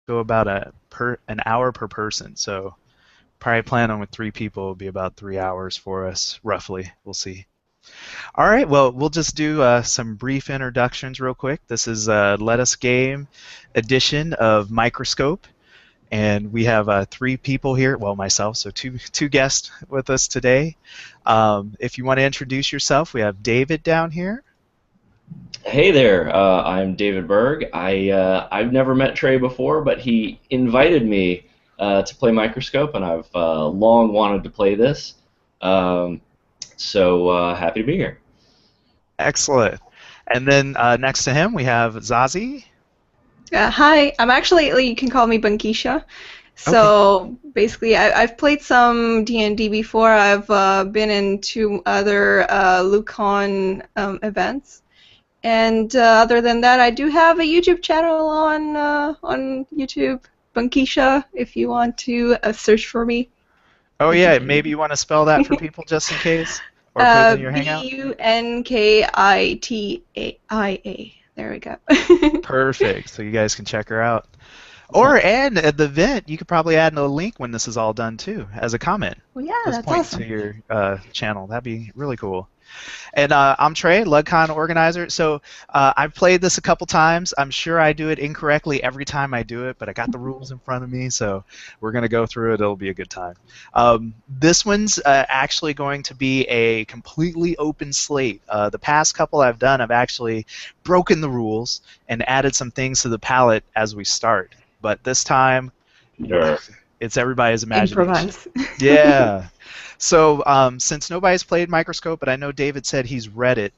go about an hour per person. So probably plan on with 3 people, it'll be about 3 hours for us, roughly. We'll see. All right, well, we'll just do some brief introductions real quick. This is Let Us Game edition of Microscope, and we have 3 people here. Well, myself, so two guests with us today. If you want to introduce yourself, we have David down here. Hey there, I'm David Berg. I've never met Trey before, but he invited me to play Microscope, and I've long wanted to play this. Um, so happy to be here. Excellent. And then next to him, we have Zazie. Hi, I'm actually, you can call me Bankisha. Okay. So basically, I've played some D&D before. I've been in 2 other LUG Con events. And other than that, I do have a YouTube channel on YouTube, Bankisha, if you want to search for me. Oh I can yeah, find maybe me. you want to spell that for people just in case, or put it in your Hangout. Bunkitaia. There we go. Perfect. So you guys can check her out. Or Nice. and at the event, you could probably add a link when this is all done too, as a comment. Well, yeah, Just that's point to awesome. your channel. That'd be really cool. And I'm Trey, LUGCon organizer. So I've played this a couple times. I'm sure I do it incorrectly every time I do it, but I got the rules in front of me, so we're going to go through it. It'll be a good time. This one's actually going to be a completely open slate. The past couple I've done, I've actually broken the rules and added some things to the palette as we start. But this time, Sure. it's everybody's imagination. Improvise. Yeah. So since nobody's played Microscope, but I know David said he's read it,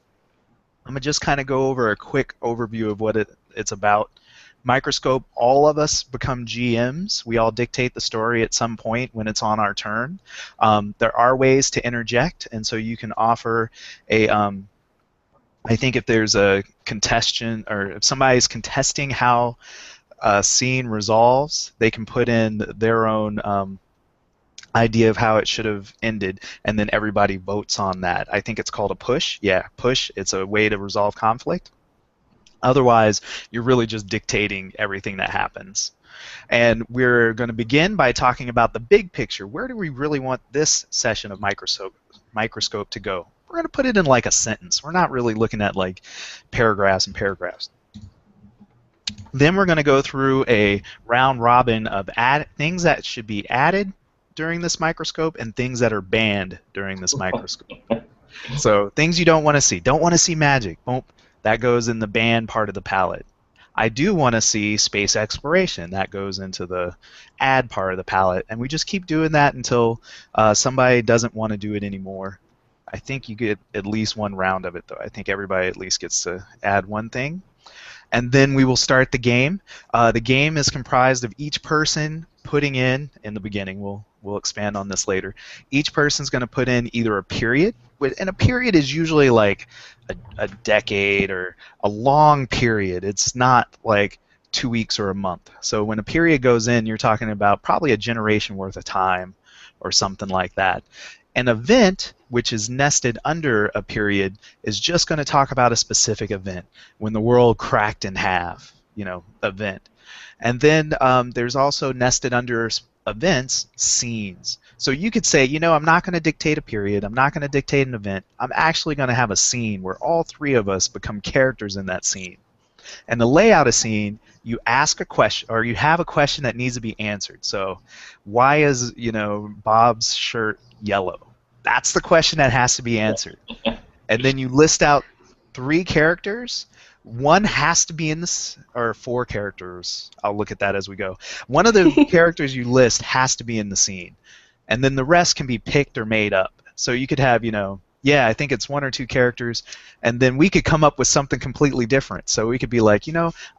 I'm gonna just kind of go over a quick overview of what it's about. Microscope, all of us become GMs. We all dictate the story at some point when it's on our turn. There are ways to interject, and so you can offer a. I think if there's a contestant or if somebody's contesting how a scene resolves, they can put in their own idea of how it should have ended, and then everybody votes on that. I think it's called a push. Yeah, push. It's a way to resolve conflict. Otherwise, you're really just dictating everything that happens. And we're going to begin by talking about the big picture. Where do we really want this session of microscope to go? We're going to put it in like a sentence. We're not really looking at like paragraphs and paragraphs. Then we're going to go through a round robin of things that should be added during this microscope and things that are banned during this microscope. So things you don't want to see. Don't want to see magic. Boom. That goes in the banned part of the palette. I do want to see space exploration. That goes into the add part of the palette. And we just keep doing that until somebody doesn't want to do it anymore. I think you get at least one round of it, though. I think everybody at least gets to add one thing, and then we will start the game. The game is comprised of each person putting in the beginning. We'll expand on this later. Each person's going to put in either a period, and a period is usually like a decade or a long period. It's not like 2 weeks or a month. So when a period goes in, you're talking about probably a generation worth of time or something like that. An event, which is nested under a period, is just going to talk about a specific event, when the world cracked in half, event. And then there's also nested under events, scenes. So you could say, I'm not going to dictate a period, I'm not going to dictate an event, I'm actually going to have a scene where all 3 of us become characters in that scene. And to lay out a scene, you ask a question, or you have a question that needs to be answered. So, why is Bob's shirt yellow? That's the question that has to be answered. And then you list out 3 characters. One has to be in this, or 4 characters. I'll look at that as we go. One of the characters you list has to be in the scene, and then the rest can be picked or made up. So you could have, yeah, I think it's 1 or 2 characters, and then we could come up with something completely different. So we could be like,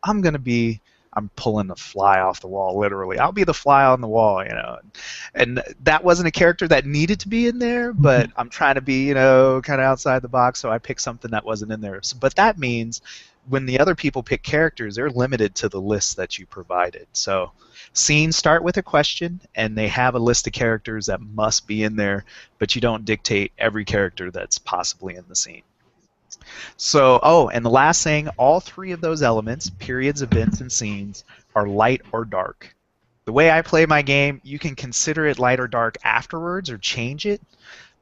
I'm gonna be, I'm pulling the fly off the wall, literally. I'll be the fly on the wall. And that wasn't a character that needed to be in there, but I'm trying to be, kind of outside the box, so I picked something that wasn't in there. So, but that means when the other people pick characters, they're limited to the list that you provided. So scenes start with a question, and they have a list of characters that must be in there, but you don't dictate every character that's possibly in the scene. So, oh, and the last thing, all three of those elements, periods, events, and scenes, are light or dark. The way I play my game, you can consider it light or dark afterwards or change it,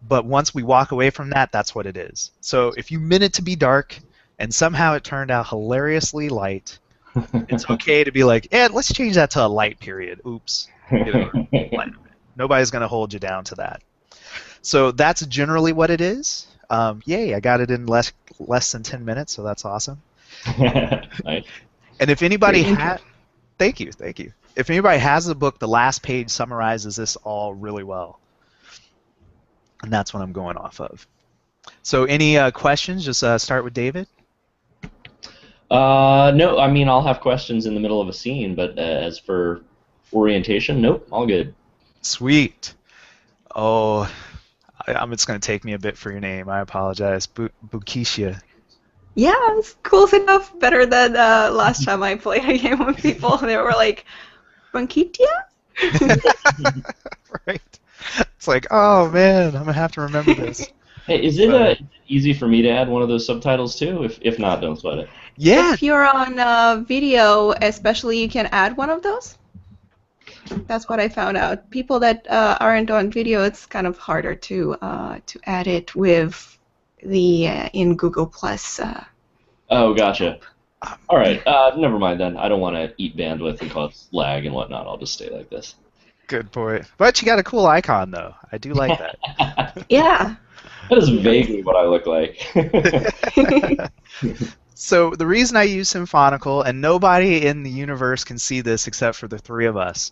but once we walk away from that, that's what it is. So if you meant it to be dark and somehow it turned out hilariously light, it's okay to be like, yeah, let's change that to a light period. Oops. Light. Nobody's going to hold you down to that. So that's generally what it is. Yay, I got it in less than 10 minutes, so that's awesome. Nice. And if anybody had, thank you. If anybody has the book, the last page summarizes this all really well. And that's what I'm going off of. So any questions? Just start with David. No, I mean, I'll have questions in the middle of a scene, but as for orientation, nope, all good. Sweet. Oh, it's going to take me a bit for your name. I apologize. Bukisha. Yeah, it's close enough. Better than last time I played a game with people. They were like, Bankitia? Right. It's like, oh man, I'm going to have to remember this. Hey, is it easy for me to add one of those subtitles too? If not, don't sweat it. Yeah. If you're on video, especially, you can add one of those. That's what I found out. People that aren't on video, it's kind of harder to add it with the in Google Plus. Oh, gotcha. All right, never mind then. I don't want to eat bandwidth and cause lag and whatnot. I'll just stay like this. Good point. But you got a cool icon though. I do like that. Yeah. That is vaguely what I look like. So the reason I use symphonical, and nobody in the universe can see this except for the three of us,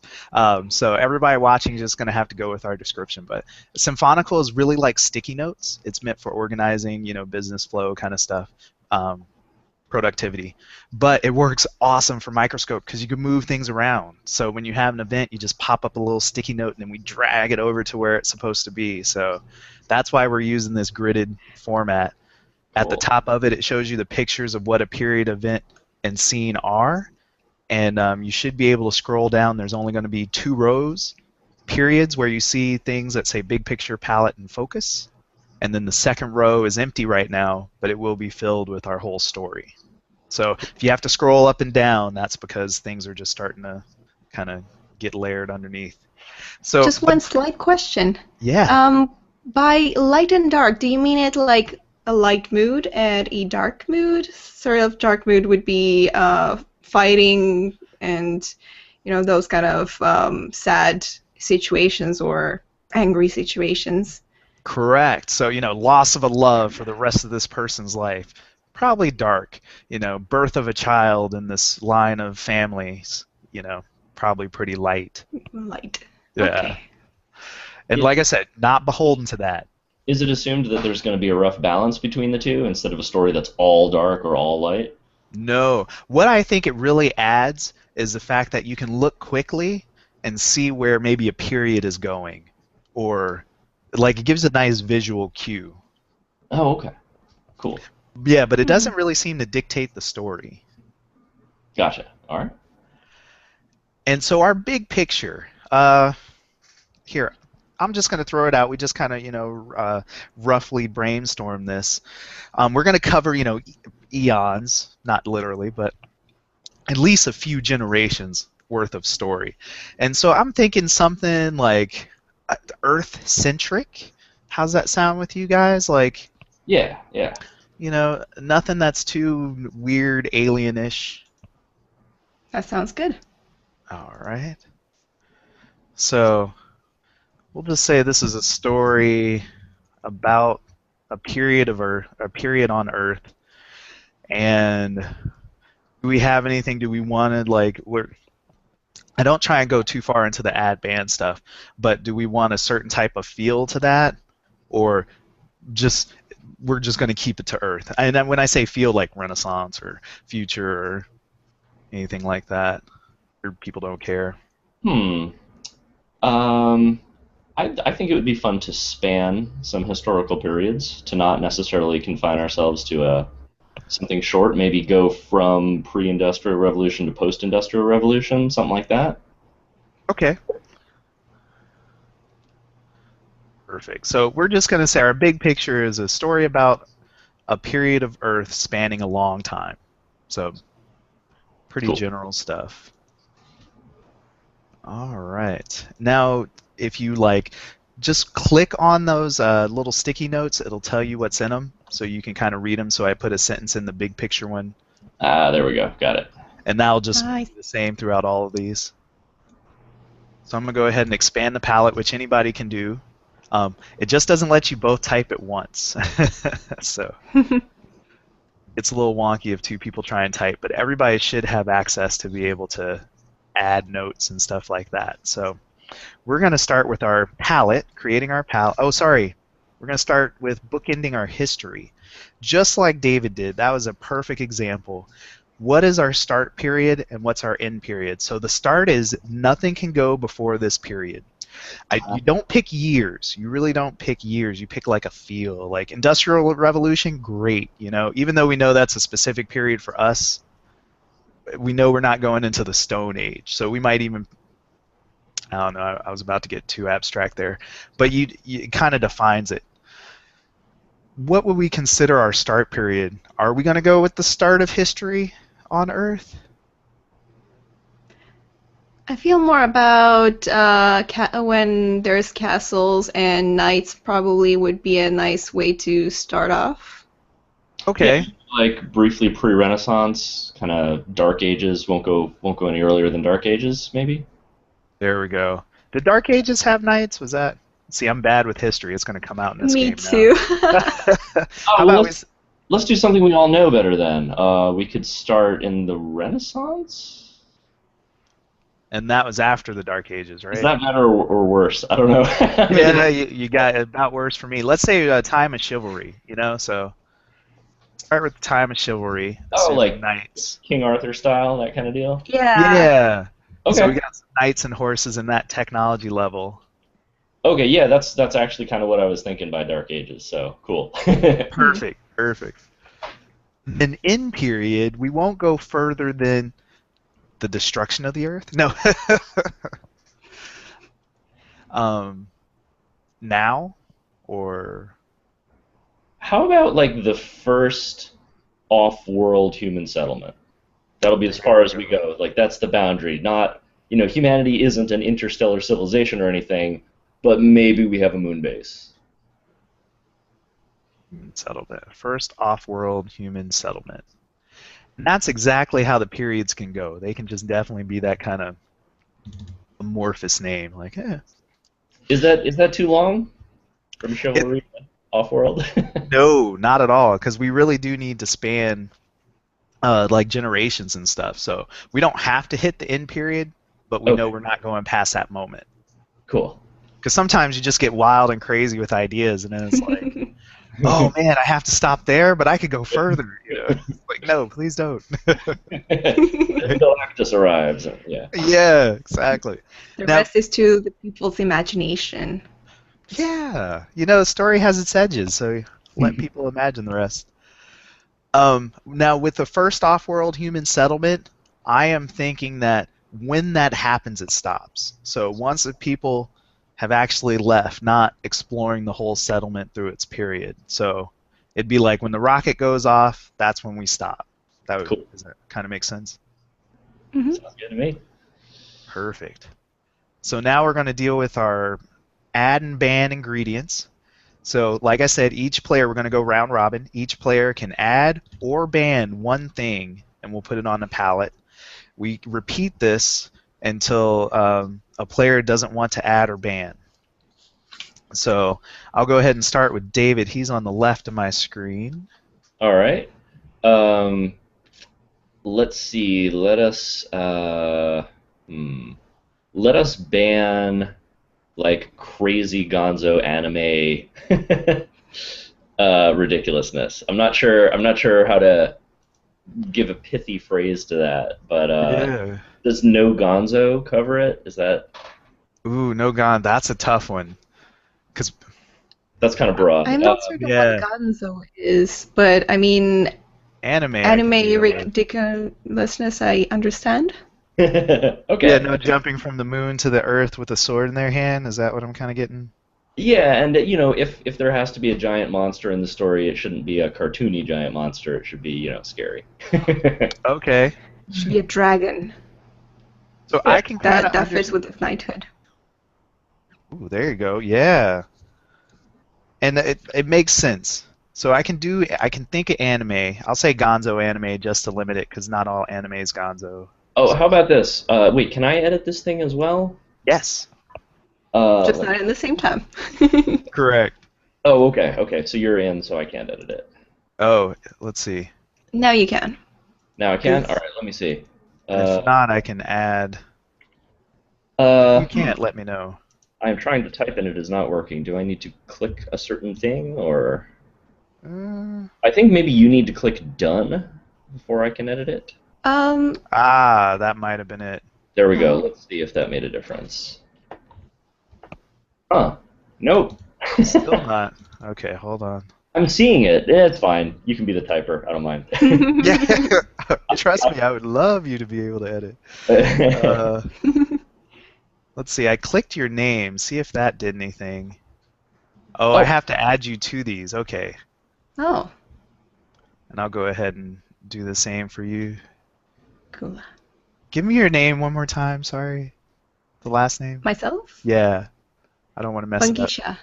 so everybody watching is just going to have to go with our description, but symphonical is really like sticky notes. It's meant for organizing, business flow kind of stuff, productivity. But it works awesome for Microscope because you can move things around. So when you have an event, you just pop up a little sticky note and then we drag it over to where it's supposed to be. So that's why we're using this gridded format. At the top of it, it shows you the pictures of what a period, event, and scene are. And you should be able to scroll down. There's only going to be 2 rows, periods, where you see things that say big picture, palette, and focus. And then the second row is empty right now, but it will be filled with our whole story. So if you have to scroll up and down, that's because things are just starting to kind of get layered underneath. So just one slight question. Yeah. By light and dark, do you mean it like a light mood and a dark mood? Sort of dark mood would be fighting and those kind of sad situations or angry situations. Correct. So loss of a love for the rest of this person's life, probably dark. Birth of a child in this line of families, probably pretty light. Light. Yeah. Okay. And like I said, not beholden to that. Is it assumed that there's going to be a rough balance between the two instead of a story that's all dark or all light? No. What I think it really adds is the fact that you can look quickly and see where maybe a period is going, or like it gives a nice visual cue. Oh, okay. Cool. Yeah, but it doesn't really seem to dictate the story. Gotcha. All right. And so our big picture, here, I'm just going to throw it out. We just kind of, roughly brainstorm this. We're going to cover, eons, not literally, but at least a few generations worth of story. And so I'm thinking something like Earth-centric. How's that sound with you guys? Like, yeah. Nothing that's too weird, alien-ish. That sounds good. All right. So we'll just say this is a story about a period on Earth. And do we have anything? Do we want to I don't try and go too far into the ad band stuff, but do we want a certain type of feel to that, or we're just going to keep it to Earth? And then when I say feel, like Renaissance or future or anything like that, or people don't care. I think it would be fun to span some historical periods, to not necessarily confine ourselves to something short, maybe go from pre-industrial revolution to post-industrial revolution, something like that. Okay. Perfect. So we're just going to say our big picture is a story about a period of Earth spanning a long time. So pretty Cool. general stuff. All right. Now, if you like, just click on those little sticky notes. It'll tell you what's in them, so you can kind of read them. So I put a sentence in the big picture one, There we go. Got it. and that'll just Nice. be the same throughout all of these. So I'm going to go ahead and expand the palette, which anybody can do. It just doesn't let you both type at once. So it's a little wonky if two people try and type, but everybody should have access to be able to add notes and stuff like that. So we're going to start with our palette, creating our palette. Oh, sorry. We're going to start with bookending our history. Just like David did, that was a perfect example. What is our start period and what's our end period? So the start is nothing can go before this period. You don't pick years. You really don't pick years. You pick like a feel. Like Industrial Revolution, great. You know, even though we know that's a specific period for us, we know we're not going into the Stone Age. So we might even, I don't know, I was about to get too abstract there, but it kind of defines it. What would we consider our start period? Are we going to go with the start of history on Earth? I feel more about when there's castles and knights probably would be a nice way to start off. Okay. Yeah, like briefly pre-Renaissance, kind of Dark Ages. Won't go any earlier than Dark Ages, maybe. There we go. Did Dark Ages have knights? Was that? See, I'm bad with history. It's going to come out in this Me game too. now. How about Let's do something we all know better then. We could start in the Renaissance? And that was after the Dark Ages, right? Is that better or worse? I don't know. Yeah, no, you got it about worse for me. Let's say time of chivalry, you know? So start with the time of chivalry. Oh, like knights. King Arthur style, that kind of deal? Yeah. Yeah. Okay. So we got some knights and horses in that technology level. Okay, yeah, that's actually kind of what I was thinking by Dark Ages, so cool. Perfect. Then in period, we won't go further than the destruction of the Earth? No. Now? Or... How about, like, the first off-world human settlement? That'll be as far as we go. Like, that's the boundary. Not, humanity isn't an interstellar civilization or anything, but maybe we have a moon base. Human settlement. First off-world human settlement. And that's exactly how the periods can go. They can just definitely be that kind of amorphous name. Like, Is that too long? From chivalry off-world? No, not at all, because we really do need to span like generations and stuff. So we don't have to hit the end period, but we know we're not going past that moment. Cool. Because sometimes you just get wild and crazy with ideas, and then it's like, oh man, I have to stop there, but I could go further. It's like, no, please don't. Galactus arrives. Yeah. Yeah, exactly. The rest is to the people's imagination. Yeah, the story has its edges, so let people imagine the rest. Now, with the first off-world human settlement, I am thinking that when that happens, it stops. So once the people have actually left, not exploring the whole settlement through its period. So it'd be like when the rocket goes off, that's when we stop. Cool. Does that kind of make sense? Mm-hmm. Sounds good to me. Perfect. So now we're going to deal with our add and ban ingredients. So like I said, each player, we're going to go round robin. Each player can add or ban one thing, and we'll put it on the palette. We repeat this until a player doesn't want to add or ban. So I'll go ahead and start with David. He's on the left of my screen. All right. Let's see. Let us ban like crazy gonzo anime ridiculousness. I'm not sure how to give a pithy phrase to that, but does no gonzo cover it? Is that? Ooh, no gon. That's a tough one. Cause that's kind of broad. I'm not certain what gonzo is, but I mean, anime ridiculousness, I understand. Okay. Yeah, no jumping from the moon to the earth with a sword in their hand. Is that what I'm kind of getting? Yeah, and if there has to be a giant monster in the story, it shouldn't be a cartoony giant monster. It should be scary. Okay. Should be a dragon. So Yeah. I can kind That of that fits with the knighthood. Ooh, there you go. Yeah. And it makes sense. So I can think of anime. I'll say Gonzo anime just to limit it because not all anime is Gonzo. Oh, So how about this? Wait, can I edit this thing as well? yes, Just Let not me. in the same time. correct. Oh, okay, okay. So you're in, so I can't edit it. Oh, let's see. Now you can. Now I can. All 'Cause- right, let me see. And if not, I can add. If you Hmm. can't, let me know. I'm trying to type and it is not working. Do I need to click a certain thing, or Uh, I think maybe you need to click done before I can edit it. Um, that might have been it. There we go. oh, Let's see if that made a difference. Huh. Nope. Still not. Okay, hold on. I'm seeing it. It's fine. You can be the typer. I don't mind. Yeah, trust me, I would love you to be able to edit. Uh, let's see. I clicked your name. See if that did anything. Oh, I Oh, have to add you to these. Okay, oh, and I'll go ahead and do the same for you. cool. Give me your name one more time. Sorry, the last name. Myself? Yeah, I don't want to mess it up. Bungisha.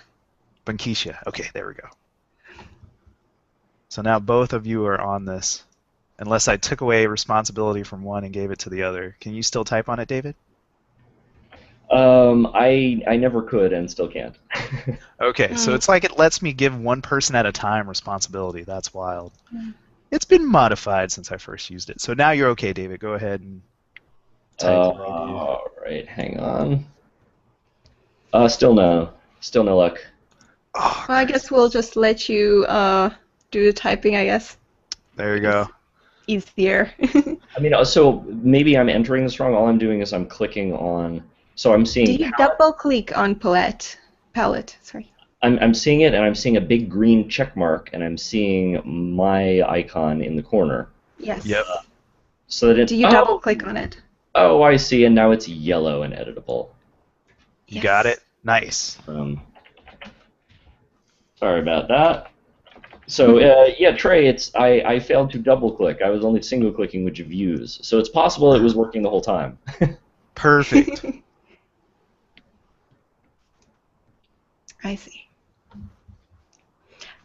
Bankisha. Okay, there we go. So now both of you are on this. Unless I took away responsibility from one and gave it to the other. Can you still type on it, David? I never could and still can't. Okay, so Mm. it's like it lets me give one person at a time responsibility. That's wild. Mm. It's been modified since I first used it. So now you're okay, David. Go ahead and type your idea. All right, hang on. Still no. Still no luck. Oh, Well, I guess we'll just let you do the typing, I guess. there you go. Easier. I mean, so maybe I'm entering this wrong. All I'm doing is I'm clicking on. So I'm Do seeing. you double click on palette? Sorry. I'm seeing it, and I'm seeing a big green check mark, and I'm seeing my icon in the corner. Yes. Yep. So that it. Do you double click on it? Oh, I see, and now it's yellow and editable. You got it? Nice. Sorry about that. So yeah, Trey, I failed to double click. I was only single clicking with views. So it's possible it was working the whole time. Perfect. I see.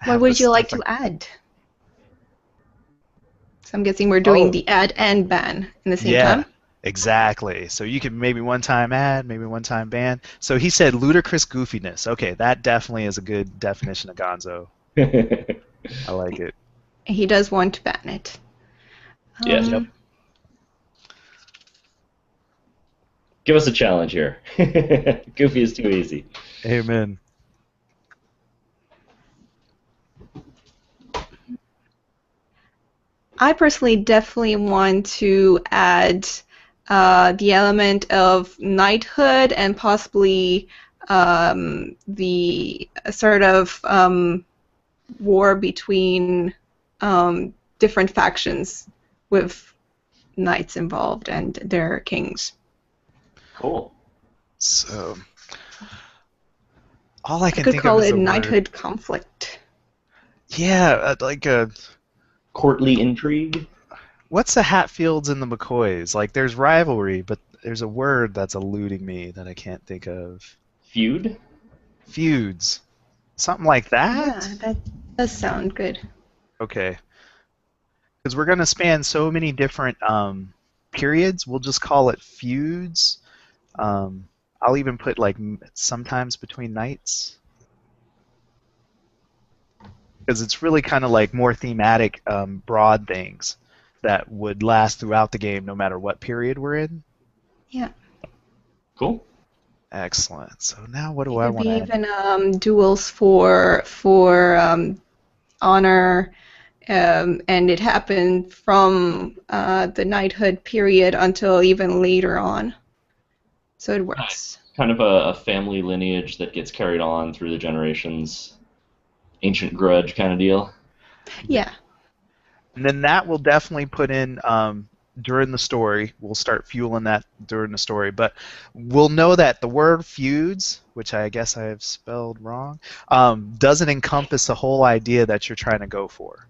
I What have would this you like stuff to add? So I'm guessing we're doing the add and ban in the same Yeah, time. exactly. So you can maybe one time add, maybe one time ban. So he said ludicrous goofiness. Okay, that definitely is a good definition of Gonzo. I like it. He does want to ban it. Yes. Yep. Give us a challenge here. Goofy is too easy. Amen. I personally definitely want to add the element of knighthood and possibly the sort of war between different factions with knights involved and their kings. Cool. So all I I can could think call of is it the word. knighthood conflict. Yeah, like Courtly intrigue. what's the Hatfields and the McCoys? Like there's rivalry, but there's a word that's eluding me that I can't think of. Feud. Feuds. Something like Yeah, that? that does sound good. Okay. Because we're going to span so many different periods, we'll just call it feuds. I'll even put like sometimes between nights. Because it's really kind of like more thematic, broad things that would last throughout the game no matter what period we're in. Yeah. Cool. Excellent. So now what do It I could want be to add? even duels for honor, and it happened from the knighthood period until even later on. So it works. Kind of a family lineage that gets carried on through the generations. Ancient grudge kind of deal. Yeah. And then that will definitely put in during the story. We'll start fueling that during the story, but we'll know that the word feuds, which I guess I have spelled wrong, doesn't encompass the whole idea that you're trying to go for.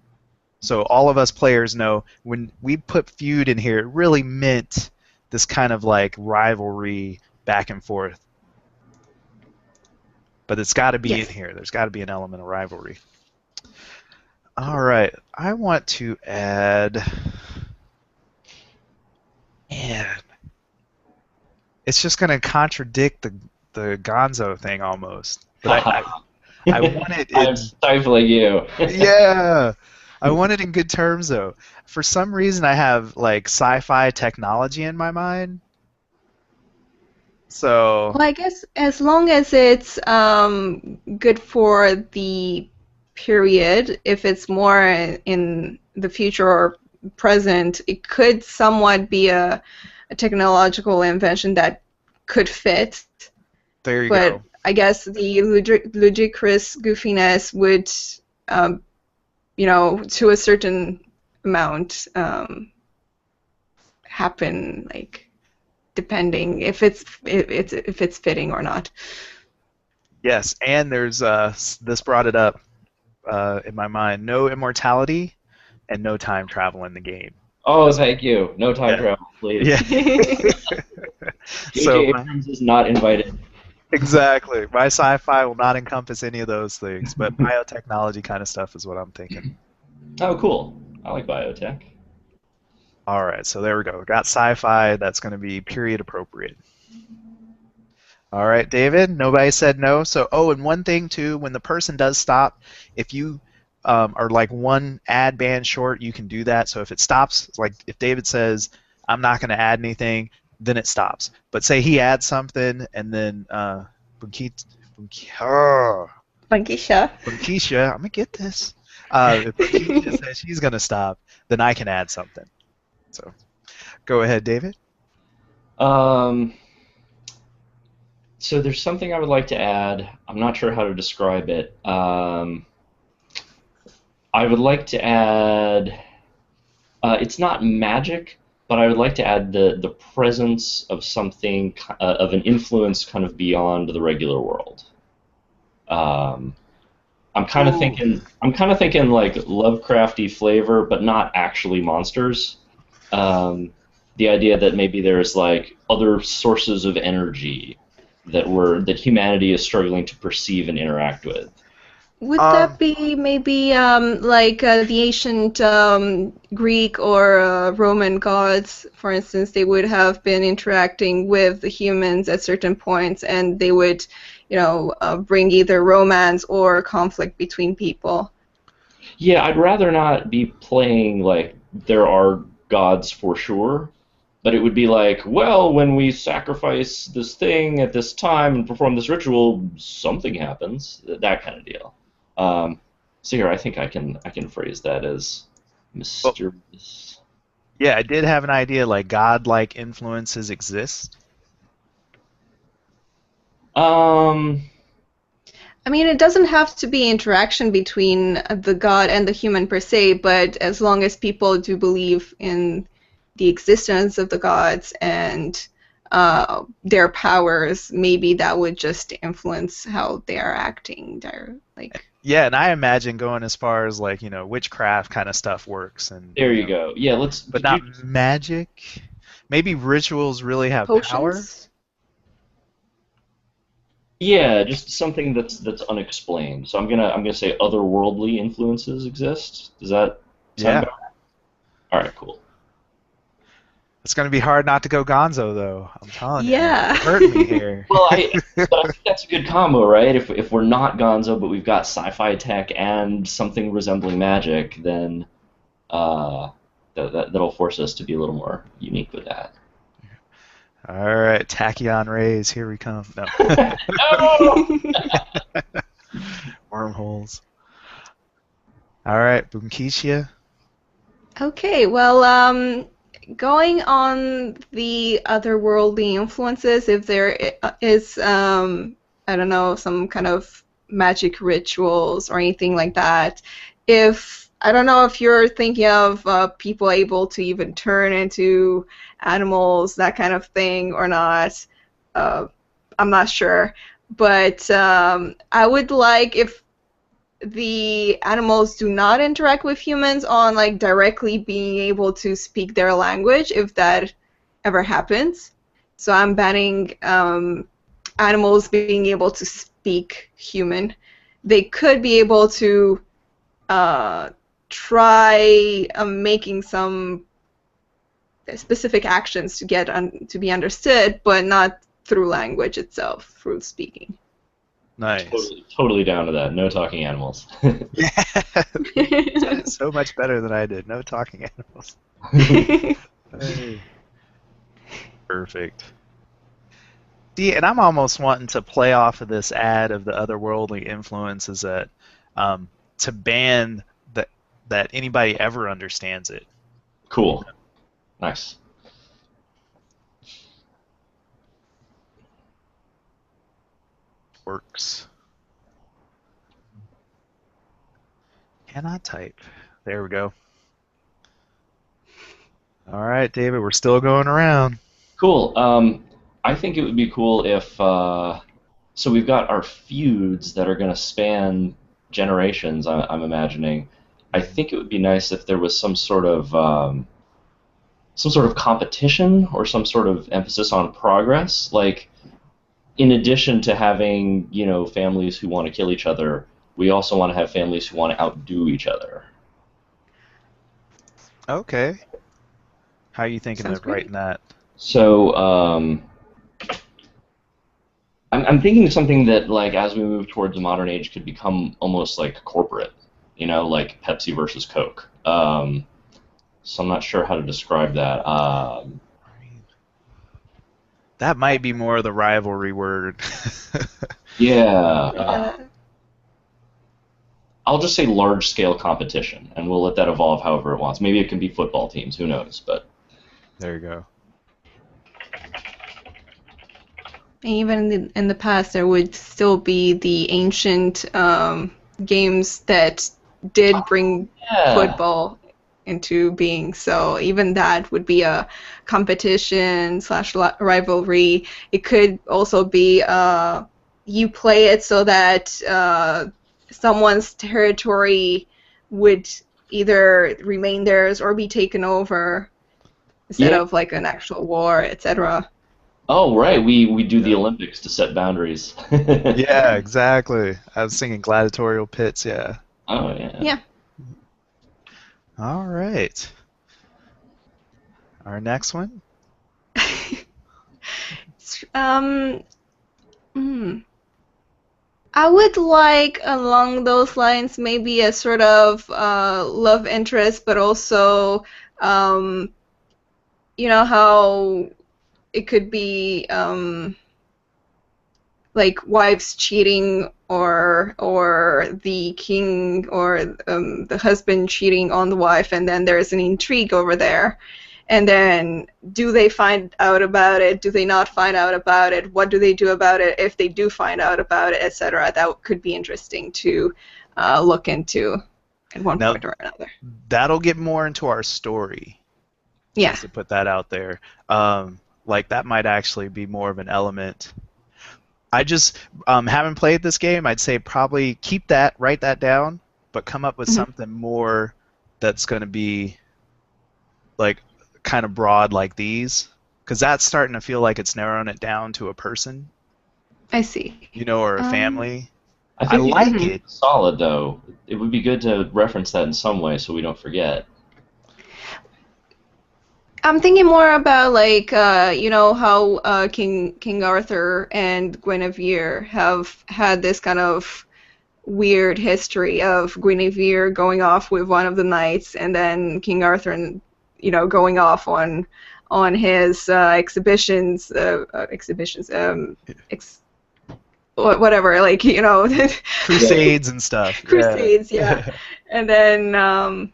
So all of us players know when we put feud in here, it really meant this kind of like rivalry back and forth. But it's got to be in Yes. here. There's got to be an element of rivalry. All right, I want to add. Man, it's just going to contradict the Gonzo thing almost. But I want it I'm in. stifling you. Yeah, I want it in good terms though. For some reason, I have like sci-fi technology in my mind. So Well, I guess as long as it's good for the period, if it's more in the future or present, it could somewhat be a technological invention that could fit. there you But go. I guess the ludicrous goofiness would, to a certain amount, happen, like depending if it's fitting or not. Yes, and there's this brought it up in my mind. No immortality and no time travel in the game. Oh, thank you. No time Yeah. travel, please. Yeah. So J.J. Abrams is not invited. exactly, my sci-fi will not encompass any of those things, but biotechnology kind of stuff is what I'm thinking. Oh, cool. I like biotech. All right, so there we go. We got sci-fi that's going to be period appropriate. All right, David. Nobody said no. So, oh, and one thing too, when the person does stop, if you are like one ad band short, you can do that. So if it stops, like if David says, "I'm not going to add anything," then it stops. But say he adds something, and then Funkisha. Bunkisha, I'm gonna get this. If Bunkisha says she's gonna stop, then I can add something. So, go ahead, David. Um, so there's something I would like to add. I'm not sure how to describe it. I would like to add. It's not magic, but I would like to add the presence of something of an influence kind of beyond the regular world. Um, Ooh. I'm kind of thinking like Lovecrafty flavor, but not actually monsters. The idea that maybe there's like other sources of energy that humanity is struggling to perceive and interact with. Would that Um, be maybe like the ancient Greek or Roman gods, for instance? They would have been interacting with the humans at certain points, and they would, bring either romance or conflict between people. Yeah, I'd rather not be playing like there are gods for sure, but it would be like, well, when we sacrifice this thing at this time and perform this ritual, something happens. That kind of deal. Um, so here, I think I can phrase that as well, mysterious. yeah, I did have an idea like God-like influences exist. Um, I mean, it doesn't have to be interaction between the god and the human per se, but as long as people do believe in the existence of the gods and their powers, maybe that would just influence how they are acting. They're like, Yeah, and I imagine going as far as like witchcraft kind of stuff works, and there you go. Yeah, let's. but Did you? not magic. Maybe rituals really have power. potions. Yeah, just something that's unexplained. So I'm gonna say otherworldly influences exist. Does that sound Yeah, better? All right, cool. it's gonna be hard not to go Gonzo though. I'm telling you, Yeah. you're hurting me here. Well, but I think that's a good combo, right? If we're not Gonzo, but we've got sci-fi tech and something resembling magic, then uh, that'll force us to be a little more unique with that. All right, tachyon rays, here we come. No, No! wormholes. All right, Bunkishia. Okay, well, going on the otherworldly influences, if there is, I don't know, some kind of magic rituals or anything like that, if I don't know if you're thinking of people able to even turn into animals, that kind of thing, or not. I'm not sure. But I would like if the animals do not interact with humans on like directly being able to speak their language, if that ever happens. So I'm banning animals being able to speak human. They could be able to try making some specific actions to get to be understood, but not through language itself, through speaking. Nice. Totally down to that. No talking animals. Yeah. Said it so much better than I did. No talking animals. Hey. Perfect. See, and I'm almost wanting to play off of this ad of the otherworldly influences that to ban that anybody ever understands it. Cool. Nice. Works. Cannot type. There we go. All right, David, we're still going around. Cool. I think it would be cool if so we've got our feuds that are going to span generations. I'm imagining. I think it would be nice if there was some sort of competition or some sort of emphasis on progress. Like, in addition to having families who want to kill each other, we also want to have families who want to outdo each other. Okay. How are you thinking Sounds of writing that? So I'm thinking of something that, like, as we move towards the modern age, could become almost like corporate, like Pepsi versus Coke. So I'm not sure how to describe that. That might be more of the rivalry word. Yeah. I'll just say large-scale competition, and we'll let that evolve however it wants. Maybe it can be football teams. Who knows? But There you go. Even in the past, there would still be the ancient games that did bring yeah. football into being. So even that would be a competition slash rivalry. It could also be you play it so that someone's territory would either remain theirs or be taken over instead Yeah. of like an actual war, etc. Oh, right. We do the Olympics to set boundaries. Yeah, exactly. I was thinking gladiatorial pits, yeah. Oh, yeah. Yeah. All right. Our next one? I would like along those lines maybe a sort of love interest, but also, you know how it could be like wives cheating or the king or the husband cheating on the wife, and then there's an intrigue over there. And then, do they find out about it? Do they not find out about it? What do they do about it if they do find out about it, etc.? That could be interesting to look into at one Now, point or another. that'll get more into our story. Yeah. Just to put that out there. Like, that might actually be more of an element. I just haven't played this game. I'd say probably keep that, write that down, but come up with something more that's going to be like kind of broad like these, because that's starting to feel like it's narrowing it down to a person, I see. or a family. I think like it. Solid, though. It would be good to reference that in some way so we don't forget. I'm thinking more about like how King Arthur and Guinevere have had this kind of weird history of Guinevere going off with one of the knights, and then King Arthur and going off on his exhibitions, whatever, like crusades and stuff. Crusades, yeah. And then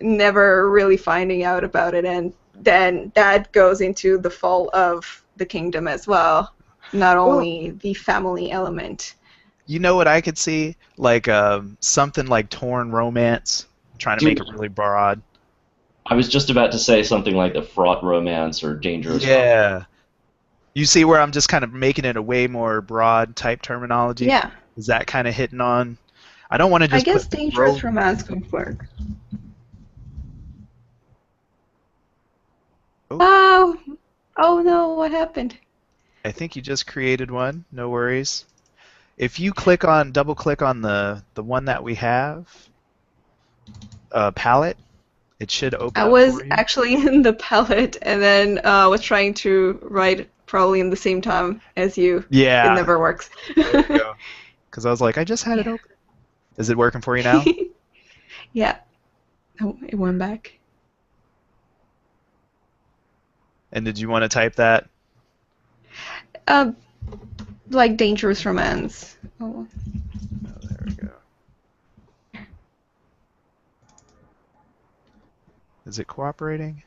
never really finding out about it, and then that goes into the fall of the kingdom as well, not only the family element. You know what I could see? Like something like torn romance trying to make Dude, it really broad. I was just about to say something like the fraught romance or dangerous romance. Yeah. You see where I'm just kind of making it a way more broad type terminology? Yeah. Is that kind of hitting on? I don't want to I just guess put dangerous bro. romance could work. Oh, Oh, oh no, what happened? I think you just created one. No worries. If you double click on the one that we have, palette, it should open I up was for you. actually in the palette and then was trying to write probably in the same time as you. It Yeah, never works. there you go. Because I was like, I just had it Yeah. open. Is it working for you now? Yeah. Oh, it went back. And did you want to type that? Uh, like dangerous romance. Oh. Oh, there we go. Is it cooperating?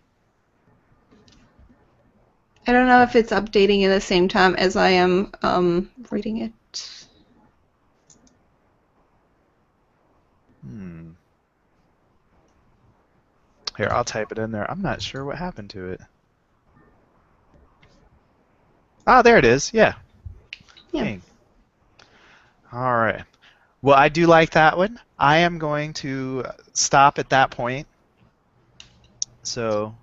I don't know if it's updating at the same time as I am reading it. Hmm. Here, I'll type it in there. I'm not sure what happened to it. Ah, there it is. Yeah. Yeah. Bing. All right. Well, I do like that one. I am going to stop at that point. So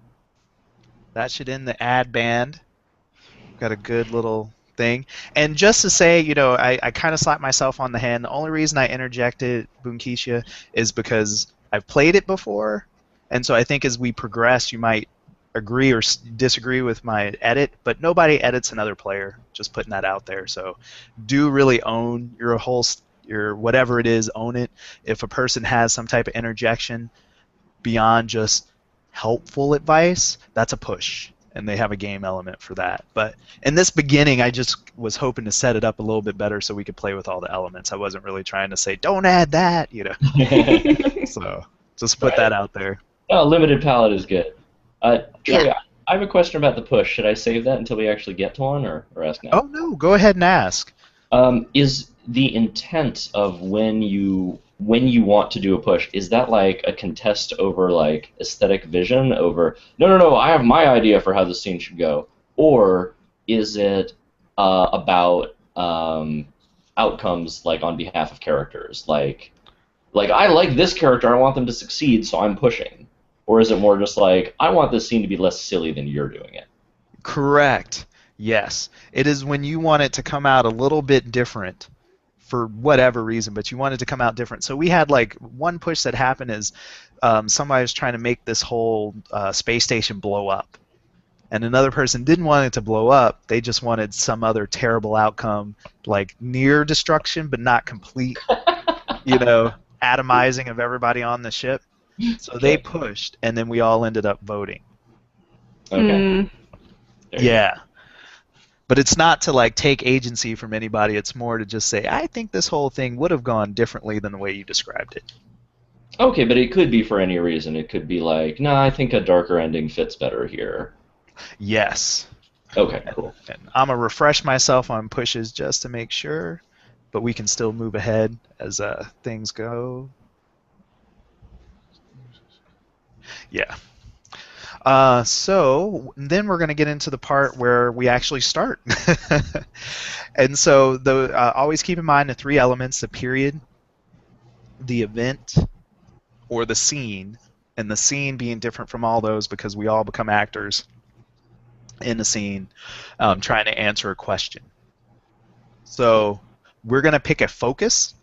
that should end the ad band. Got a good little thing. And just to say, I kind of slapped myself on the hand. The only reason I interjected Bunkisha is because I've played it before. And so I think as we progress, you might agree or disagree with my edit, but nobody edits another player. Just putting that out there. So do really own your whatever it is, own it. If a person has some type of interjection beyond just helpful advice, that's a push. And they have a game element for that. But in this beginning, I just was hoping to set it up a little bit better so we could play with all the elements. I wasn't really trying to say, don't add that. So just put Right. that out there. Oh, limited palette is good. Yeah. Trey, I have a question about the push. Should I save that until we actually get to one, or ask now? Oh, no, go ahead and ask. Is the intent of when you want to do a push, is that like a contest over like aesthetic vision over no, I have my idea for how the scene should go, or is it about outcomes like on behalf of characters like I like this character, I want them to succeed, so I'm pushing, or is it more just like I want this scene to be less silly than you're doing it? Correct. Yes. It is when you want it to come out a little bit different for whatever reason, but you want it to come out different. So we had like one push that happened is somebody was trying to make this whole space station blow up. And another person didn't want it to blow up. They just wanted some other terrible outcome, like near destruction, but not complete, atomizing of everybody on the ship. So they Okay. pushed, and then we all ended up voting. Okay. Hmm. There you go. Yeah. But it's not to like take agency from anybody. It's more to just say, I think this whole thing would have gone differently than the way you described it. Okay, but it could be for any reason. It could be like, no, I think a darker ending fits better here. Yes. Okay, cool. And I'm going to refresh myself on pushes just to make sure, but we can still move ahead as things go. Yeah. So then we're going to get into the part where we actually start. And so always keep in mind the three elements: the period, the event, or the scene. And the scene being different from all those because we all become actors in the scene trying to answer a question. So we're going to pick a focus,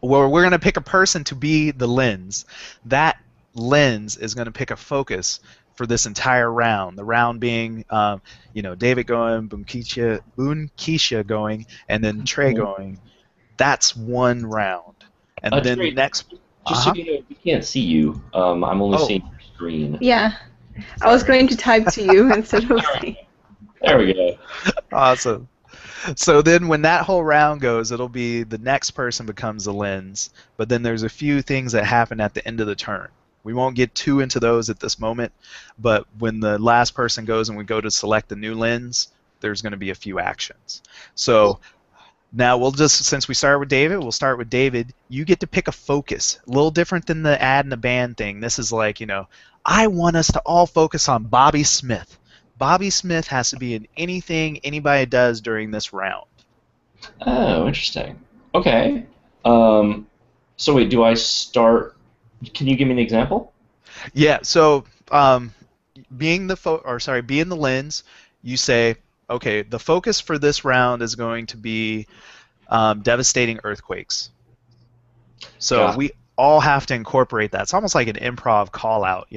or we're going to pick a person to be the lens. That lens is going to pick a focus for this entire round. The round being, David going, Bunkisha going, and then Trey Mhm. going. That's one round. And then the Trey, next. just so you know, we can't see you. I'm only Oh, seeing your screen. Yeah. I was sorry. going to type to you instead of saying. There we go. Awesome. So then when that whole round goes, it'll be the next person becomes the lens, but then there's a few things that happen at the end of the turn. We won't get too into those at this moment, but when the last person goes and we go to select the new lens, there's going to be a few actions. So Now we'll just, since we started with David, we'll start with David. You get to pick a focus. A little different than the ad and the band thing. This is like, I want us to all focus on Bobby Smith. Bobby Smith has to be in anything anybody does during this round. Oh, interesting. Okay. So wait, do I start? Can you give me an example? Yeah. So, being the lens, you say, okay, the focus for this round is going to be devastating earthquakes. So Got. we all have to incorporate that. It's almost like an improv call out,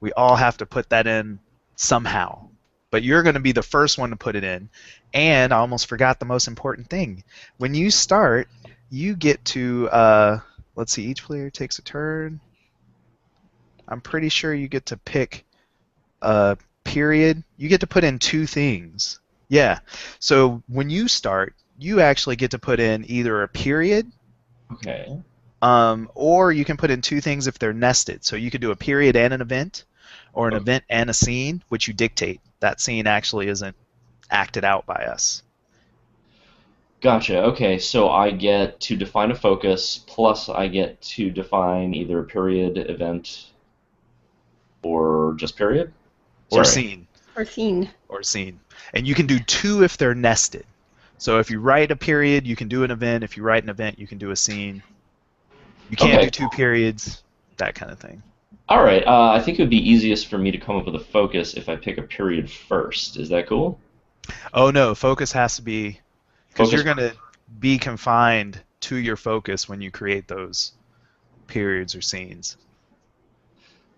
We all have to put that in somehow. But you're going to be the first one to put it in. And I almost forgot the most important thing. When you start, you get to, let's see, each player takes a turn. I'm pretty sure you get to pick a period. You get to put in two things. Yeah. So when you start, you actually get to put in either a period, Okay. or you can put in two things if they're nested. So you could do a period and an event, or an event and a scene, which you dictate. That scene actually isn't acted out by us. Gotcha. Okay, so I get to define a focus, plus I get to define either a period, event, or just period? Or Sorry. scene. Or scene. Or scene. And you can do two if they're nested. So if you write a period, you can do an event. If you write an event, you can do a scene. You can't do two periods, that kind of thing. All right. I think it would be easiest for me to come up with a focus if I pick a period first. Is that cool? Oh, no. Focus has to be... Because Focus. you're going to be confined to your focus when you create those periods or scenes.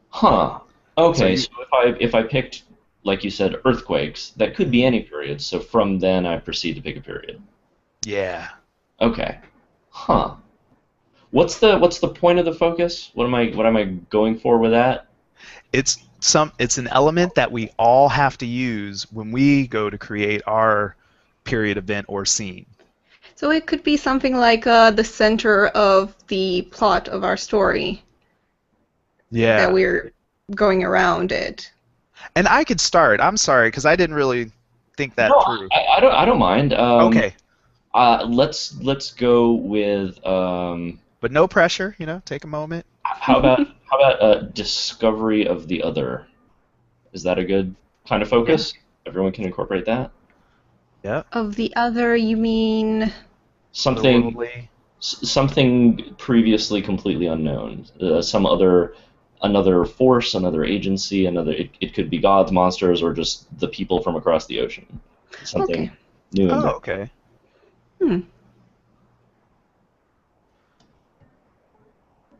Huh. Okay, So so if I picked, like you said, earthquakes, that could be any period. So from then I proceed to pick a period. Yeah. Okay. Huh. What's the point of the focus? What am I going for with that? It's an element that we all have to use when we go to create our period, event, or scene. So it could be something like the center of the plot of our story Yeah. that we're going around it. And I could start. I'm sorry, because I didn't really think that No, through. I don't mind. Okay. Let's go with But no pressure, take a moment. how about a discovery of the other? Is that a good kind of focus? Everyone can incorporate that. Yeah. Of the other, you mean? Something Otherworldly. something previously completely unknown. Another force, another agency, it could be gods, monsters, or just the people from across the ocean. Something Okay. new and Oh, different. okay.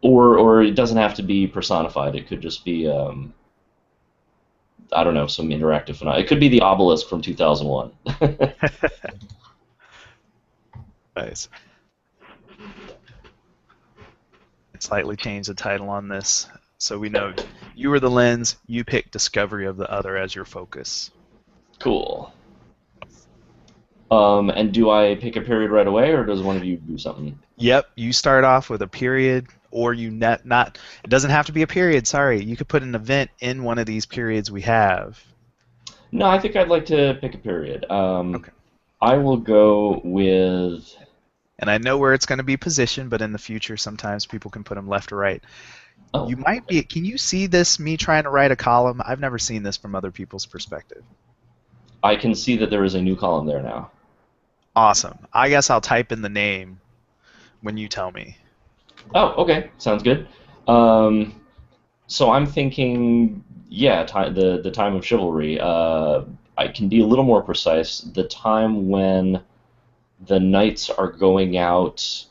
Or it doesn't have to be personified. It could just be I don't know, some interactive phenomenon. It could be the obelisk from 2001. Nice. Slightly change the title on this, so we know you were the lens. You pick discovery of the other as your focus. Cool. And do I pick a period right away, or does one of you do something? Yep. You start off with a period, or you not. It doesn't have to be a period. Sorry, you could put an event in one of these periods we have. No, I think I'd like to pick a period. Okay. I will go with. And I know where it's going to be positioned, but in the future, sometimes people can put them left or right. Oh, You might be. Can you see this? Me trying to write a column. I've never seen this from other people's perspective. I can see that there is a new column there now. Awesome. I guess I'll type in the name when you tell me. Oh, okay, sounds good. So I'm thinking, yeah, the time of chivalry. I can be a little more precise. The time when the knights are going out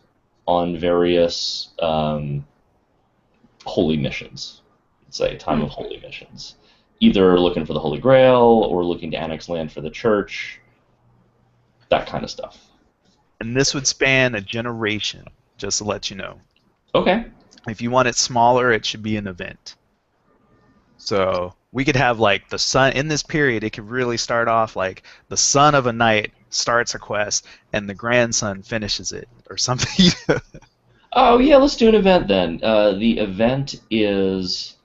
on various holy missions. Say time of holy missions, either looking for the Holy Grail or looking to annex land for the church. That kind of stuff. And this would span a generation, just to let you know. Okay. If you want it smaller, it should be an event. So we could have like the son in this period. It could really start off like the son of a knight starts a quest and the grandson finishes it or something. Oh yeah, let's do an event then. The event is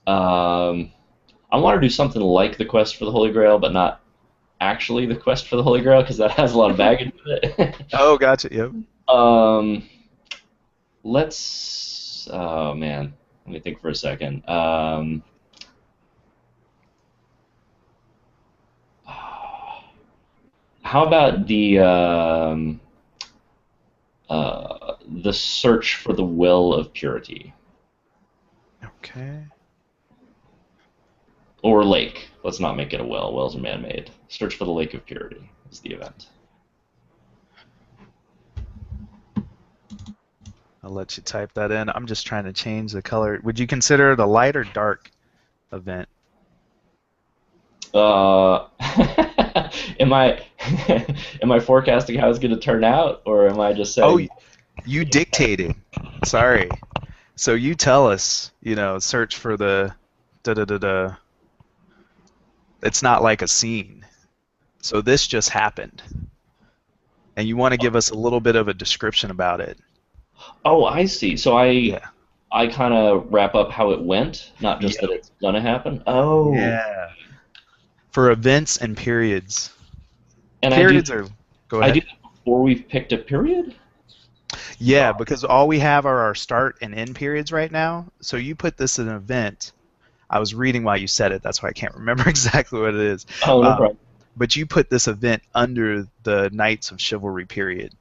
I want to do something like the quest for the Holy Grail, but not actually the quest for the Holy Grail because that has a lot of baggage with it. Oh, gotcha. Yep. um, let's. Oh man, let me think for a second. How about the search for the well of purity Okay. or lake? Let's not make it a well. Wells are man-made. Search for the lake of purity is the event. I'll let you type that in. I'm just trying to change the color. Would you consider it a light or dark event? Uh, am I am I forecasting how it's going to turn out, or am I just Oh, saying? you dictated. Sorry. So you tell us, search for the da da da da. It's not like a scene. So this just happened. And you want to give us a little bit of a description about it. Oh, I see. So I Yeah. I kind of wrap up how it went, not just that Yep. it's gonna happen. Oh, Yeah. For events and periods. and Periods are. Go I do ahead. that before we've picked a period. Yeah, because all we have are our start and end periods right now. So you put this in an event. I was reading while you said it. That's why I can't remember exactly what it is. Oh, no Um, problem. but you put this event under the Knights of Chivalry period.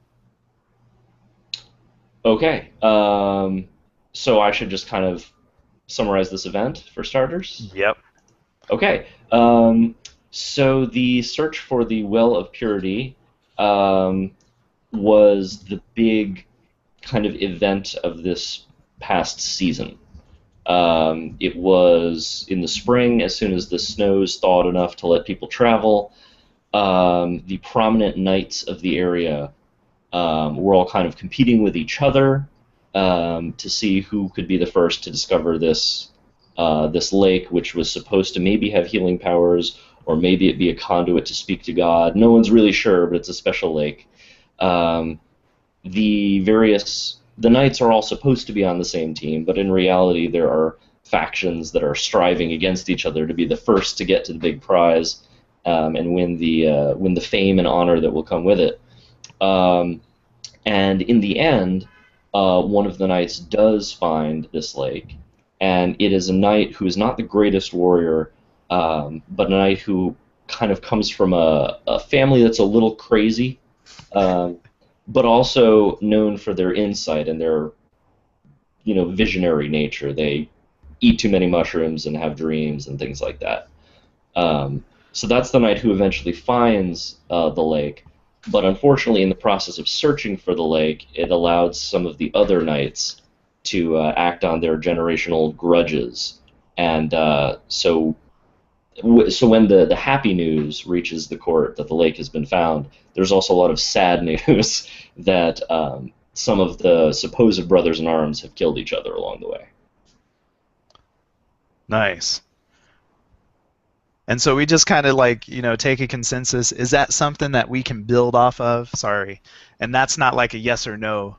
Okay. So I should just kind of summarize this event for starters. Yep. Okay. So the search for the Well of Purity um, was the big kind of event of this past season. It was in the spring, as soon as the snows thawed enough to let people travel. The prominent knights of the area were all kind of competing with each other to see who could be the first to discover this lake, which was supposed to maybe have healing powers, or maybe it be a conduit to speak to God. No one's really sure, but it's a special lake. Um, the knights are all supposed to be on the same team, but in reality, there are factions that are striving against each other to be the first to get to the big prize and win the fame and honor that will come with it. Um, and in the end, one of the knights does find this lake, and it is a knight who is not the greatest warrior, but a knight who kind of comes from a family that's a little crazy, um, but also known for their insight and their visionary nature. They eat too many mushrooms and have dreams and things like that. So that's the knight who eventually finds the lake. But unfortunately, in the process of searching for the lake, it allowed some of the other knights to act on their generational grudges. And so when the happy news reaches the court that the lake has been found, there's also a lot of sad news that some of the supposed brothers in arms have killed each other along the way. Nice. And so we just kind of like, take a consensus. Is that something that we can build off of? Sorry. And that's not like a yes or no.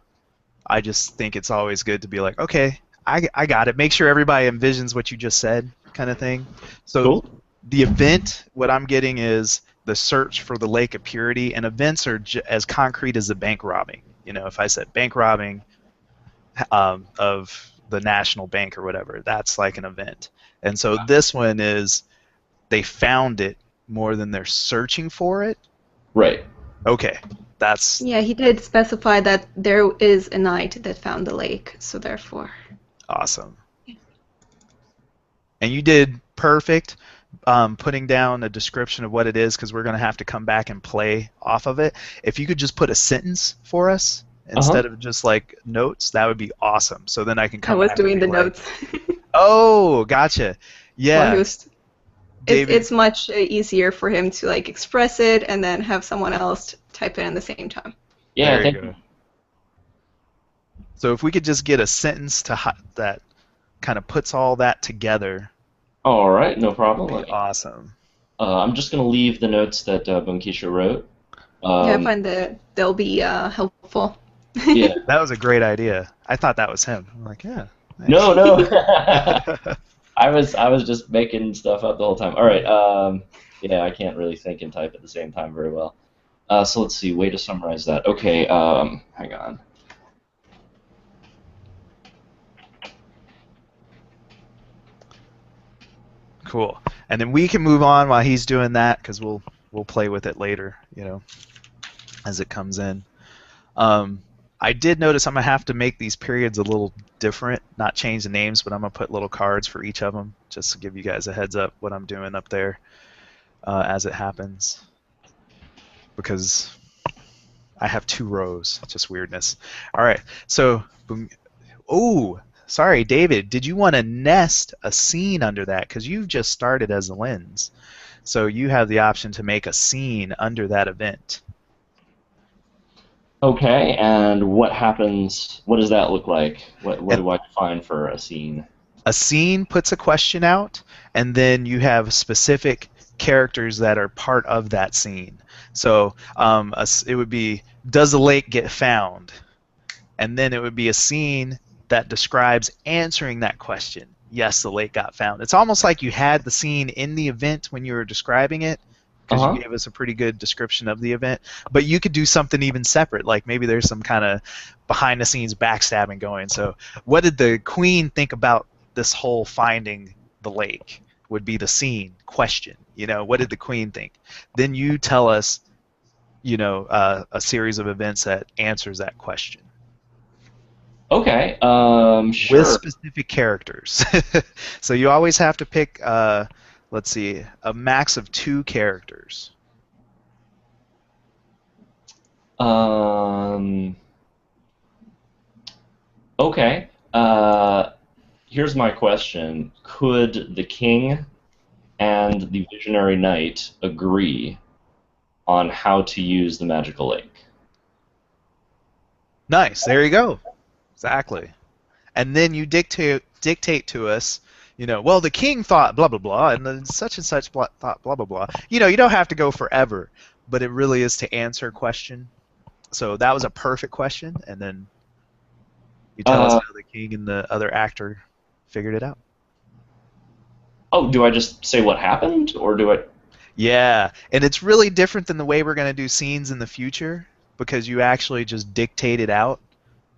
I just think it's always good to be like, okay, I got it. Make sure everybody envisions what you just said, kind of thing. So Cool. the event, what I'm getting is the search for the lake of purity, and events are as concrete as the bank robbing. If I said bank robbing of the national bank or whatever, that's like an event. And so this one is they found it more than they're searching for it. Right. Okay, that's Yeah, he did specify that there is a knight that found the lake, so therefore. awesome. And you did perfect putting down a description of what it is, because we're going to have to come back and play off of it. If you could just put a sentence for us Uh-huh. instead of just like notes, that would be awesome. So then I can I come was back and doing be the like, notes oh, gotcha. while he Yeah, was. David. It's much easier for him to like express it and then have someone else type it in the same time. Yeah, There you thank go. you. So if we could just get a sentence that kind of puts all that together, All right, no problem. be awesome. I'm just going to leave the notes that Bunkisha wrote. Yeah, I Um, find that they'll be helpful. yeah. That was a great idea. I thought that was him. I'm like, yeah, nice. No, no. I was just making stuff up the whole time. All right. Yeah, I can't really think and type at the same time very well. So let's see. Way to summarize that. Okay, hang on. Cool. And then we can move on while he's doing that because we'll play with it later, as it comes in. I did notice I'm gonna have to make these periods a little different, not change the names, but I'm gonna put little cards for each of them just to give you guys a heads up what I'm doing up there as it happens, because I have 2 rows. Just weirdness. All right. So, oh, sorry, David. Did you want to nest a scene under that? Because you've just started as a lens, so you have the option to make a scene under that event. Okay, and what happens? What does that look like? What And do I define for a scene? a scene puts a question out, and then you have specific characters that are part of that scene. So it would be, does the lake get found? And then it would be a scene that describes answering that question. Yes, the lake got found. It's almost like you had the scene in the event when you were describing it, because you Uh-huh. gave us a pretty good description of the event. But you could do something even separate, like maybe there's some kind of behind the scenes backstabbing going. So what did the queen think about this whole finding the lake? Would be the scene question. What did the queen think? Then you tell us, a series of events that answers that question Okay, with sure. specific characters. So you always have to pick, let's see, a max of 2 characters. Um, okay. Here's my question. Could the king and the visionary knight agree on how to use the magical lake? Nice. There you go. Exactly. And then you dictate to us, well, the king thought blah blah blah, and then such and such thought blah blah blah. You don't have to go forever, but it really is to answer a question. So that was a perfect question, and then you tell us Uh, how the king and the other actor figured it out. oh, do I just say what happened, or do I? Yeah, and it's really different than the way we're going to do scenes in the future, because you actually just dictate it out.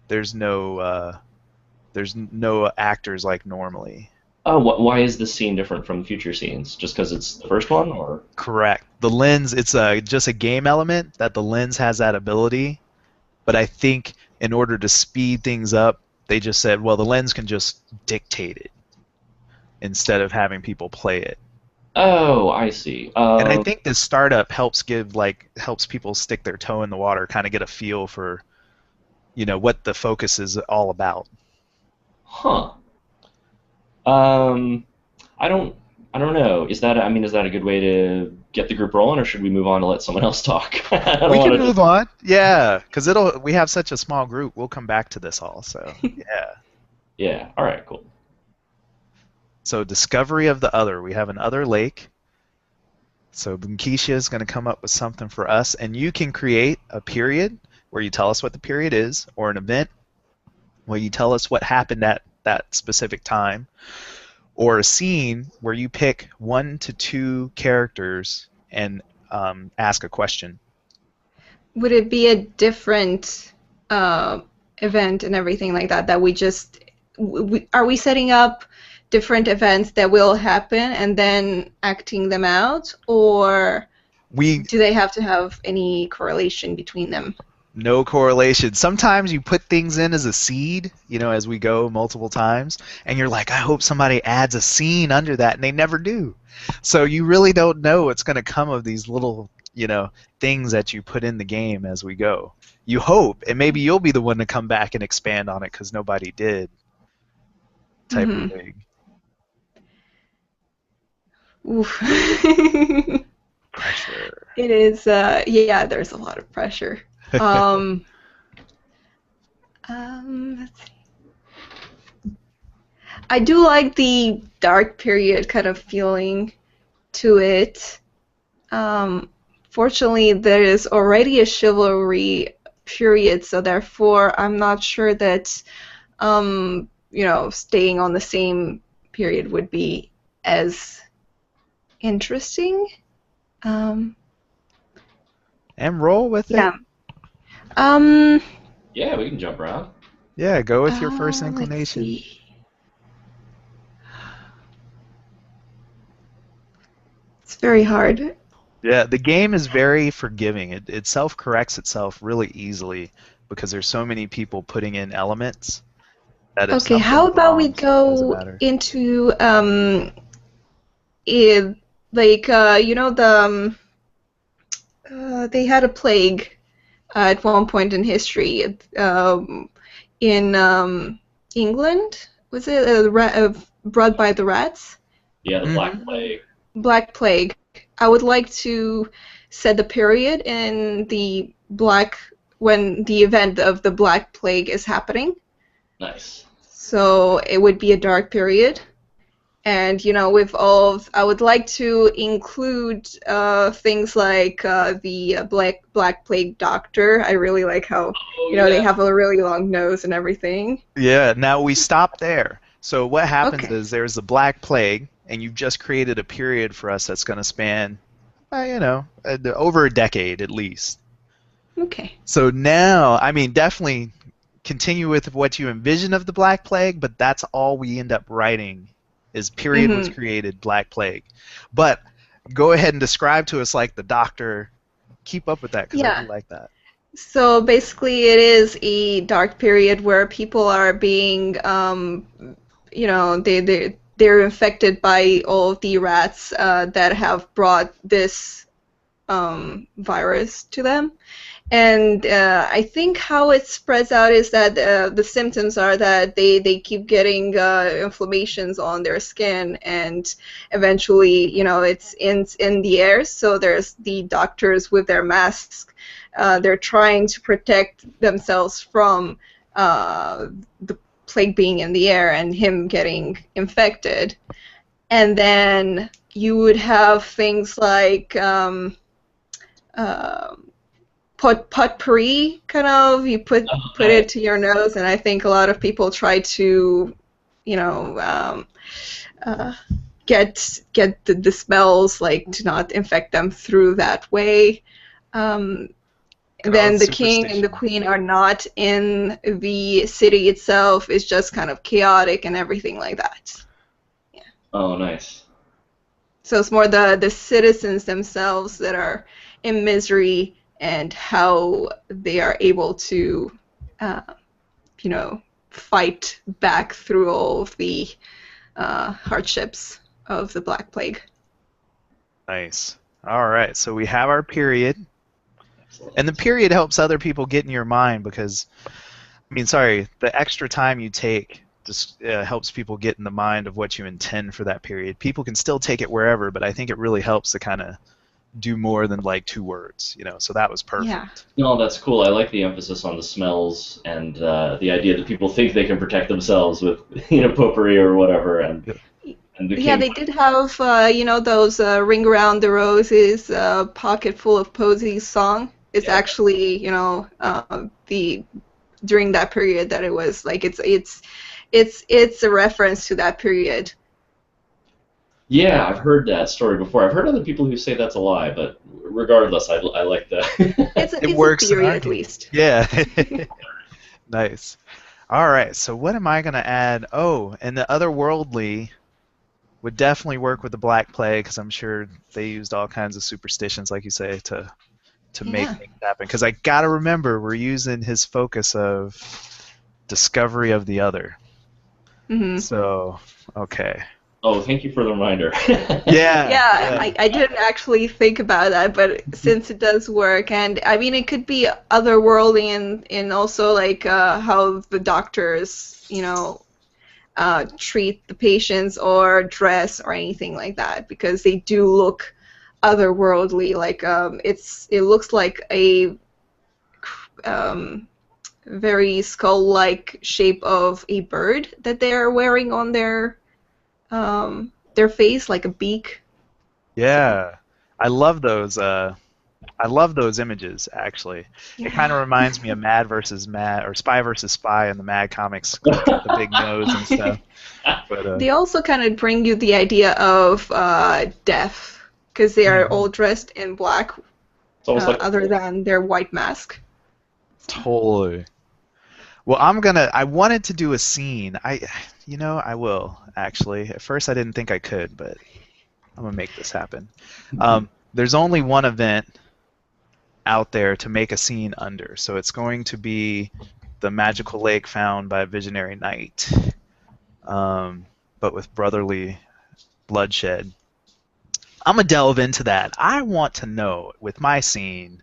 There's no actors like normally. Oh, why is this scene different from future scenes? Just because it's the first one, or? Correct. The lens, it's just a game element that the lens has that ability, but I think in order to speed things up, they just said, well, the lens can just dictate it instead of having people play it. Oh, I see. And I think this startup helps people stick their toe in the water, kind of get a feel for, what the focus is all about. Huh. Um, I don't, I don't know. Is that a good way to get the group rolling, or should we move on to let someone else talk? I don't We want can to just. move on. Yeah, because we have such a small group. We'll come back to this all. So, yeah. Yeah. All right. Cool. So discovery of the other. We have an other lake. So Bunkisha is going to come up with something for us, and you can create a period where you tell us what the period is, or an event where you tell us what happened at that specific time, or a scene where you pick 1 to 2 characters and ask a question. Would it be a different uh, event and everything like that? That we just are we setting up different events that will happen and then acting them out, or We do they have to have any correlation between them? No correlation. Sometimes you put things in as a seed, as we go multiple times, and you're like, I hope somebody adds a scene under that, and they never do. So you really don't know what's going to come of these little, things that you put in the game as we go. You hope, and maybe you'll be the one to come back and expand on it because nobody did, type of Mm-hmm. thing. Oof. Pressure. It is, yeah, there's a lot of pressure. Um, let's see. I do like the dark period kind of feeling to it. Fortunately, there is already a chivalry period, so therefore, I'm not sure that, staying on the same period would be as interesting. Um, And roll with it. yeah. Um, Yeah, we can jump around. Yeah, go with your first let's inclination. see. It's very hard. Yeah, the game is very forgiving. It self-corrects itself really easily because there's so many people putting in elements that if Okay, how something's about we wrong, it doesn't go matter. into like you know they had a plague at one point in history in England. Was it brought by the rats? Yeah, the Black Mhm. Plague. Black Plague. I would like to set the period in the black when the event of the Black Plague is happening. Nice. So it would be a dark period. And with all I would like to include things like the Black Plague Doctor. I really like how Oh they yeah. have a really long nose and everything. Yeah, now we stop there. So what happens Okay. is there's the Black Plague, and you've just created a period for us that's going to span, over a decade at least. Okay. So now, I mean, definitely continue with what you envision of the Black Plague, but that's all we end up writing is period was Mhm. created, Black Plague. But go ahead and describe to us like the Doctor. Keep up with that because I do Yeah. like that. So basically, it is a dark period where people are being, they're infected by all of the rats that have brought this virus to them. And I think how it spreads out is that the symptoms are that they keep getting inflammations on their skin, and eventually, it's in the air. So there's the doctors with their masks. They're trying to protect themselves from the plague being in the air and him getting infected. And then you would have things like potpourri, kind of. You put Oh, it nice. to your nose, and I think a lot of people try to, you know, uh, get the smells, like, to not infect them through that way. Um, and Oh, then the king and the superstition. queen are not in the city itself. It's just kind of chaotic and everything like that. Yeah. Oh, nice. So it's more the citizens themselves that are in misery and how they are able to, uh, fight back through all of the hardships of the Black Plague. Nice. All right, so we have our period, Excellent. and the period helps other people get in your mind because, I mean, sorry, the extra time you take just helps people get in the mind of what you intend for that period. People can still take it wherever, but I think it really helps to kind of do more than like 2 words, so that was Yeah. perfect. No, that's cool. I like the emphasis on the smells and the idea that people think they can protect themselves with, potpourri or whatever, Yeah. and the Yeah, king. they did have, those Ring Around the Roses, Pocket Full of Posies song. It's Yeah. actually, the during that period that it was like it's a reference to that period. Yeah, I've heard that story before. I've heard other people who say that's a lie, but regardless, I like that. It It's a works in theory our at game. least. Yeah. Nice. All right, so what am I going to add? Oh, and the otherworldly would definitely work with the Black Plague because I'm sure they used all kinds of superstitions, like you say, to make Yeah. things happen. Because I got to remember, we're using his focus of discovery of the other. Hmm. So, okay. Oh, thank you for the reminder. Yeah, Yeah, yeah. I didn't actually think about that, but since it does work, and I mean, it could be otherworldly and also like how the doctors, treat the patients or dress or anything like that, because they do look otherworldly. Like it looks like a um, very skull-like shape of a bird that they're wearing on their face, like a beak. So Yeah. I love those. I love those images. Actually, it kind of yeah. reminds me of Mad versus Mad or Spy versus Spy in the Mad comics. He's got the big nose and stuff. But They also kind of bring you the idea of death. because they are all dressed in black, It's almost like other than their white mask. Totally. Well, I wanted to do a scene. I will, actually. At first I didn't think I could, but I'm going to make this happen. There's only one event out there to make a scene under, so it's going to be the magical lake found by a visionary knight, but with brotherly bloodshed. I'm going to delve into that. I want to know, with my scene,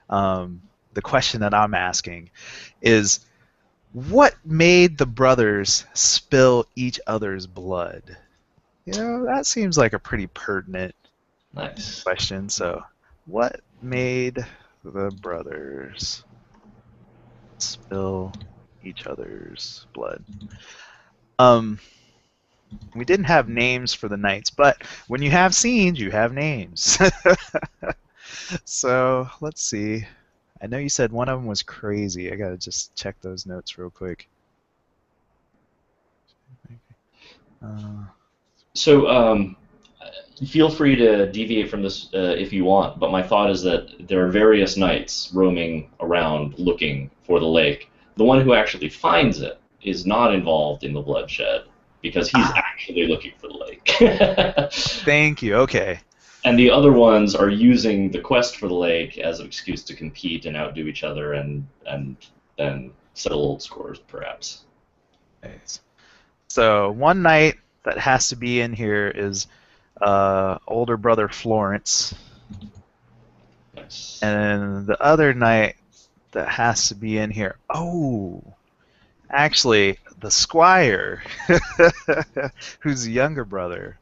the question that I'm asking is, what made the brothers spill each other's blood? That seems like a pretty pertinent nice. question. So, what made the brothers spill each other's blood? We didn't have names for the knights, but when you have scenes, you have names. So, let's see. I know you said one of them was crazy. I gotta just check those notes real quick. So feel free to deviate from this if you want, but my thought is that there are various knights roaming around looking for the lake. The one who actually finds it is not involved in the bloodshed because he's actually looking for the lake. Thank you. Okay. And the other ones are using the quest for the lake as an excuse to compete and outdo each other and then settle old scores, perhaps. Nice. So one knight that has to be in here is older brother Florence. Nice. And the other knight that has to be in here. Oh, actually, the squire, who's the younger brother.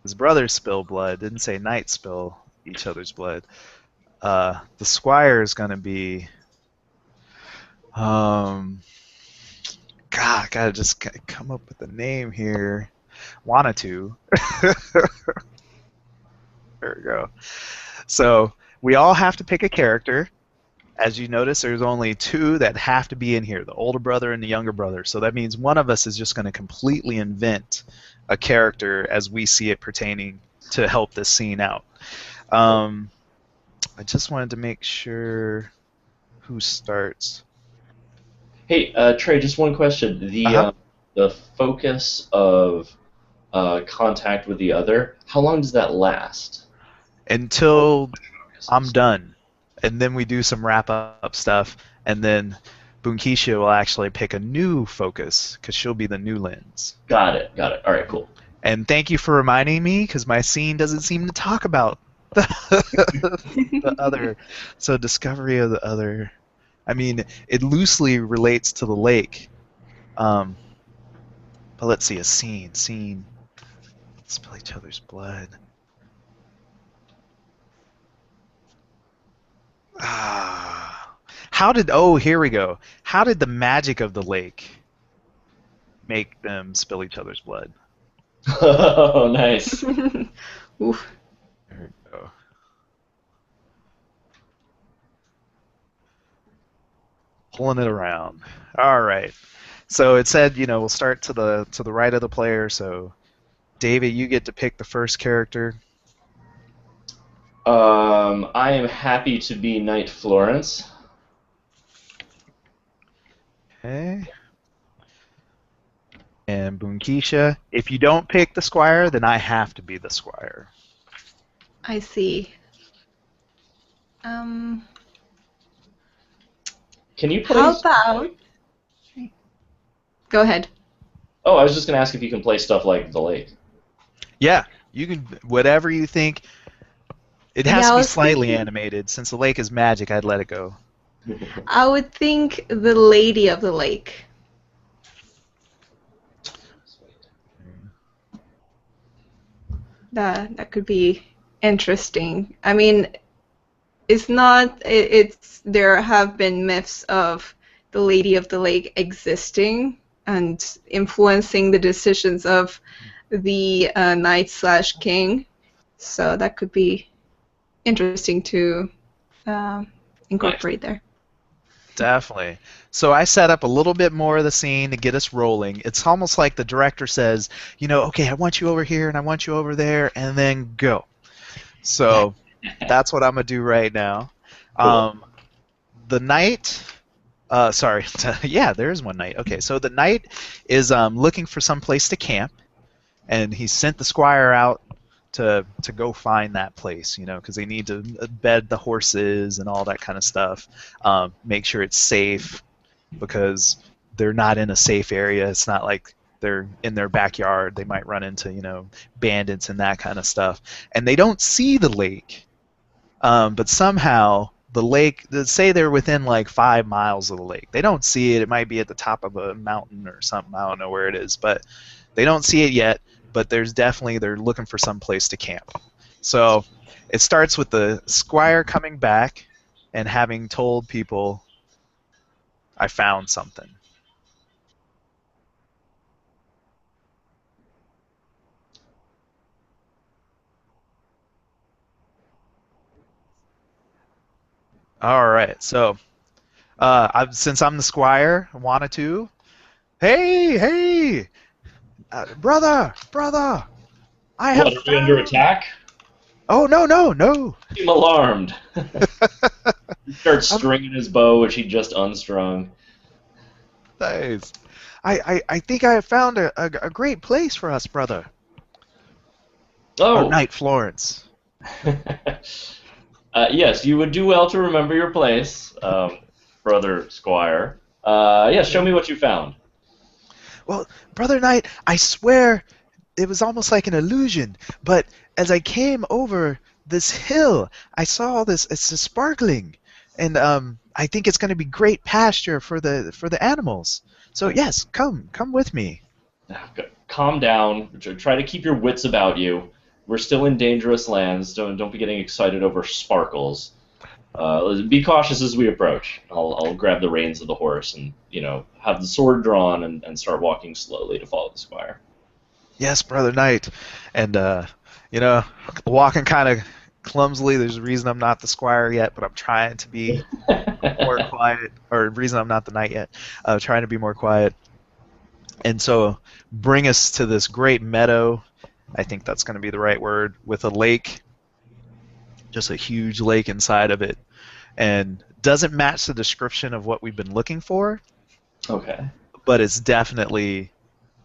His brothers spill blood. Didn't say knights spill each other's blood. The squire is gonna be. God, gotta just come up with a name here. Wanatu. There we go. So we all have to pick a character. As you notice, there's only two that have to be in here, the older brother and the younger brother. So that means one of us is just going to completely invent a character as we see it pertaining to help this scene out. I just wanted to make sure who starts. Hey, Trey, just one question. The focus of contact with the other, how long does that last? Until I'm done. And then we do some wrap-up stuff, and then Bunkisha will actually pick a new focus, because she'll be the new lens. Got it. All right, cool. And thank you for reminding me, because my scene doesn't seem to talk about the other. So discovery of the other. I mean, it loosely relates to the lake. But let's see, a scene. Spill each other's blood. Here we go. How did the magic of the lake make them spill each other's blood? Oh, nice. Oof. There we go. Pulling it around. All right. So it said, we'll start to the right of the player. So, David, you get to pick the first character. I am happy to be Knight Florence. Okay. And Bunkisha, if you don't pick the squire, then I have to be the squire. I see. How Can you play? about? Go ahead. Oh, I was just gonna ask if you can play stuff like the lake. Yeah, you can, whatever you think. It has Yeah, to I be was slightly thinking- animated. Since the lake is magic, I'd let it go. I would think the Lady of the Lake. That could be interesting. I mean, it's not. It's there have been myths of the Lady of the Lake existing and influencing the decisions of the knight/king. So that could be interesting to incorporate there. Definitely. So I set up a little bit more of the scene to get us rolling. It's almost like the director says, okay, I want you over here and I want you over there, and then go. So that's what I'm gonna do right now. Cool. The knight. Sorry. Yeah, there is one knight. Okay, so the knight is looking for some place to camp, and he sent the squire out to go find that place, because they need to bed the horses and all that kind of stuff. Make sure it's safe because they're not in a safe area. It's not like they're in their backyard. They might run into bandits and that kind of stuff. And they don't see the lake, but somehow the lake. Say they're within like 5 miles of the lake. They don't see it. It might be at the top of a mountain or something. I don't know where it is, but they don't see it yet. But they're looking for some place to camp. So it starts with the squire coming back and having told people, I found something. All right. So since I'm the squire, I wanted to. Hey, hey, brother, I have What, are we under found. attack? Oh, no, no, no. I'm alarmed. He starts I'm stringing his bow, which he just unstrung. nice. I think I have found a great place for us, brother. Or Oh! Knight Florence. Yes, you would do well to remember your place, brother Squire. Yes, show me what you found. Well, brother Knight, I swear it was almost like an illusion, but as I came over this hill, I saw this. It's sparkling, and I think it's going to be great pasture for the animals. So yes, come with me. Calm down. Try to keep your wits about you. We're still in dangerous lands. Don't be getting excited over sparkles. Be cautious as we approach. I'll grab the reins of the horse and have the sword drawn and start walking slowly to follow the squire. Yes, brother Knight, and you know, walking kind of clumsily. There's a reason I'm not the squire yet, but I'm trying to be more quiet. Or reason I'm not the knight yet. Trying to be more quiet. And so bring us to this great meadow. I think that's going to be the right word, with a lake, just a huge lake inside of it, and doesn't match the description of what we've been looking for, Okay. but it's definitely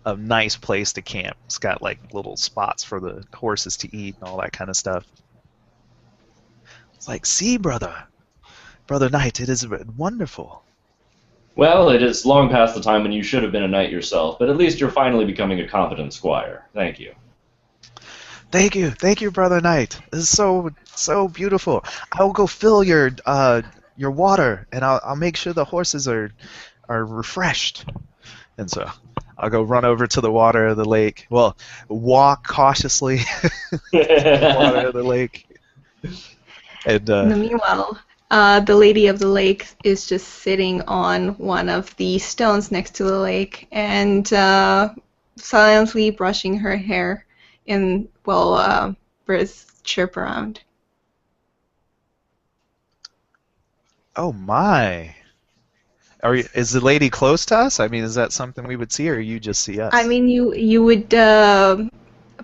a nice place to camp. It's got like little spots for the horses to eat and all that kind of stuff. It's like, see, brother Knight, it is wonderful. Well, it is long past the time when you should have been a knight yourself, but at least you're finally becoming a competent squire. Thank you. Thank you, brother Knight. This is so beautiful. I'll go fill your water, and I'll make sure the horses are refreshed. And so I'll go run over to the water of the lake. Well, walk cautiously to the water of the lake. And In the meanwhile, the lady of the lake is just sitting on one of the stones next to the lake and silently brushing her hair while birds chirp around. oh my, is the lady close to us? I mean, is that something we would see, or you just see I us? mean, you would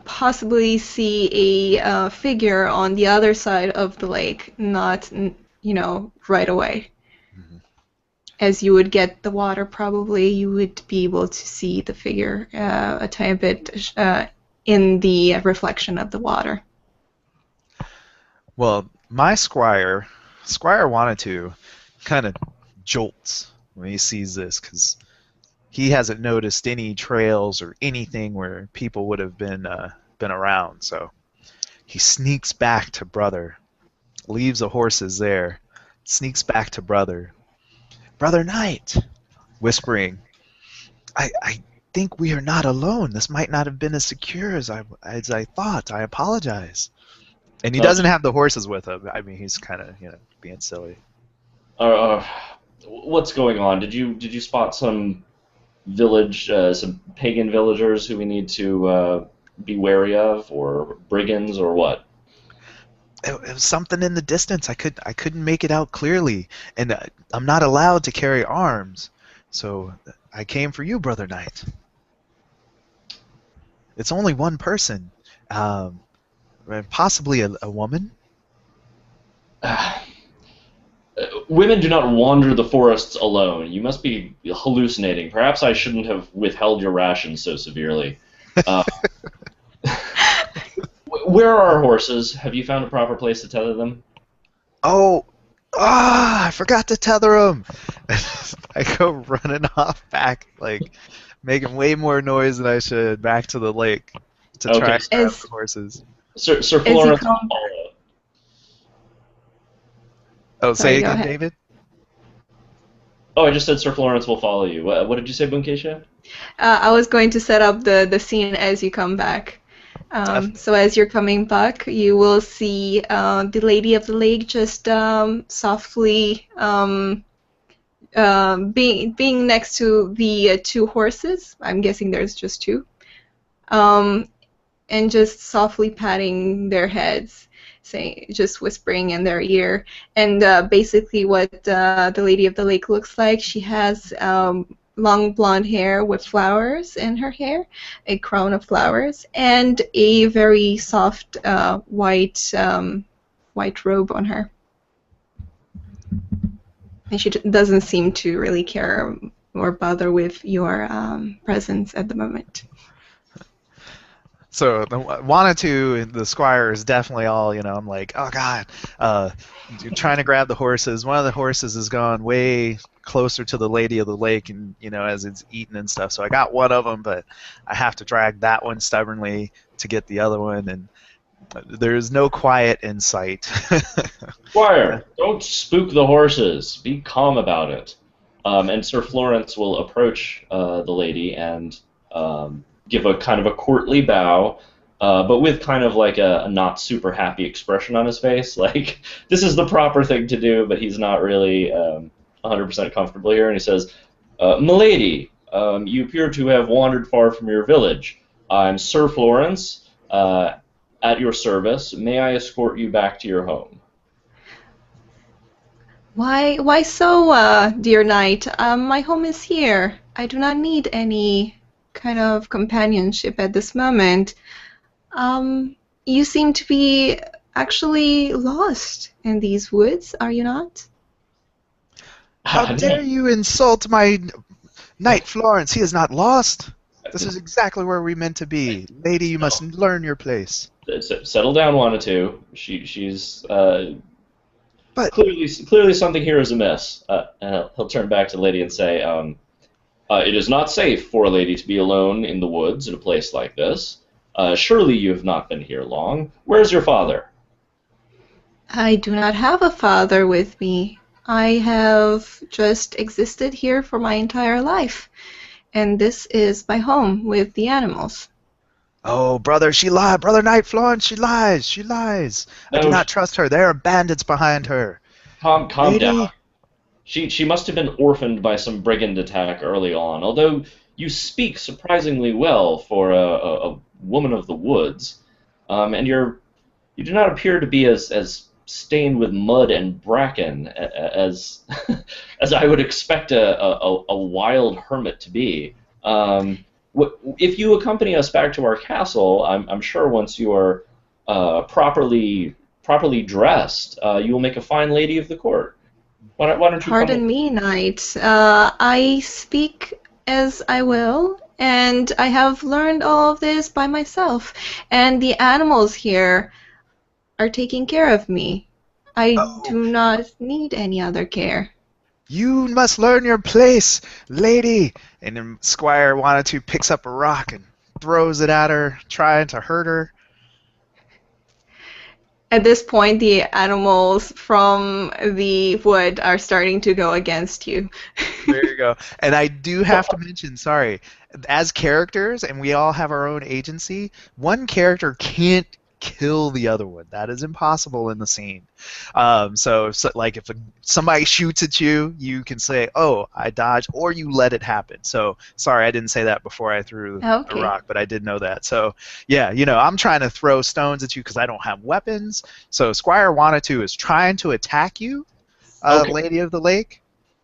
possibly see a figure on the other side of the lake, not right away. Mhm. As you would get the water, probably you would be able to see the figure a tiny bit in the reflection of the water. Well, my Squire wanted to, kind of jolts when he sees this because he hasn't noticed any trails or anything where people would have been around. So he sneaks back to brother, leaves the horses there, sneaks back to brother Knight, whispering, I think we are not alone. This might not have been as secure as I thought. I apologize. And he Uh, doesn't have the horses with him. I mean, he's kind of being silly. uh, what's going on? Did you spot some some pagan villagers who we need to be wary of, or brigands, or what? it was something in the distance. I couldn't make it out clearly, and I'm not allowed to carry arms, so I came for you, Brother Knight. It's only one person, um, possibly a woman. Women do not wander the forests alone. You must be hallucinating. Perhaps I shouldn't have withheld your rations so severely. Uh, where are our horses? Have you found a proper place to tether them? Oh, I forgot to tether him. I go running off back, like making way more noise than I should, back to the lake to try Okay, and grab As the horses. Sir as you Florence will come, follow. Oh, say sorry, go again, ahead. David? Oh, I just said Sir Florence will follow you. What did you say, Bunkesha? I was going to set up the scene as you come back. Definitely. So as you're coming back, you will see the Lady of the Lake just softly being next to the two horses. I'm guessing there's just two. Um, and just softly patting their heads, saying, just whispering in their ear. And basically, what the Lady of the Lake looks like, she has long blonde hair with flowers in her hair, a crown of flowers, and a very soft white robe on her. And she doesn't seem to really care or bother with your presence at the moment. So wanted to the squire is definitely all, I'm like, oh god, trying to grab the horses. One of the horses has gone way closer to the Lady of the Lake, and as it's eaten and stuff. So I got one of them, but I have to drag that one stubbornly to get the other one, and there's no quiet in sight. Squire, don't spook the horses. Be calm about it. And Sir Florence will approach the lady and give a kind of a courtly bow, but with kind of like a not super happy expression on his face. Like, this is the proper thing to do, but he's not really 100% comfortable here. And he says, Milady, you appear to have wandered far from your village. I'm Sir Florence, at your service. May I escort you back to your home? Why so, dear knight? My home is here. I do not need any kind of companionship at this moment. You seem to be actually lost in these woods, are you not? How dare you insult my knight Florence? He is not lost. This is exactly where we meant to be. Lady, you must learn your place. Settle down, Wanatu. She's But clearly something here is amiss. And he'll turn back to the lady and say, it is not safe for a lady to be alone in the woods in a place like this. Surely you have not been here long. Where's your father? I do not have a father with me. I have just existed here for my entire life, and this is my home with the animals. oh, brother, she lies. Brother Knight Florence, she lies. She lies. I do No, not trust her. There are bandits behind her. calm down. Lady, She must have been orphaned by some brigand attack early on, although you speak surprisingly well for a woman of the woods, and you do not appear to be as stained with mud and bracken as as I would expect a wild hermit to be. If you accompany us back to our castle, I'm sure once you are properly dressed, you will make a fine lady of the court. Why don't you come with? Pardon me, knight. I speak as I will, and I have learned all of this by myself. And the animals here are taking care of me. I oh, do not need any other care. you must learn your place, lady. And then Squire wanted to picks up a rock and throws it at her, trying to hurt her. At this point, the animals from the wood are starting to go against you. There you go. And I do have to mention, sorry, as characters, and we all have our own agency, one character can't kill the other one. That is impossible in the scene. So like if somebody shoots at you, you can say, "Oh, I dodged," or you let it happen. So sorry, I didn't say that before I threw a Okay. rock, but I did know that. So yeah, I'm trying to throw stones at you because I don't have weapons. So Squire Wanatu is trying to attack you, Okay. Lady of the Lake.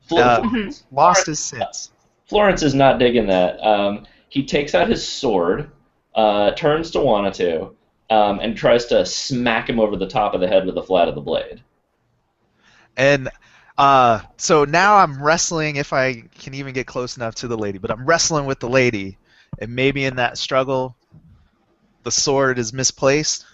Mhm. Lost his sense. Florence is not digging that. He takes out his sword, turns to Wanatu, and tries to smack him over the top of the head with the flat of the blade. And so now I'm wrestling, if I can even get close enough to the lady, but I'm wrestling with the lady, and maybe in that struggle, the sword is misplaced.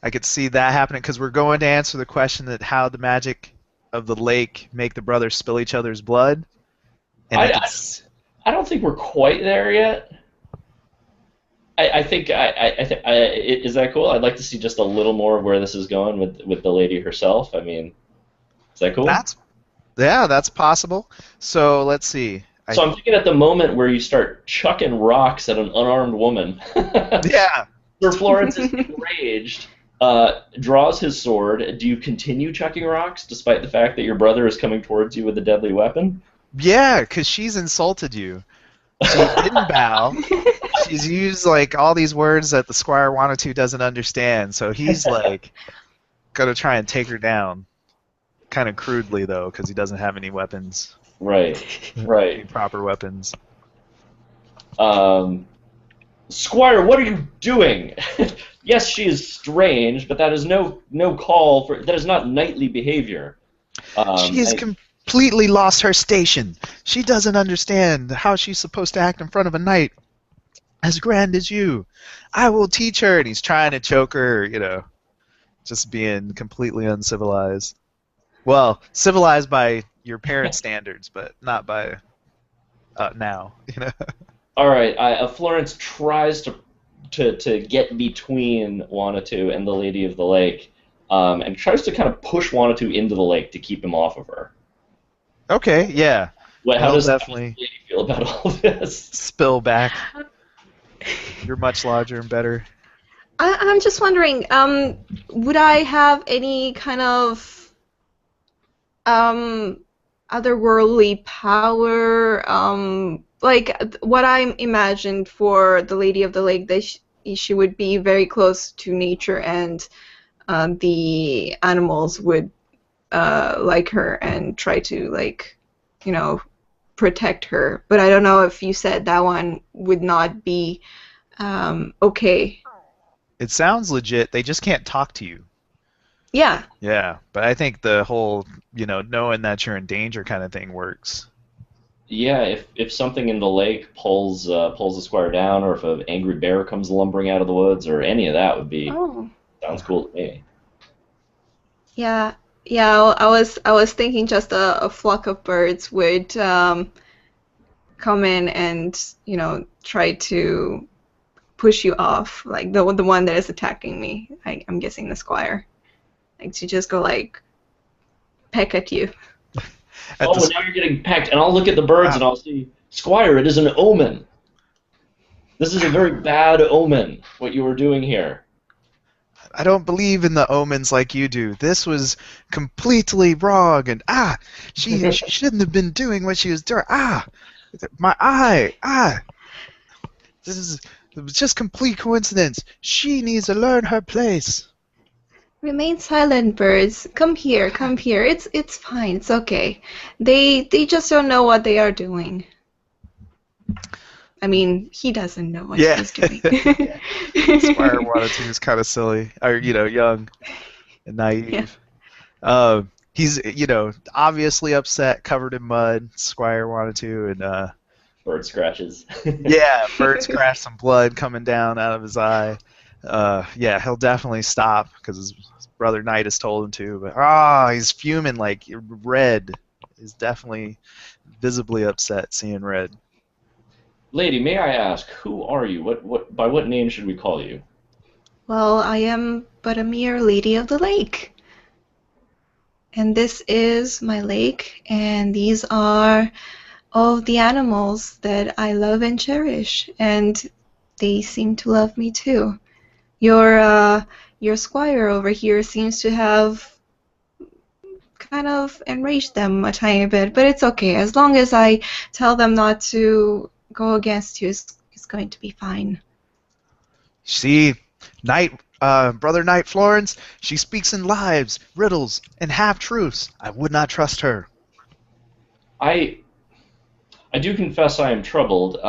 I could see that happening because we're going to answer the question that how the magic of the lake make the brothers spill each other's blood, and I, I, I don't think we're quite there yet. I think is that cool? I'd like to see just a little more of where this is going with the lady herself. I mean, is that cool? that's possible. So let's see. So I'm thinking at the moment where you start chucking rocks at an unarmed woman. Yeah. Sir Florence is enraged, draws his sword. Do you continue chucking rocks despite the fact that your brother is coming towards you with a deadly weapon? Yeah, because she's insulted you. She didn't bow. She's used like all these words that the Squire Wanatu doesn't understand, so he's like gonna try and take her down. Kind of crudely though, because he doesn't have any weapons. Right, Any right. proper weapons. Squire, what are you doing? Yes, she is strange, but that is no call for that is not knightly behavior. She has completely lost her station. She doesn't understand how she's supposed to act in front of a knight as grand as you. I will teach her. And he's trying to choke her, just being completely uncivilized. Well, civilized by your parents' standards, but not by now. All right, Florence tries to get between Wanatu and the Lady of the Lake, and tries to kind of push Wanatu into the lake to keep him off of her. Okay, yeah. How does the definitely lady feel about all this? spill back. You're much larger and better. I'm just wondering, would I have any kind of otherworldly power? Like what I imagined for the Lady of the Lake, that she would be very close to nature, and the animals would like her and try to protect her. But I don't know if you said that one would not be okay. It sounds legit. They just can't talk to you. Yeah. Yeah, but I think the whole, knowing that you're in danger kind of thing works. Yeah, if something in the lake pulls the Squire down, or if an angry bear comes lumbering out of the woods, or any of that would be sounds cool to me. Yeah. Yeah, I was thinking just a flock of birds would come in and try to push you off, like the one that is attacking me. I'm guessing the Squire, like to just go peck at you. Now you're getting pecked, and I'll look at the birds and I'll see, Squire, it is an omen. This is a very bad omen, what you are doing here. I don't believe in the omens like you do. This was completely wrong, and she shouldn't have been doing what she was doing. My eye, it was just complete coincidence. She needs to learn her place. Remain silent, birds. Come here, come here. It's fine. It's okay. They just don't know what they are doing. I mean, he doesn't know what he's doing. Squire Wanatu is kind of silly, or young and naive. Yeah. He's obviously upset, covered in mud. Squire Wanatu and bird scratches. Yeah, bird scratch, some blood coming down out of his eye. Yeah, he'll definitely stop because his brother Knight has told him to. But he's fuming, like red. He's definitely visibly upset seeing red. Lady, may I ask, who are you? By what name should we call you? Well, I am but a mere Lady of the Lake. And this is my lake, and these are all the animals that I love and cherish. And they seem to love me too. Your squire over here seems to have kind of enraged them a tiny bit, but it's okay. As long as I tell them not to go against you, it's going to be fine. See, Brother Knight Florence, she speaks in lies, riddles, and half-truths. I would not trust her. I do confess I am troubled.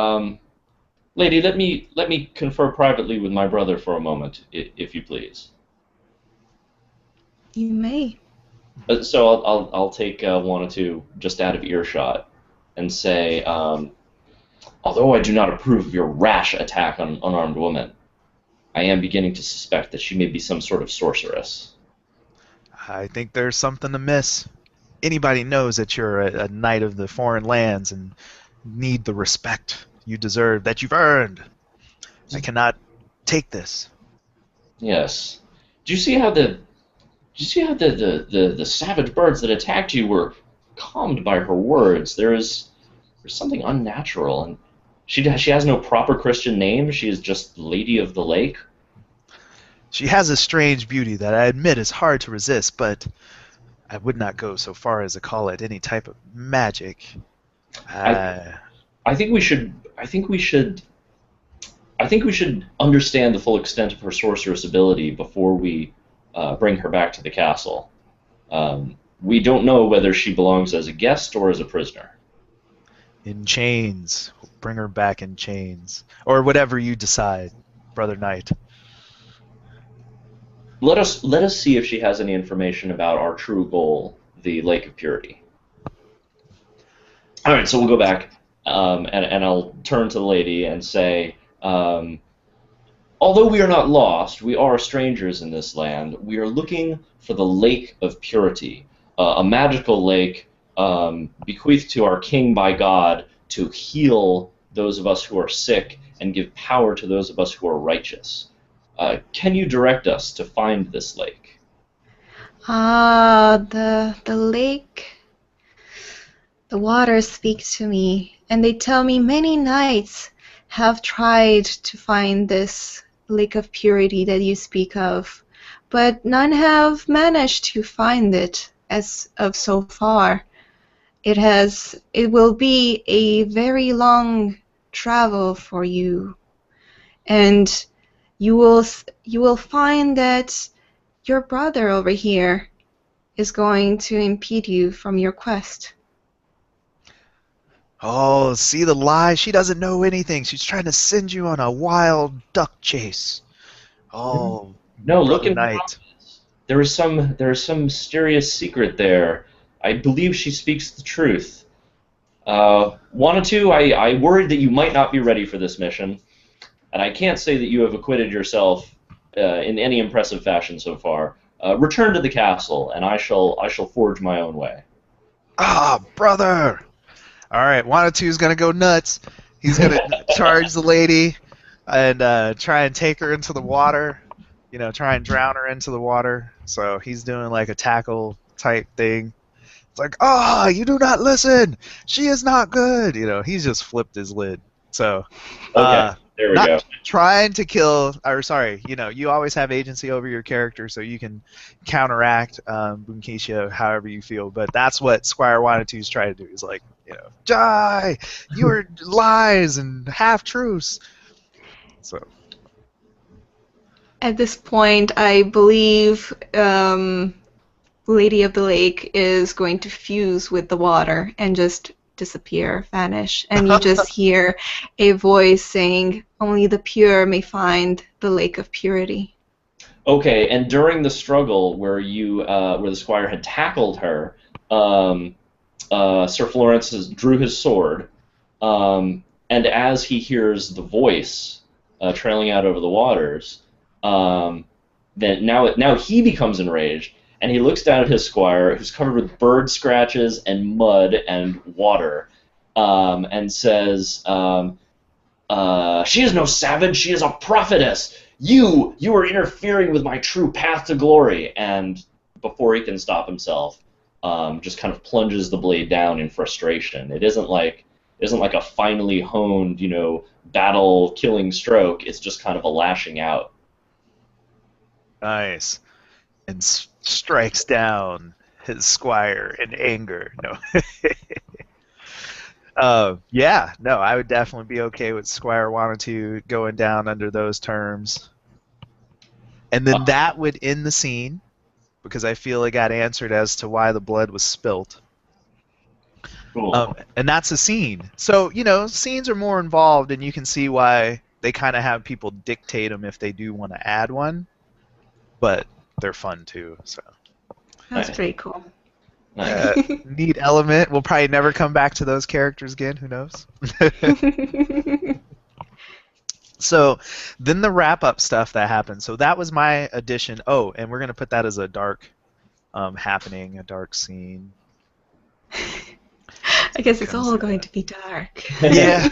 Lady, let me confer privately with my brother for a moment, if you please. You may. So I'll take one or two just out of earshot and say, although I do not approve of your rash attack on an unarmed woman, I am beginning to suspect that she may be some sort of sorceress. I think there's something amiss. Anybody knows that you're a knight of the foreign lands and need the respect you deserve that you've earned. I cannot take this. Yes. Do you see how the savage birds that attacked you were calmed by her words? There's something unnatural, and she has no proper Christian name. She is just Lady of the Lake. She has a strange beauty that I admit is hard to resist, but I would not go so far as to call it any type of magic. I think we should. I think we should understand the full extent of her sorceress ability before we bring her back to the castle. We don't know whether she belongs as a guest or as a prisoner. In chains. Bring her back in chains. Or whatever you decide, Brother Knight. Let us see if she has any information about our true goal, the Lake of Purity. All right, so we'll go back, and I'll turn to the lady and say, although we are not lost, we are strangers in this land. We are looking for the Lake of Purity, a magical lake bequeathed to our king by God to heal those of us who are sick and give power to those of us who are righteous. Can you direct us to find this lake? The lake, the waters speak to me, and they tell me many knights have tried to find this lake of purity that you speak of, but none have managed to find it as of so far. It will be a very long travel for you, and you will find that your brother over here is going to impede you from your quest. Oh, see the lie? She doesn't know anything. She's trying to send you on a wild duck chase. Oh, No, look Brother in her Knight. eyes. There is some mysterious secret there. I believe she speaks the truth. Wanatu, I worried that you might not be ready for this mission, and I can't say that you have acquitted yourself in any impressive fashion so far. Return to the castle, and I shall forge my own way. Ah, brother! Alright, Wanatu's gonna go nuts. He's gonna charge the lady and try and take her into the water. You know, try and drown her into the water. So he's doing like a tackle type thing. It's like, you do not listen. She is not good. You know, he's just flipped his lid. So, Okay, there we not go. trying to kill, or sorry, you know, you always have agency over your character, so you can counteract Bunkisha however you feel. But that's what Squire Wanatu's trying to do. He's like, you know, die. You are lies and half truths. So. At this point, I believe Lady of the Lake is going to fuse with the water and just disappear, vanish, and you just hear a voice saying, "Only the pure may find the Lake of Purity." Okay, and during the struggle where the squire had tackled her, Sir Florence drew his sword, and as he hears the voice trailing out over the waters, then now he becomes enraged, and he looks down at his squire, who's covered with bird scratches and mud and water, and says, "She is no savage. She is a prophetess. You are interfering with my true path to glory." And before he can stop himself, just kind of plunges the blade down in frustration. It isn't like isn't like a finely honed, battle killing stroke. It's just kind of a lashing out. Nice. And strikes down his squire in anger. No. Yeah, no, I would definitely be okay with Squire wanting to going down under those terms. And then that would end the scene, because I feel it got answered as to why the blood was spilt. Cool. And that's a scene. So, scenes are more involved, and you can see why they kind of have people dictate them if they do want to add one. But they're fun too. So That's pretty cool. Nice. neat element. We'll probably never come back to those characters again. Who knows? So then the wrap-up stuff that happened. So that was my addition. Oh, and we're going to put that as a dark happening, a dark scene. I guess it's all going to be dark. Yeah.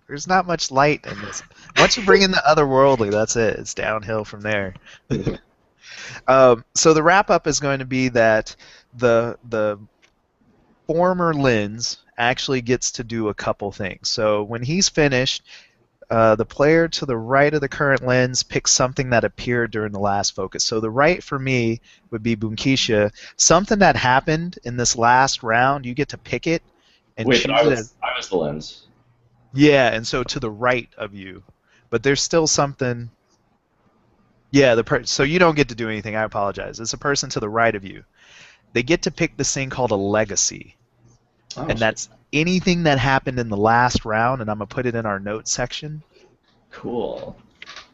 There's not much light in this. Once you bring in the otherworldly, that's it. It's downhill from there. So the wrap-up is going to be that the former lens actually gets to do a couple things. So when he's finished, the player to the right of the current lens picks something that appeared during the last focus. So the right for me would be Bunkisha. Something that happened in this last round, you get to pick it and Wait, choose I it. was the lens. Yeah, and so to the right of you. But there's still something... Yeah, so you don't get to do anything. I apologize. It's a person to the right of you. They get to pick this thing called a legacy. Oh, And that's anything that happened in the last round, and I'm going to put it in our notes section. cool.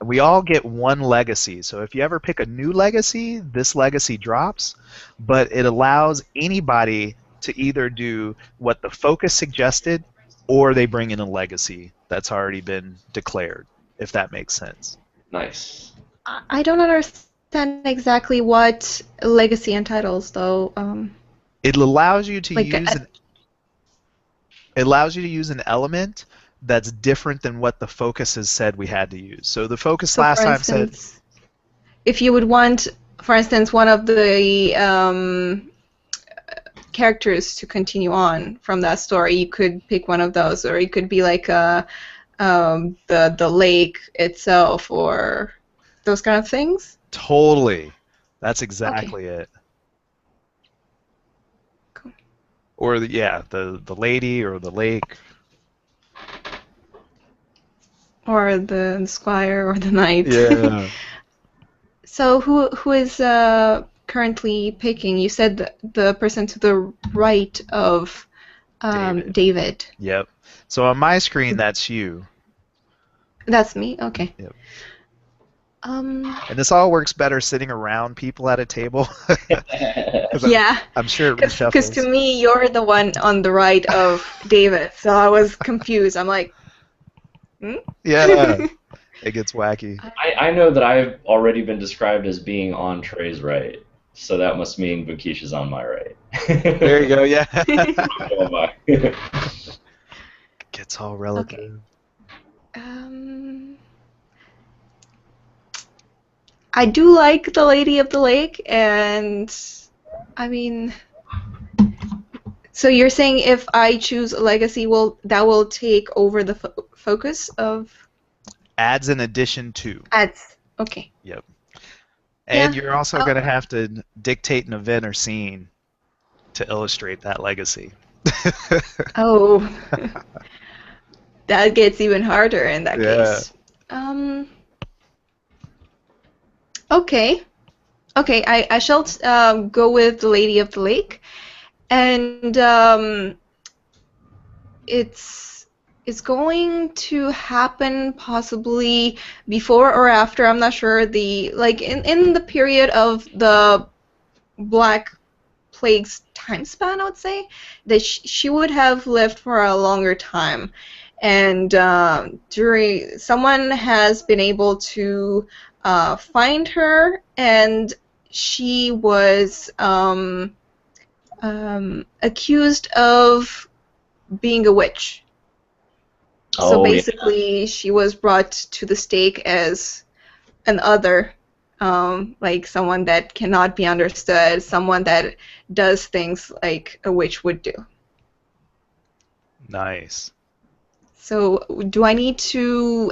We all get one legacy. So if you ever pick a new legacy, this legacy drops. But it allows anybody to either do what the focus suggested, or they bring in a legacy that's already been declared, if that makes sense. Nice. I don't understand exactly what legacy entitles, though. It allows you to Like use it allows you to use an element that's different than what the focus has said we had to use. So the focus So last for time said... instance, if you would want, for instance, one of the characters to continue on from that story, you could pick one of those, or it could be like the lake itself, or those kind of things. Totally. That's exactly it. Cool. Or the lady or the lake. Or the squire or the knight. Yeah. So who is currently picking? You said the person to the right of David. Yep. So on my screen, that's you. That's me? Okay. Yep. Um, And this all works better sitting around people at a table. 'Cause yeah. I'm sure it Because reshuffles. to me, you're the one on the right of David, so I was confused. I'm like, Yeah. It gets wacky. I know that I've already been described as being on Trey's right, so that must mean Bunkisha's on my right. There you go, yeah. Oh, my. Gets all relative. I do like the Lady of the Lake, and I mean, so you're saying if I choose a legacy, that will take over the focus of Adds in addition to. ads? Okay. Yep. And Yeah. you're also going to have to dictate an event or scene to illustrate that legacy. Oh, that gets even harder in that case. Okay. Okay, I shall go with the Lady of the Lake, and it's going to happen possibly before or after. I'm not sure. In the period of the Black Plague's time span, I would say that she would have lived for a longer time, and someone has been able to find her, and she was accused of being a witch. So basically, she was brought to the stake as an other, like someone that cannot be understood, someone that does things like a witch would do. Nice. So do I need to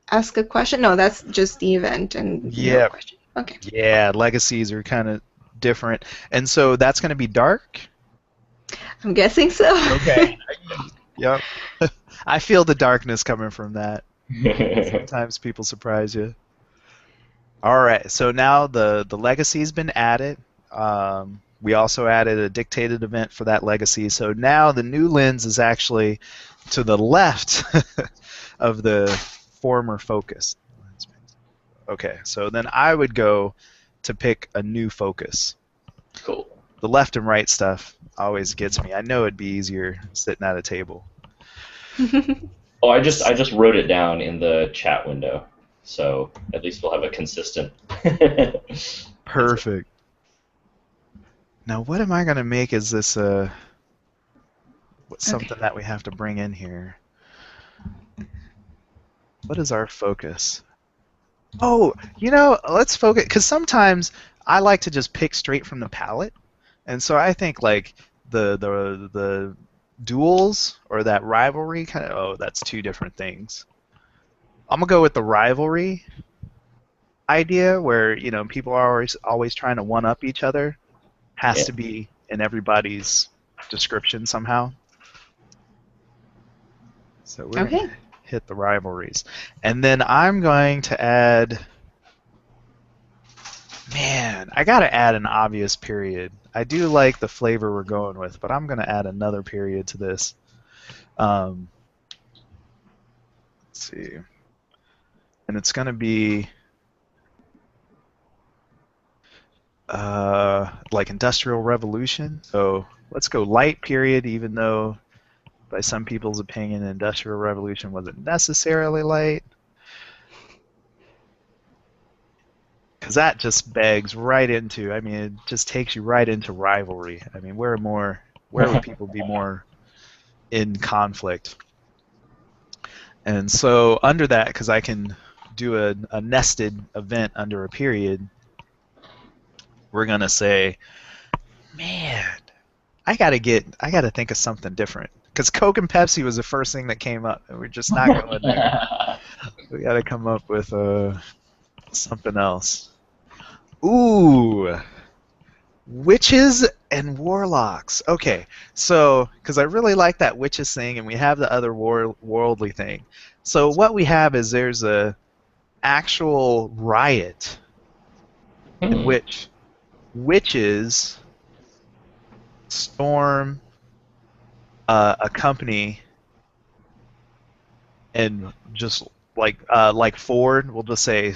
ask a question? No, that's just the event and no Yeah, question. Okay. yeah. Legacies are kind of different, and so that's going to be dark. I'm guessing so. Okay. Yep. I feel the darkness coming from that. Sometimes people surprise you. All right, so now the legacy's been added. We also added a dictated event for that legacy. So now the new lens is actually to the left of the former focus. Okay, so then I would go to pick a new focus. Cool. The left and right stuff always gets me. I know it'd be easier sitting at a table. Oh, I just wrote it down in the chat window, so at least we'll have a consistent. Perfect. Now, what am I going to make as this something that we have to bring in here? What is our focus? Oh, let's focus, because sometimes I like to just pick straight from the palette, and so I think like the duels or that rivalry kind of, oh, that's two different things. I'm gonna go with the rivalry idea where people are always trying to one up each other. Has Yeah. to be in everybody's description somehow. So we're Okay. gonna hit the rivalries, and then I'm going to add. Man, I gotta add an obvious period. I do like the flavor we're going with, but I'm gonna add another period to this. Let's see, and it's gonna be like Industrial Revolution. So let's go light period, even though by some people's opinion, Industrial Revolution wasn't necessarily light. Because that just begs right into, I mean, it just takes you right into rivalry. I mean, where would people be more in conflict? And so under that, because I can do a nested event under a period, we're gonna say, man, I gotta think of something different. Because Coke and Pepsi was the first thing that came up, and we're just not going there. We gotta come up with something else. Ooh, witches and warlocks. Okay, so because I really like that witches thing, and we have the other worldly thing. So what we have is there's a actual riot in which witches storm a company and just like Ford, we'll just say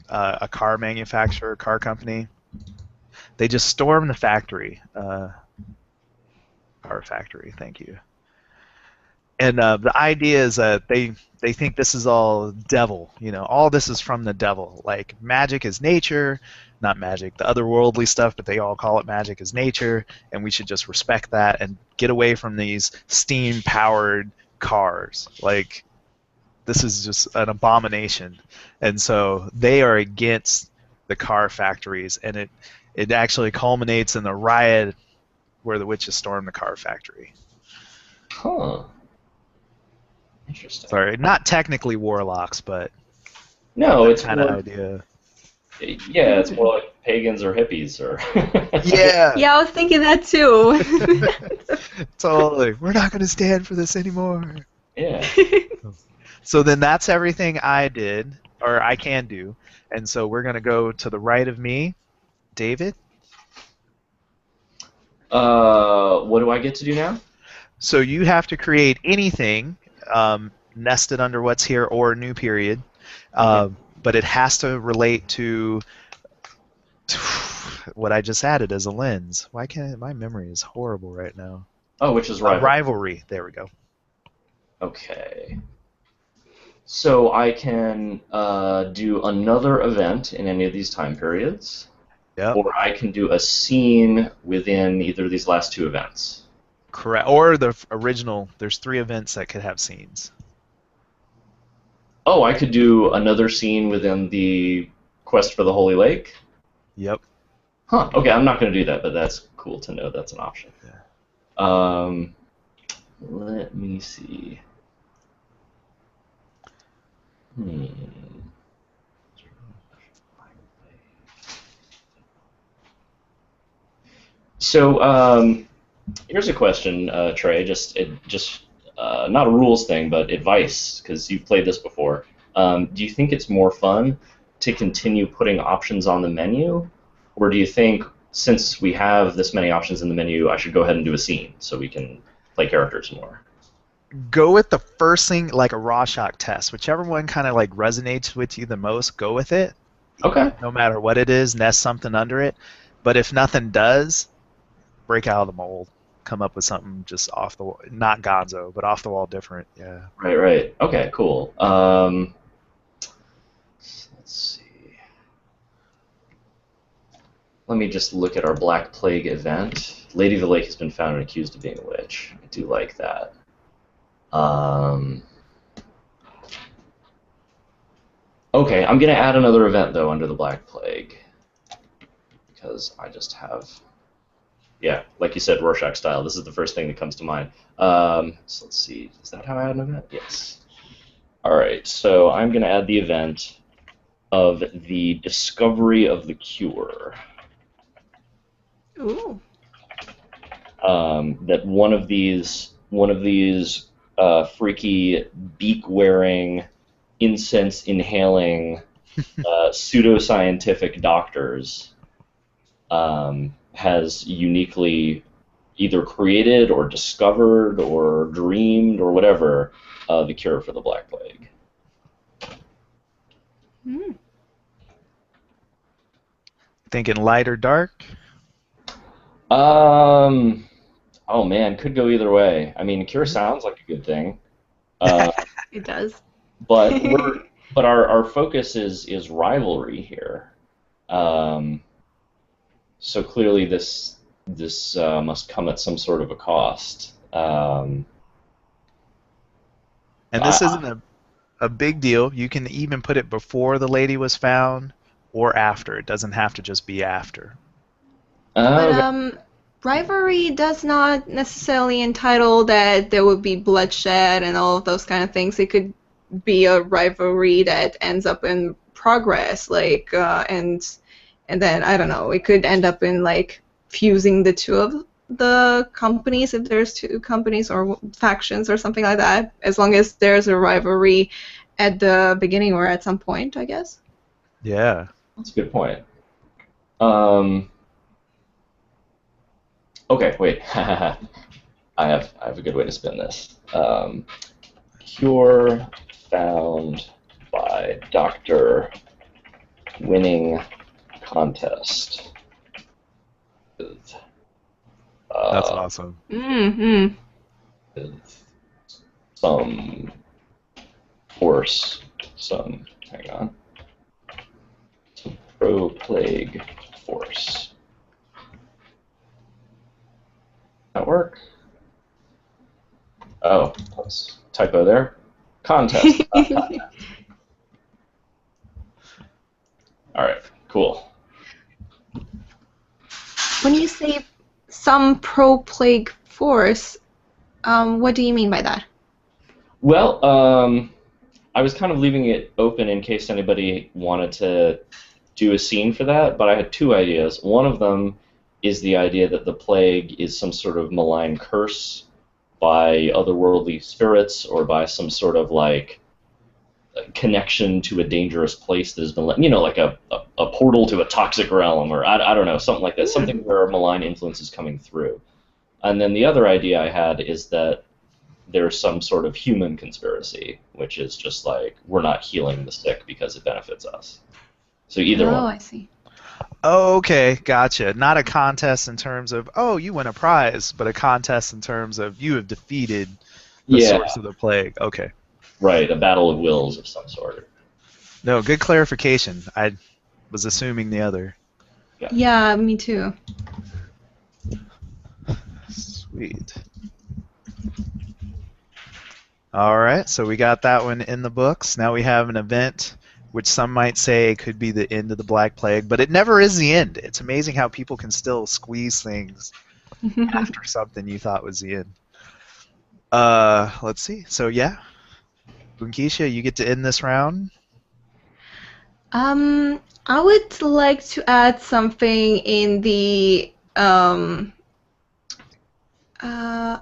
a car manufacturer, car company. They just storm the factory, car factory. Thank you. And the idea is that they think this is all devil. All this is from the devil. Like magic is nature, not magic, the otherworldly stuff, but they all call it magic is nature, and we should just respect that and get away from these steam-powered cars. Like this is just an abomination. And so they are against the car factories, and it actually culminates in the riot where the witches storm the car factory. Huh. Interesting. Sorry, not technically warlocks, but No, that it's kind of more. idea. Yeah, it's more like pagans or hippies or. Yeah. Yeah, I was thinking that too. Totally. We're not going to stand for this anymore. Yeah. So then that's everything I did, or I can do. And so we're going to go to the right of me, David. What do I get to do now? So you have to create anything nested under what's here or a new period, but it has to relate to what I just added as a lens. Why can't my memory is horrible right now? Oh, which is rivalry. Rivalry. There we go. Okay. So I can do another event in any of these time periods, Yep. or I can do a scene within either of these last two events. Correct. Or the original. There's 3 events that could have scenes. Oh, I could do another scene within the Quest for the Holy Lake? Yep. Huh, okay, I'm not going to do that, but that's cool to know that's an option. Yeah. Let me see. Hmm. So here's a question, Trey. Just not a rules thing, but advice, because you've played this before. Do you think it's more fun to continue putting options on the menu, or do you think since we have this many options in the menu, I should go ahead and do a scene so we can play characters more? Go with the first thing, like a Rorschach test. Whichever one kind of like resonates with you the most, go with it. Okay. No matter what it is, nest something under it. But if nothing does, break out of the mold. Come up with something just off the wall, not Gonzo, but off the wall different. Yeah. Right, right. Okay, cool. Let's see. Let me just look at our Black Plague event. Lady of the Lake has been found and accused of being a witch. I do like that. Um, okay, I'm going to add another event, though, under the Black Plague. Because I just have... Yeah, like you said, Rorschach style. This is the first thing that comes to mind. So let's see. Is that how I add an event? Yes. All right, so I'm going to add the event of the discovery of the cure. Ooh. That one of these freaky beak-wearing, incense-inhaling, pseudoscientific doctors has uniquely either created or discovered or dreamed or whatever the cure for the Black Plague. Hmm. Thinking light or dark? Oh man, could go either way. I mean, cure sounds like a good thing. Uh, It does. But our focus is rivalry here. So clearly this must come at some sort of a cost. And this I, isn't a big deal. You can even put it before the lady was found or after. It doesn't have to just be after. But okay. rivalry does not necessarily entitle that there would be bloodshed and all of those kind of things. It could be a rivalry that ends up in progress, like and then I don't know. It could end up in like fusing the two of the companies if there's two companies or factions or something like that. As long as there's a rivalry at the beginning or at some point, I guess. Yeah. That's a good point. Um, okay, wait. I have a good way to spin this. Cure found by doctor winning contest with, That's uh, awesome. Mm-hmm. with some force, hang on, some pro-plague force. That work? Oh, that's typo there. Contest. All right, cool. When you say some pro-plague force, what do you mean by that? Well, I was kind of leaving it open in case anybody wanted to do a scene for that, but I had two ideas. One of them is the idea that the plague is some sort of malign curse by otherworldly spirits or by some sort of like connection to a dangerous place that has been, like a portal to a toxic realm, or I don't know, something like that, Hmm. something where malign influence is coming through. And then the other idea I had is that there's some sort of human conspiracy, which is just like we're not healing the sick because it benefits us. So either Oh, one. I see. Oh, okay, gotcha. Not a contest in terms of, oh, you win a prize, but a contest in terms of you have defeated the Yeah, source of the plague. Okay. right. A battle of wills of some sort. No, good clarification. I was assuming the other. Yeah. Yeah, me too. Sweet. All right, so we got that one in the books. Now we have an event which some might say could be the end of the Black Plague, but it never is the end. It's amazing how people can still squeeze things after something you thought was the end. Let's see. So yeah, Bunkisha, you get to end this round. I would like to add something in the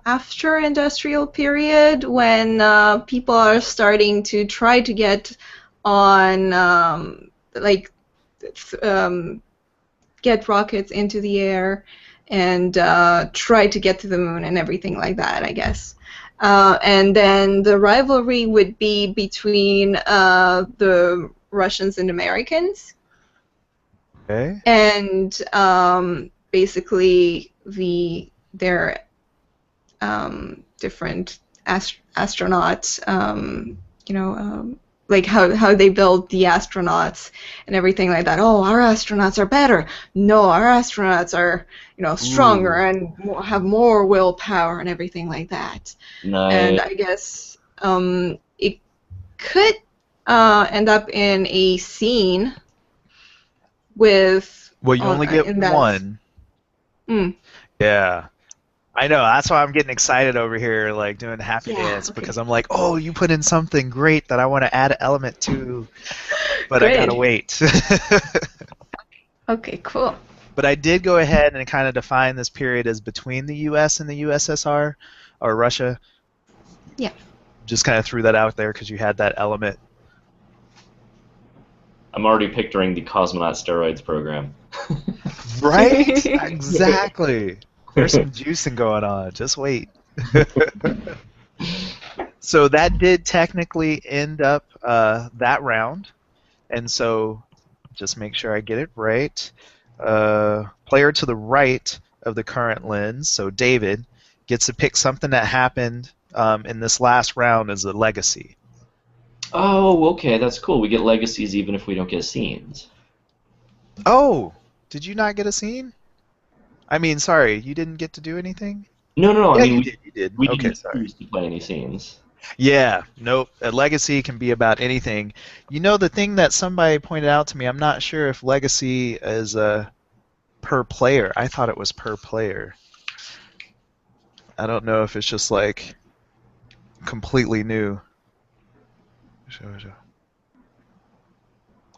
after industrial period when people are starting to try to get on get rockets into the air and try to get to the moon and everything like that, I guess. And then the rivalry would be between the Russians and Americans. Okay. And basically their different astronauts, like how they build the astronauts and everything like that. Oh, our astronauts are better. No, our astronauts are, stronger Ooh. and have more willpower and everything like that. And Nice. I guess it could end up in a scene with Well, you only get in that. one. Mm, Yeah. I know. That's why I'm getting excited over here, like doing happy yeah. dance, Okay. because I'm like, oh, you put in something great that I want to add an element to, but I gotta Great. wait. Okay. Cool. But I did go ahead and kind of define this period as between the U.S. and the USSR, or Russia. Yeah. Just kind of threw that out there because you had that element. I'm already picturing the cosmonaut steroids program. Right? Exactly. There's some juicing going on. Just wait. So that did technically end up that round. And so just make sure I get it right. Player to the right of the current lens, so David, gets to pick something that happened in this last round as a legacy. Oh, okay, that's cool. We get legacies even if we don't get scenes. Oh, did you not get a scene? I mean, sorry, you didn't get to do anything? No. I Yeah, mean, you did. You did. we Okay, didn't sorry. choose to play any scenes. Yeah, nope. A legacy can be about anything. You know, the thing that somebody pointed out to me, I'm not sure if legacy is per player. I thought it was per player. I don't know if it's just like completely new.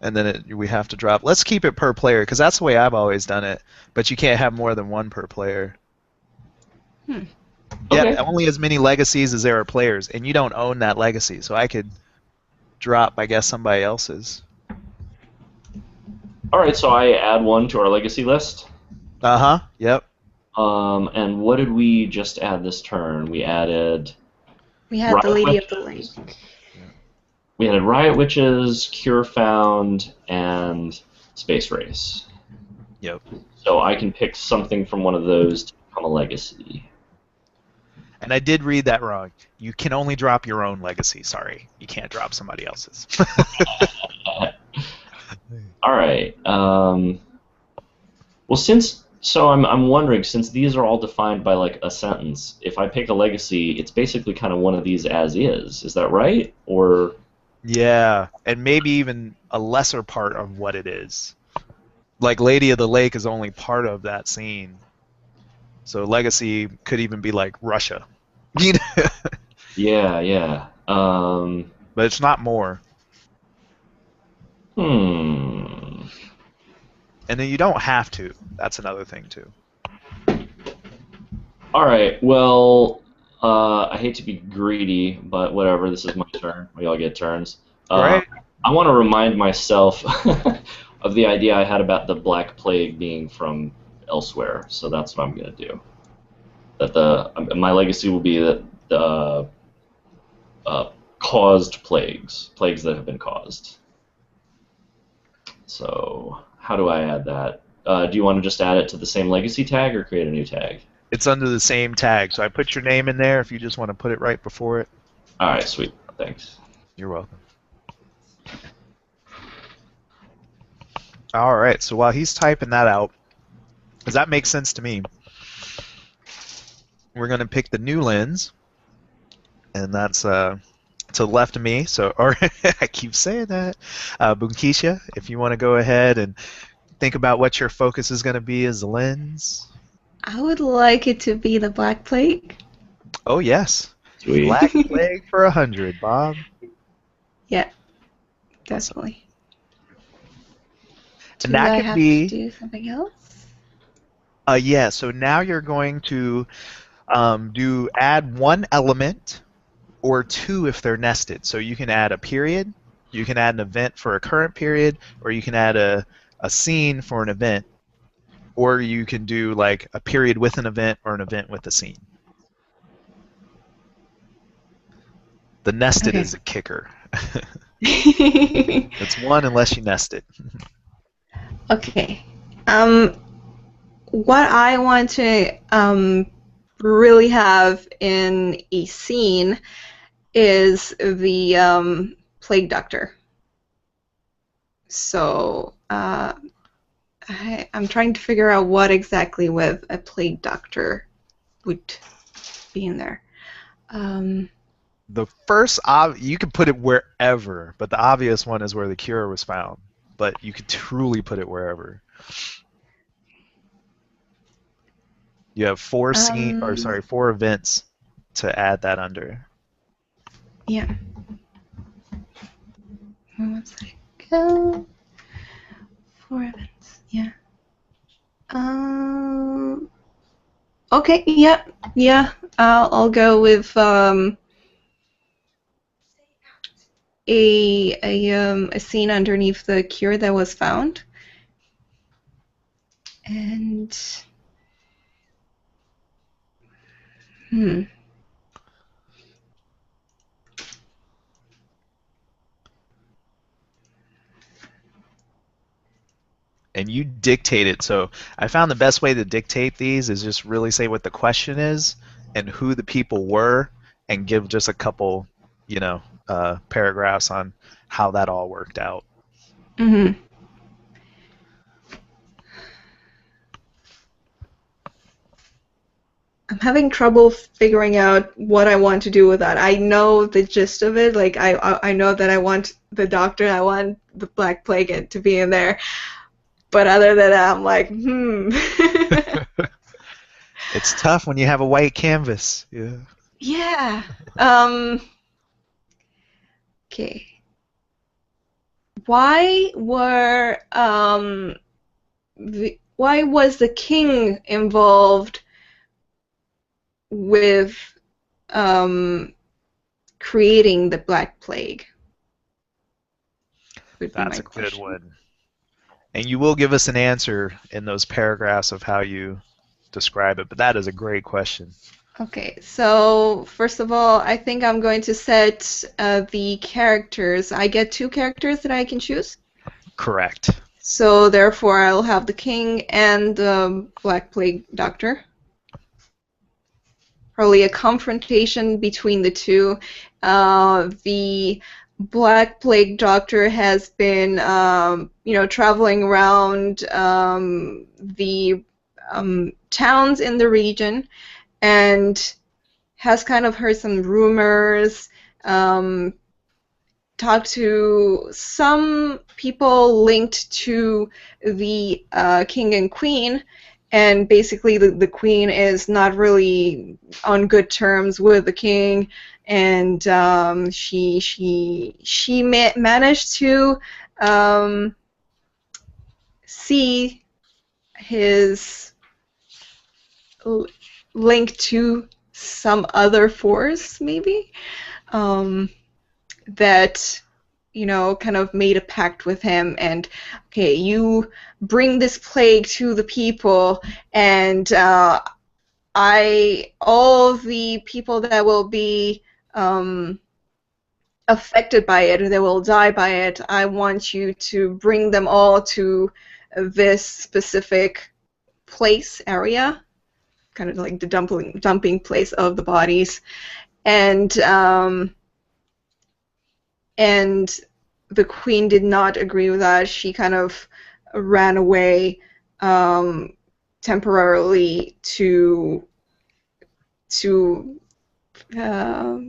And then we have to drop. Let's keep it per player because that's the way I've always done it. But you can't have more than one per player. Hmm. Yeah, Okay. only as many legacies as there are players, and you don't own that legacy, so I could drop, I guess, somebody else's. All right, so I add one to our legacy list. Uh-huh. Yep. And what did we just add this turn? We added We had the Riot Lady of Witches. the Lake. We added Riot Witches, Cure Found, and Space Race. Yep. So I can pick something from one of those to become a legacy. And I did read that wrong. You can only drop your own legacy. Sorry, you can't drop somebody else's. All right. Well, I'm wondering, since these are all defined by like a sentence, if I pick a legacy, it's basically kind of one of these as is. Is that right? Or Yeah, and maybe even a lesser part of what it is. Like Lady of the Lake is only part of that scene. So legacy could even be like Russia. You know? yeah. But it's not more. Hmm. And then you don't have to. That's another thing too. All right. Well, I hate to be greedy, but whatever. This is my turn. We all get turns. Right? I want to remind myself of the idea I had about the Black Plague being from elsewhere. So that's what I'm gonna do. That my legacy will be that the caused plagues that have been caused. So how do I add that? Do you want to just add it to the same legacy tag or create a new tag? It's under the same tag. So I put your name in there if you just want to put it right before it. All right, sweet. Thanks. You're welcome. All right, so while he's typing that out, does that make sense to me? We're going to pick the new lens, and that's to the left of me. So, or I keep saying that. Bunkisha, if you want to go ahead and think about what your focus is going to be as the lens. I would like it to be the Black Plague. Oh, yes. Sweet. Black Plague for 100, Bob. Yeah, Awesome. definitely. And Do that I can have to be, do something else? yeah, so now you're going to add one element or two if they're nested. So you can add a period, you can add an event for a current period, or you can add a scene for an event, or you can do like a period with an event or an event with a scene. The nested Okay. is a kicker. It's one unless you nest it. Okay. What I want to really have in a scene is the plague doctor. So I'm trying to figure out what exactly with a plague doctor would be in there. The first, you can put it wherever, but the obvious one is where the cure was found. But you could truly put it wherever. You have four events to add that under. Yeah. One second. 4 events. Yeah. Okay. Yeah. Yeah. I'll go with a scene underneath the cure that was found, and hmm. And you dictate it. So I found the best way to dictate these is just really say what the question is and who the people were, and give just a couple, paragraphs on how that all worked out. Mm-hmm. I'm having trouble figuring out what I want to do with that. I know the gist of it. Like I know that I want the doctor, I want the Black Plague to be in there. But other than that, I'm like, It's tough when you have a white canvas. Yeah. Yeah. Okay. Why were why was the king involved with creating the Black Plague? Would be That's my a good question. one. And you will give us an answer in those paragraphs of how you describe it, but that is a great question. Okay, so first of all, I think I'm going to set the characters. I get 2 characters that I can choose. Correct. So therefore, I'll have the king and the Black Plague Doctor. Probably a confrontation between the two. The Black Plague Doctor has been, traveling around the towns in the region and has kind of heard some rumors, talked to some people linked to the king and queen, and basically the queen is not really on good terms with the king, and she managed to see his link to some other force, maybe, that kind of made a pact with him, and okay, you bring this plague to the people, and all the people that will be affected by it, or that will die by it, I want you to bring them all to this specific area, kind of like the dumping place of the bodies, and and the queen did not agree with that. She kind of ran away temporarily to uh,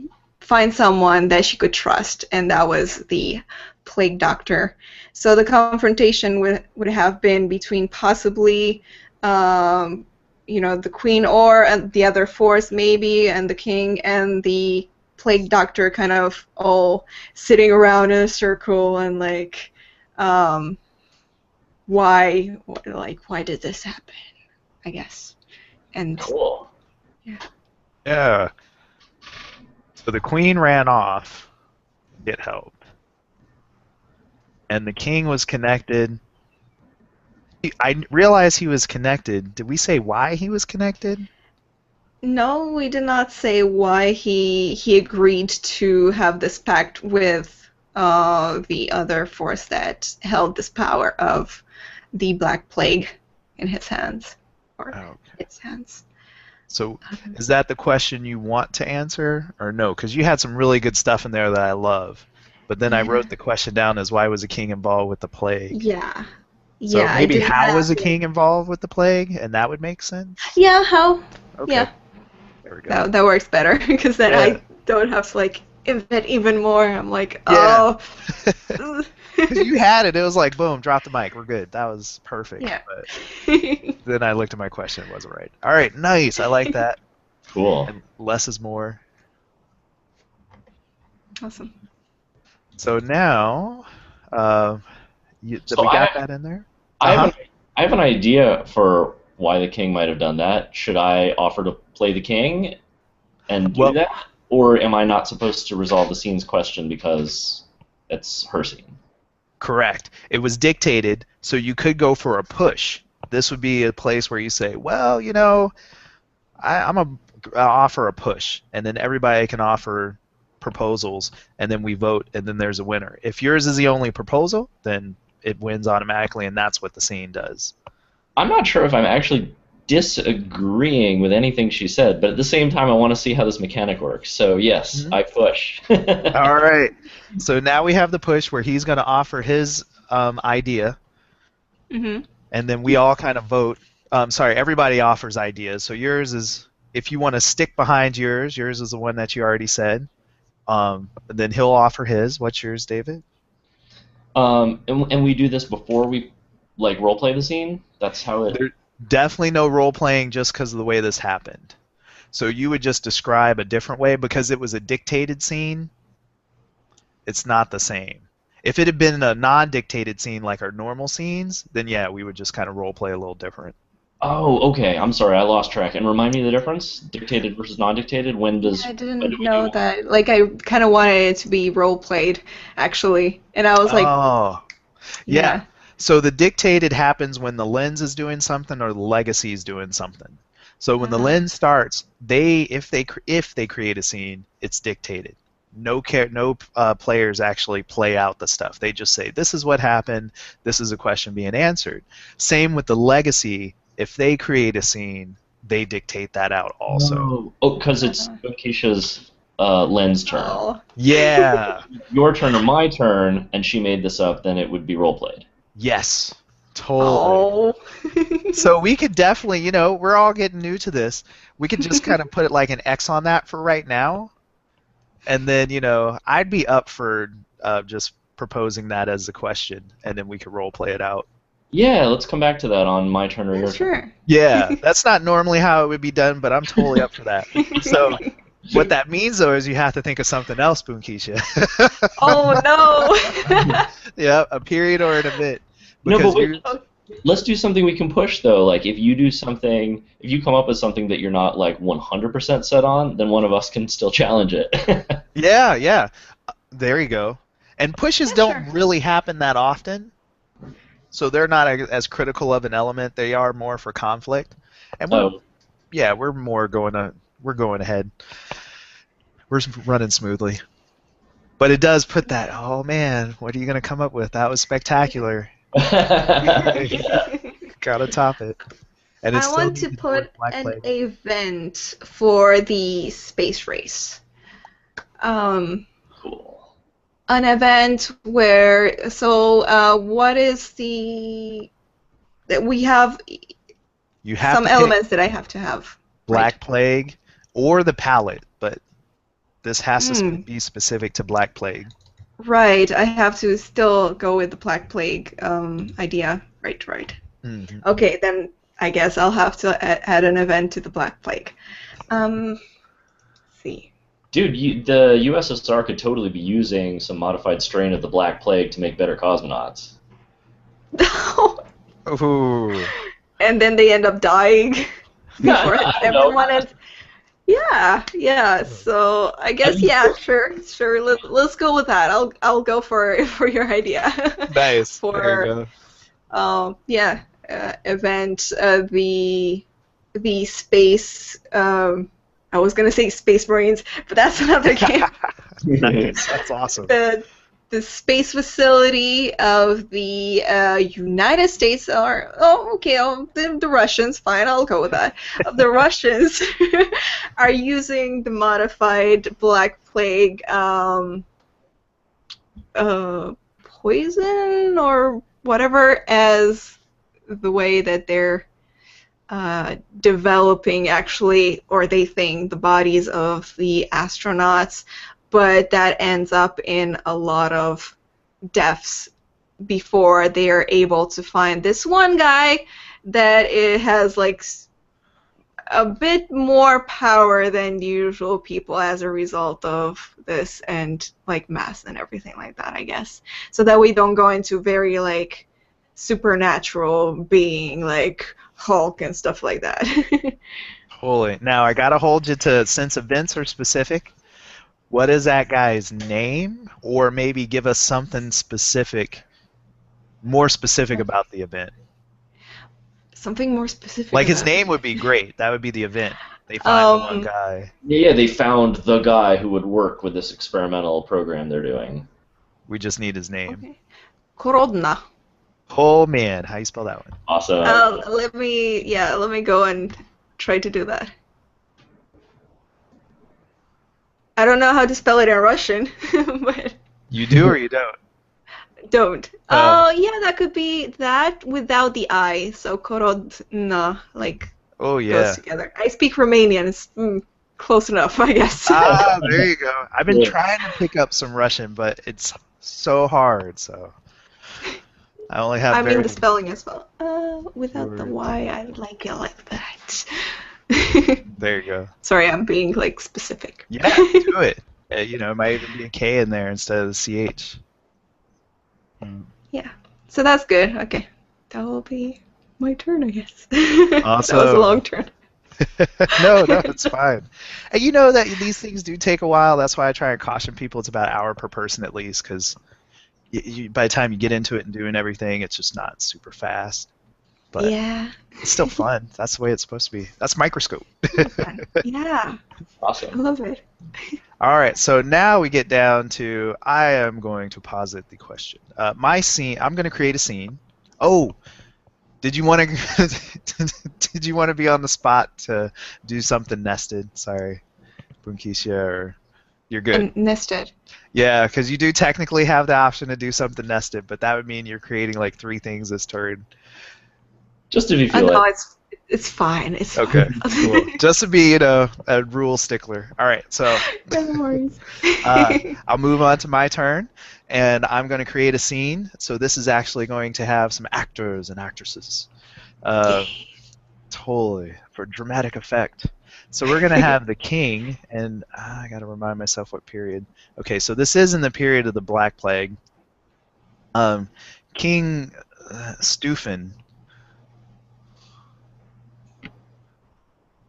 find someone that she could trust, and that was the plague doctor. So the confrontation would have been between possibly the queen or the other force maybe, and the king and the plague doctor kind of all sitting around in a circle and like, why did this happen? I guess. And Cool. yeah. Yeah. So the queen ran off to get help. And the king was connected. I realized he was connected. Did we say why he was connected? No, we did not say why he agreed to have this pact with the other force that held this power of the Black Plague in his hands, or Oh, its hands. so is that the question you want to answer, or no? Because you had some really good stuff in there that I love. But then I wrote the question down as why was the king involved with the plague? Yeah. So Yeah, I maybe did how was have the king involved with the plague, and that would make sense? Yeah, how? Okay. Yeah. There we go. That works better because then Yeah. I don't have to like invent even more. I'm like, Yeah. oh. Because you had it. It was like, boom, drop the mic. We're good. That was perfect. Yeah. But then I looked at my question. It wasn't right. All right. Nice. I like that. Cool. And less is more. Awesome. So now, we So got that in there? I Uh-huh. have an idea for why the king might have done that. Should I offer to play the king and do that? Or am I not supposed to resolve the scene's question because it's her scene? Correct. It was dictated, so you could go for a push. This would be a place where you say, well, I'm going to offer a push, and then everybody can offer proposals, and then we vote, and then there's a winner. If yours is the only proposal, then it wins automatically, and that's what the scene does. I'm not sure if I'm actually disagreeing with anything she said, but at the same time, I want to see how this mechanic works. So yes, I push. All right. So now we have the push where he's going to offer his idea, Mm-hmm. and then we all kind of vote. Everybody offers ideas. So yours is, if you want to stick behind yours is the one that you already said. Then he'll offer his. What's yours, David? And we do this before we role play the scene. That's how it. There's definitely no role playing just because of the way this happened. So you would just describe a different way because it was a dictated scene. It's not the same. If it had been a non-dictated scene like our normal scenes, then yeah, we would just kind of role play a little different. Oh, okay. I'm sorry, I lost track. And remind me of the difference: dictated versus non-dictated. I didn't know that. Like, I kind of wanted it to be role played, actually, and I was like, oh, yeah. yeah. So the dictated happens when the lens is doing something or the legacy is doing something. So when the lens starts, if they create a scene, it's dictated. No players actually play out the stuff. They just say, this is what happened. This is a question being answered. Same with the legacy. If they create a scene, they dictate that out also. Oh, because it's Keisha's lens turn. Oh. Yeah. Your turn or my turn, and she made this up, then it would be role played. Yes. Totally. Oh. So we could definitely, we're all getting new to this. We could just kind of put like an X on that for right now. And then, I'd be up for just proposing that as a question, and then we could role play it out. Yeah, let's come back to that on my turn or your turn. Sure. Yeah, that's not normally how it would be done, but I'm totally up for that. So what that means, though, is you have to think of something else, Boonkeisha. Oh, no. Yeah, a period or an event. No, but wait, let's do something we can push, though. Like, if you come up with something that you're not, 100% set on, then one of us can still challenge it. Yeah. There you go. And pushes don't really happen that often. So they're not as critical of an element. They are more for conflict. And we're going ahead. We're running smoothly. But it does put that, oh man, what are you going to come up with? That was spectacular. Gotta top it. And I want to put an event for the space race. Cool. An event where, what is we have some elements that I have to have. Black Plague or the palette, but this has to be specific to Black Plague. Right, I have to still go with the Black Plague idea. Right. Mm-hmm. Okay, then I guess I'll have to add an event to the Black Plague. Let's see. Dude, the USSR could totally be using some modified strain of the Black Plague to make better cosmonauts. Ooh. And then they end up dying No, before I don't know. everyone ends. Yeah, yeah. So I guess sure. Let's go with that. I'll go for your idea. Nice. There For you yeah, event the space. I was gonna say Space Marines, but that's another game. go. Nice. That's awesome. The space facility of the United States the Russians, fine, I'll go with that. The Russians are using the modified Black Plague poison or whatever as the way that they're developing actually, or they think, the bodies of the astronauts, but that ends up in a lot of deaths before they are able to find this one guy that it has like a bit more power than usual people as a result of this, and like mass and everything like that, I guess. So that we don't go into very like supernatural being like Hulk and stuff like that. Holy. Now I gotta hold you to, since events are specific. What is that guy's name? Or maybe give us something specific, more specific about the event. Something more specific. Like his about name it. would be great. That would be the event. They find the one guy. Yeah, they found the guy who would work with this experimental program they're doing. We just need his name. Okay. Korodna. Oh man, how you spell that one? Awesome. Let me go and try to do that. I don't know how to spell it in Russian, but You do or you don't? don't. Oh, yeah, that could be that without the I. So Korodna, like, Oh yeah. goes together. I speak Romanian. It's close enough, I guess. Ah, there you go. I've been Yeah. trying to pick up some Russian, but it's so hard. So I only have. I mean very the spelling as well. Without the Word. Y, I like it like that. There you go. Sorry, I'm being like specific. Yeah, do it. You know, it might even be a K in there instead of the CH. Yeah. So that's good. Okay. That will be my turn, I guess. That was a long turn. No, it's fine. And you know that these things do take a while. That's why I try and caution people. It's about an hour per person at least, because by the time you get into it and doing everything, it's just not super fast. But Yeah. it's still fun. That's the way it's supposed to be. That's Microscope. Yeah. I Awesome. love it. All right, so now we get down to, I am going to posit the question. My scene, I'm going to create a scene. Oh, did you want to be on the spot to do something nested? Sorry, Bunkisha, or you're good. Nested. Yeah, because you do technically have the option to do something nested, but that would mean you're creating like 3 things this turn. Just if you feel No, like. it's fine. It's Okay, fine. cool. Just to be, a rule stickler. All right, so No worries. I'll move on to my turn, and I'm going to create a scene. So this is actually going to have some actors and actresses. Totally, for dramatic effect. So we're going to have the king, and I got to remind myself what period. Okay, so this is in the period of the Black Plague. King Stufan.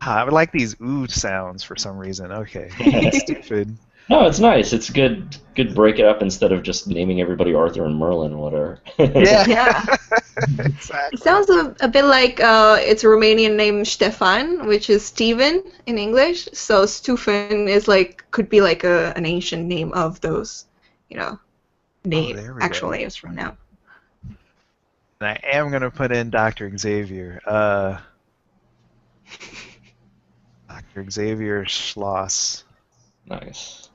I would like these ooh sounds for some reason. Okay, Stufan. No, it's nice. It's good. Good break it up instead of just naming everybody Arthur and Merlin or whatever. Yeah. Yeah. Exactly. It sounds a bit like it's a Romanian name Stefan, which is Stephen in English. So Stufan is like could be like an ancient name of those, there we actual go. names from now. And I am going to put in Dr. Xavier. Dr. Xavier Schloss. Nice.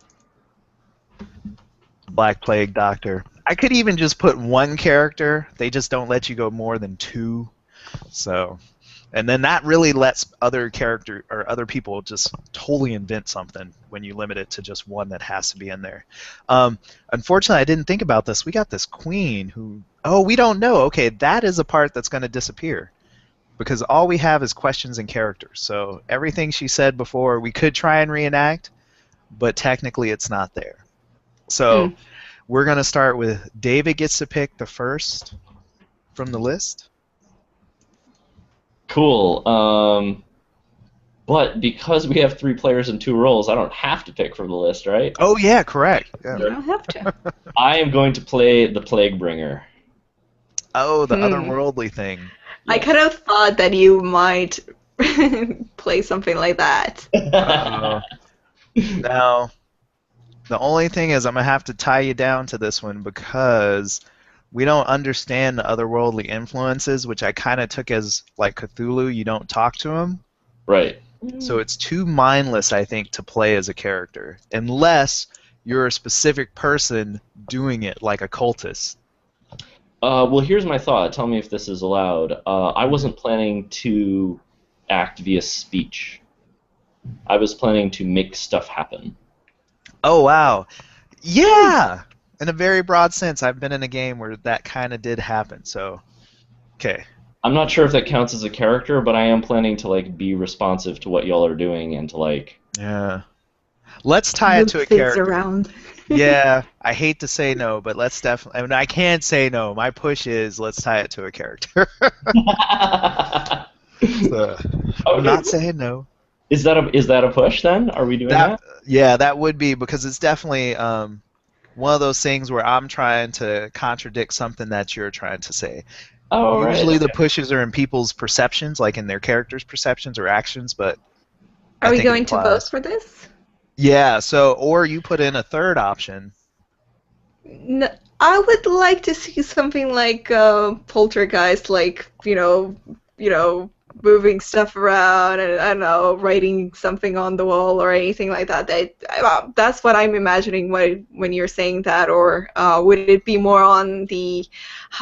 Black Plague Doctor. I could even just put one character. They just don't let you go more than 2. So, and then that really lets other people just totally invent something when you limit it to just one that has to be in there. Unfortunately, I didn't think about this. We got this queen who, we don't know. Okay, that is a part that's going to disappear because all we have is questions and characters. So everything she said before, we could try and reenact, but technically it's not there. Hmm. So we're going to start with David gets to pick the first from the list. Cool. But because we have 3 players and 2 roles, I don't have to pick from the list, right? Oh, yeah, correct. Yeah. You don't have to. I am going to play the Plague Bringer. Oh, the Hmm. otherworldly thing. I Yes. kind of thought that you might play something like that. Uh-oh. Now, the only thing is I'm going to have to tie you down to this one because we don't understand the otherworldly influences, which I kind of took as like Cthulhu, you don't talk to him. Right. So it's too mindless, I think, to play as a character, unless you're a specific person doing it, like a cultist. Well, here's my thought. Tell me if this is allowed. I wasn't planning to act via speech. I was planning to make stuff happen. Oh, wow. Yeah! In a very broad sense, I've been in a game where that kind of did happen, so, okay. I'm not sure if that counts as a character, but I am planning to like be responsive to what y'all are doing and to like. Yeah. Let's tie it Move to a things character. around. Yeah, I hate to say no, but let's definitely. I mean, I can't say no. My push is let's tie it to a character. So, I'm not saying no. Is that a push then? Are we doing that? Yeah, that would be because it's definitely one of those things where I'm trying to contradict something that you're trying to say. Oh, right. Usually the pushes are in people's perceptions, like in their characters' perceptions or actions, but Are I we think it going to vote applies. for this? Yeah, so or you put in a third option. No, I would like to see something like Poltergeist, like moving stuff around, and I don't know, writing something on the wall or anything like that. That's what I'm imagining when you're saying that. Or would it be more on the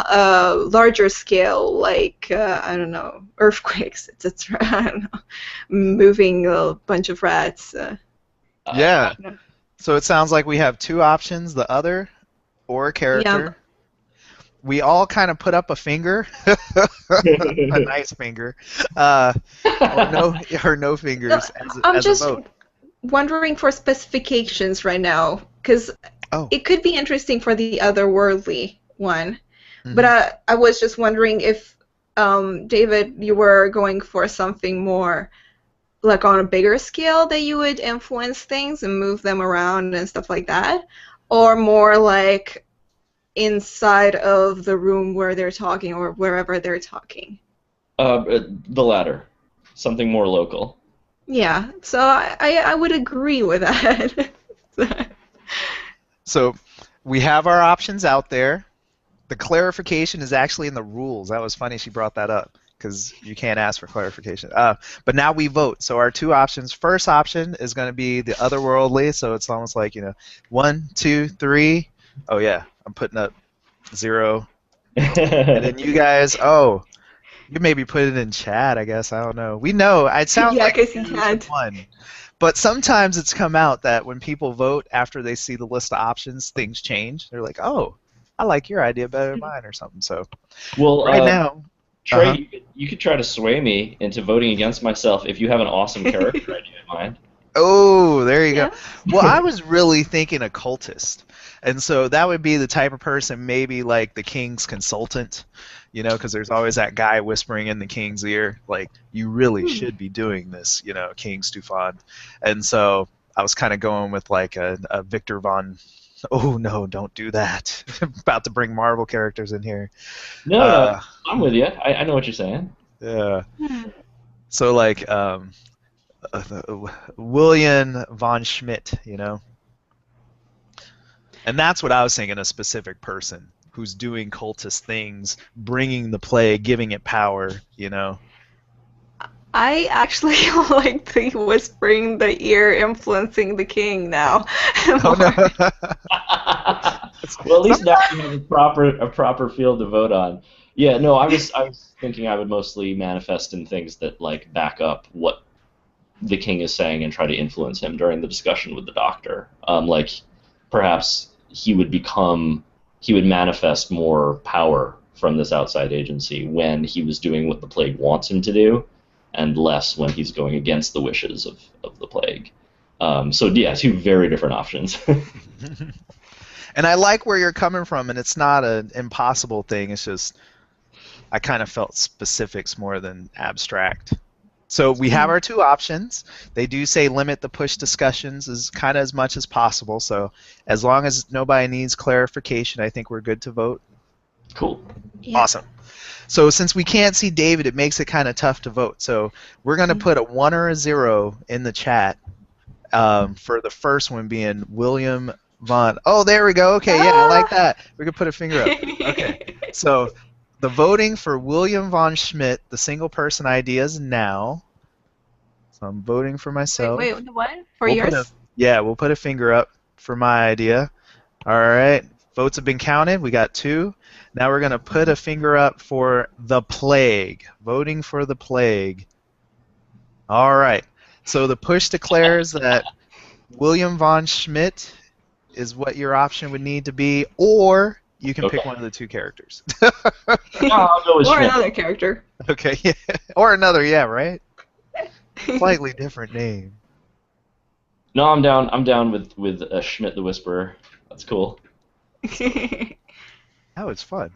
larger scale, like I don't know, earthquakes, etc. I don't know, moving a bunch of rats. Yeah. No. So it sounds like we have two options, the other or a Yeah. character. We all kind of put up a finger, a nice finger, or no No, fingers I'm as a just vote. wondering for specifications right now, because Oh. it could be interesting for the otherworldly one. But Mhm. I was just wondering if, David, you were going for something more like on a bigger scale that you would influence things and move them around and stuff like that, or more like inside of the room where they're talking or wherever they're talking. The latter. Something more local. Yeah, so I would agree with that. So we have our options out there. The clarification is actually in the rules. That was funny she brought that up because you can't ask for clarification. But now we vote. So our two options. First option is going to be the otherworldly. So it's almost like 1, 2, 3. Oh yeah, I'm putting up 0. And then you guys, you maybe put it in chat, I guess. I don't know. We know. It sounds Yeah, like because you you used can't. one. But sometimes it's come out that when people vote after they see the list of options, things change. They're like, oh, I like your idea better than mine or something. So Well, right now, Trey, you could try to sway me into voting against myself if you have an awesome character idea in mind. oh, there you go. Yeah. Well, I was really thinking occultist. And so that would be the type of person, maybe like the king's consultant, because there's always that guy whispering in the king's ear, like, you really should be doing this, King Stufan. And so I was kind of going with like a Victor von, oh no, don't do that. About to bring Marvel characters in here. No, I'm with you. I know what you're saying. Yeah. So like William von Schmidt, And that's what I was thinking, a specific person who's doing cultist things, bringing the plague, giving it power, I actually like the whispering the ear influencing the king now. Oh, no. Well, at least now you have a proper field to vote on. Yeah, no, I was thinking I would mostly manifest in things that like back up what the king is saying and try to influence him during the discussion with the doctor. Like perhaps he would manifest more power from this outside agency when he was doing what the plague wants him to do, and less when he's going against the wishes of the plague. So yeah, two very different options. And I like where you're coming from, and it's not an impossible thing. It's just I kind of felt specifics more than abstract. So we have our two options. They do say limit the push discussions as kind of as much as possible. So as long as nobody needs clarification, I think we're good to vote. Cool. Yeah. Awesome. So since we can't see David, it makes it kind of tough to vote. So we're going to put a 1 or a 0 in the chat for the first one being William Von. Oh, there we go. Okay, yeah, I like that. We can put a finger up. Okay. So the voting for William von Schmidt, the single person idea, is now. So I'm voting for myself. Wait, what? For We'll yours? we'll put a finger up for my idea. All right. Votes have been counted. We got 2. Now we're going to put a finger up for the plague. Voting for the plague. All right. So the push declares that William von Schmidt is what your option would need to be, or you can pick one of the 2 characters. No, I'll go with Or Schmidt. another character. Okay, yeah. Or another, yeah, right? Slightly different name. No, I'm down. I'm down with Schmidt the Whisperer. That's cool. That was fun.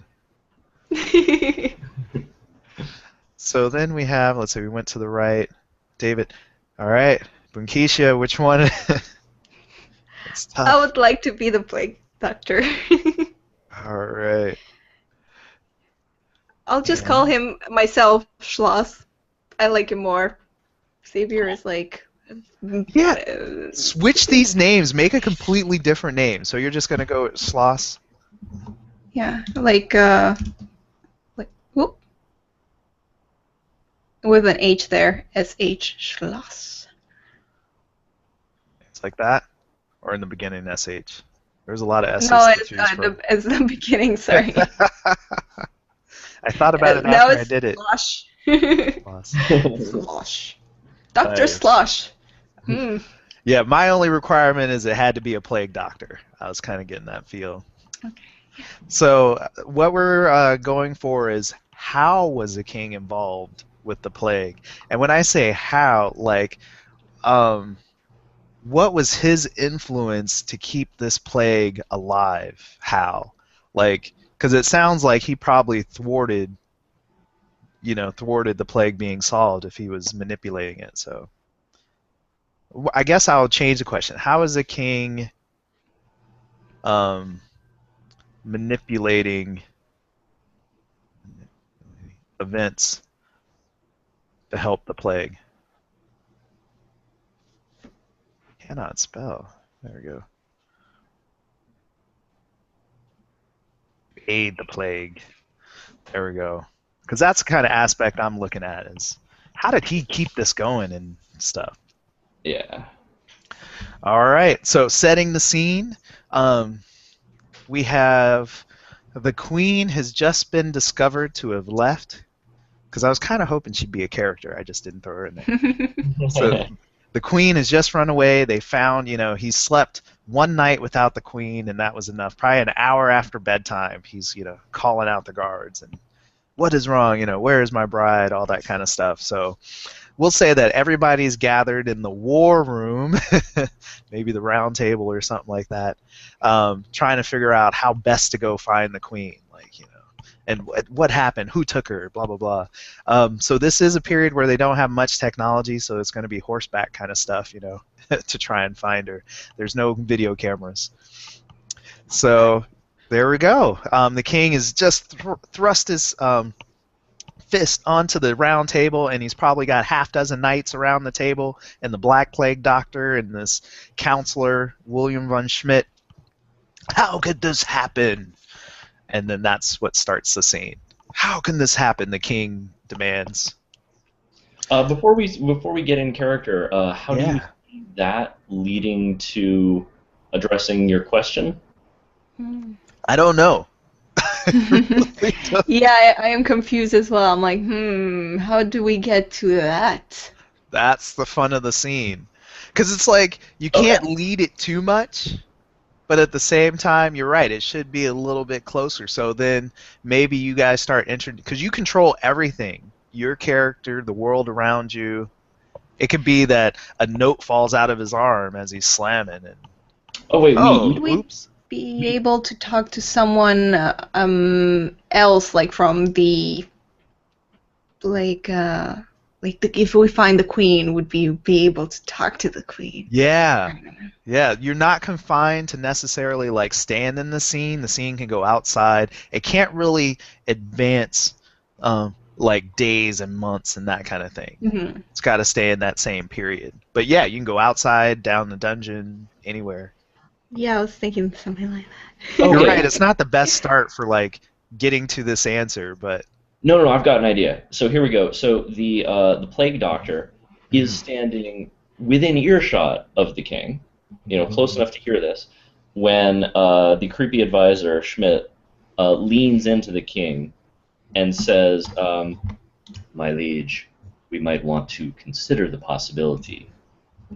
So then we have, let's see, we went to the right. David. All right. Bunkisha, which one? It's tough. I would like to be the plague doctor. All right. I'll just call him myself Schloss. I like him more. Xavier is like. Yeah. Switch these names. Make a completely different name. So you're just going to go with Schloss? Yeah, like whoop. With an H there. SH Schloss. It's like that? Or in the beginning, SH? There's a lot of S's No, to choose from. it's the beginning, sorry. I thought about it now after I it's did it. Slosh. Sloss. Slosh. Dr. Nice. Slosh. Mm. Yeah, my only requirement is it had to be a plague doctor. I was kind of getting that feel. Okay. So what we're going for is how was the king involved with the plague? And when I say how, like, what was his influence to keep this plague alive? How? Like, because it sounds like he probably thwarted the plague being solved if he was manipulating it. So I guess I'll change the question. How is the king manipulating events to help the plague? Cannot spell. There we go. Aid the plague. There we go. Because that's the kind of aspect I'm looking at is how did he keep this going and stuff. Yeah. All right. So setting the scene, we have the queen has just been discovered to have left. Because I was kind of hoping she'd be a character. I just didn't throw her in there. So the queen has just run away. They found, he slept one night without the queen, and that was enough. Probably an hour after bedtime, he's, calling out the guards and what is wrong? Where is my bride? All that kind of stuff. So we'll say that everybody's gathered in the war room, maybe the round table or something like that, trying to figure out how best to go find the queen. And what happened, who took her, blah, blah, blah. So this is a period where they don't have much technology, so it's going to be horseback kind of stuff, to try and find her. There's no video cameras. So there we go. The king has just thrust his fist onto the round table, and he's probably got half dozen knights around the table, and the Black Plague Doctor and this counselor, William von Schmidt. How could this happen? And then that's what starts the scene. How can this happen? The king demands. Before we get in character, how do you see that leading to addressing your question? I don't know. Yeah, I am confused as well. I'm like, how do we get to that? That's the fun of the scene. Because it's like, you can't lead it too much, but at the same time, you're right, it should be a little bit closer. So then maybe you guys start because you control everything. Your character, the world around you, It could be that a note falls out of his arm as he's slamming, and Oh wait, oh, Would we oops. be able to talk to someone else, like from the if we find the queen, would we be able to talk to the queen? Yeah. Yeah, you're not confined to necessarily like staying in the scene. The scene can go outside. It can't really advance like days and months and that kind of thing. Mhm. It's got to stay in that same period. But yeah, you can go outside, down the dungeon, anywhere. Yeah, I was thinking something like that. You're Okay. right. It's not the best start for like getting to this answer, but No, I've got an idea. So here we go. So the plague doctor is standing within earshot of the king, close enough to hear this, when the creepy advisor Schmidt leans into the king and says, "My liege, we might want to consider the possibility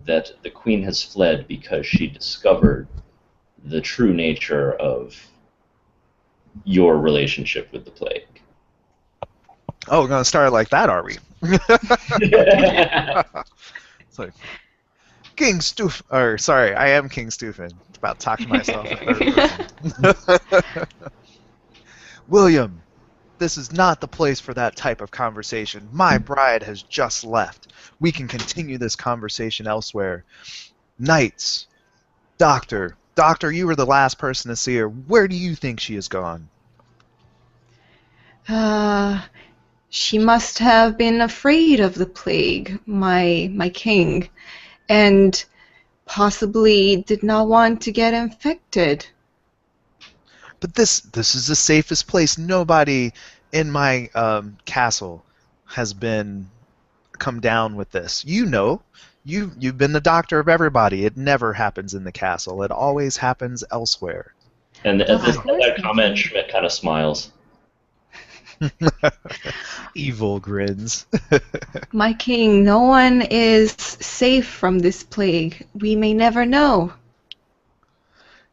that the queen has fled because she discovered the true nature of your relationship with the plague." oh, we're gonna start like that, are we? It's like King Stuf. Or sorry, I am King Stufan. It's about talking to myself in third person. William, this is not the place for that type of conversation. My bride has just left. We can continue this conversation elsewhere. Knights, Doctor, you were the last person to see her. Where do you think she has gone? She must have been afraid of the plague, my king, and possibly did not want to get infected. But this is the safest place. Nobody in my castle has been come down with this. You know, you've been the doctor of everybody. It never happens in the castle. It always happens elsewhere. And at Of this course, that my comment, king. Schmidt kind of smiles. Evil grins. My king, no one is safe from this plague. We may never know.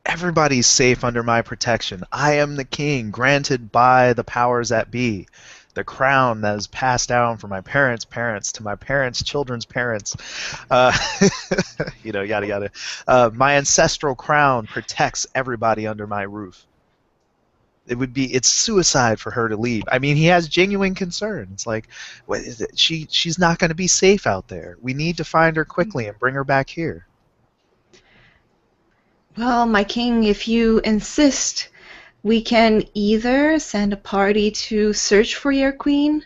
Everybody's safe under my protection. I am the king, granted by the powers that be. The crown that is passed down from my parents' parents to my parents' children's parents. Uh, yada yada. My ancestral crown protects everybody under my roof. It's suicide for her to leave. I mean, he has genuine concern. It's like, what is it? She's not going to be safe out there. We need to find her quickly and bring her back here. Well, my king, if you insist, we can either send a party to search for your queen,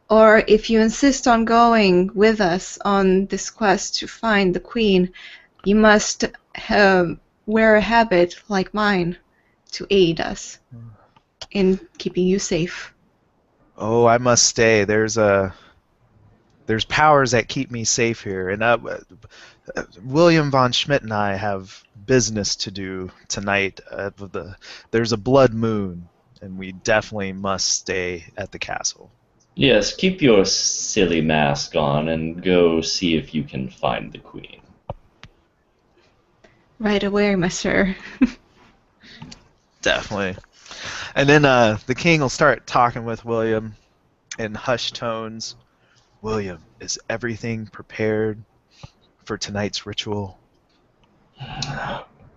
or if you insist on going with us on this quest to find the queen, you must wear a habit like mine to aid us in keeping you safe. Oh, I must stay. There's powers that keep me safe here, and William von Schmidt and I have business to do tonight. There's a blood moon, and we definitely must stay at the castle. Yes, keep your silly mask on and go see if you can find the queen. Right away, my sir. Definitely. And then the king will start talking with William in hushed tones. William, is everything prepared for tonight's ritual?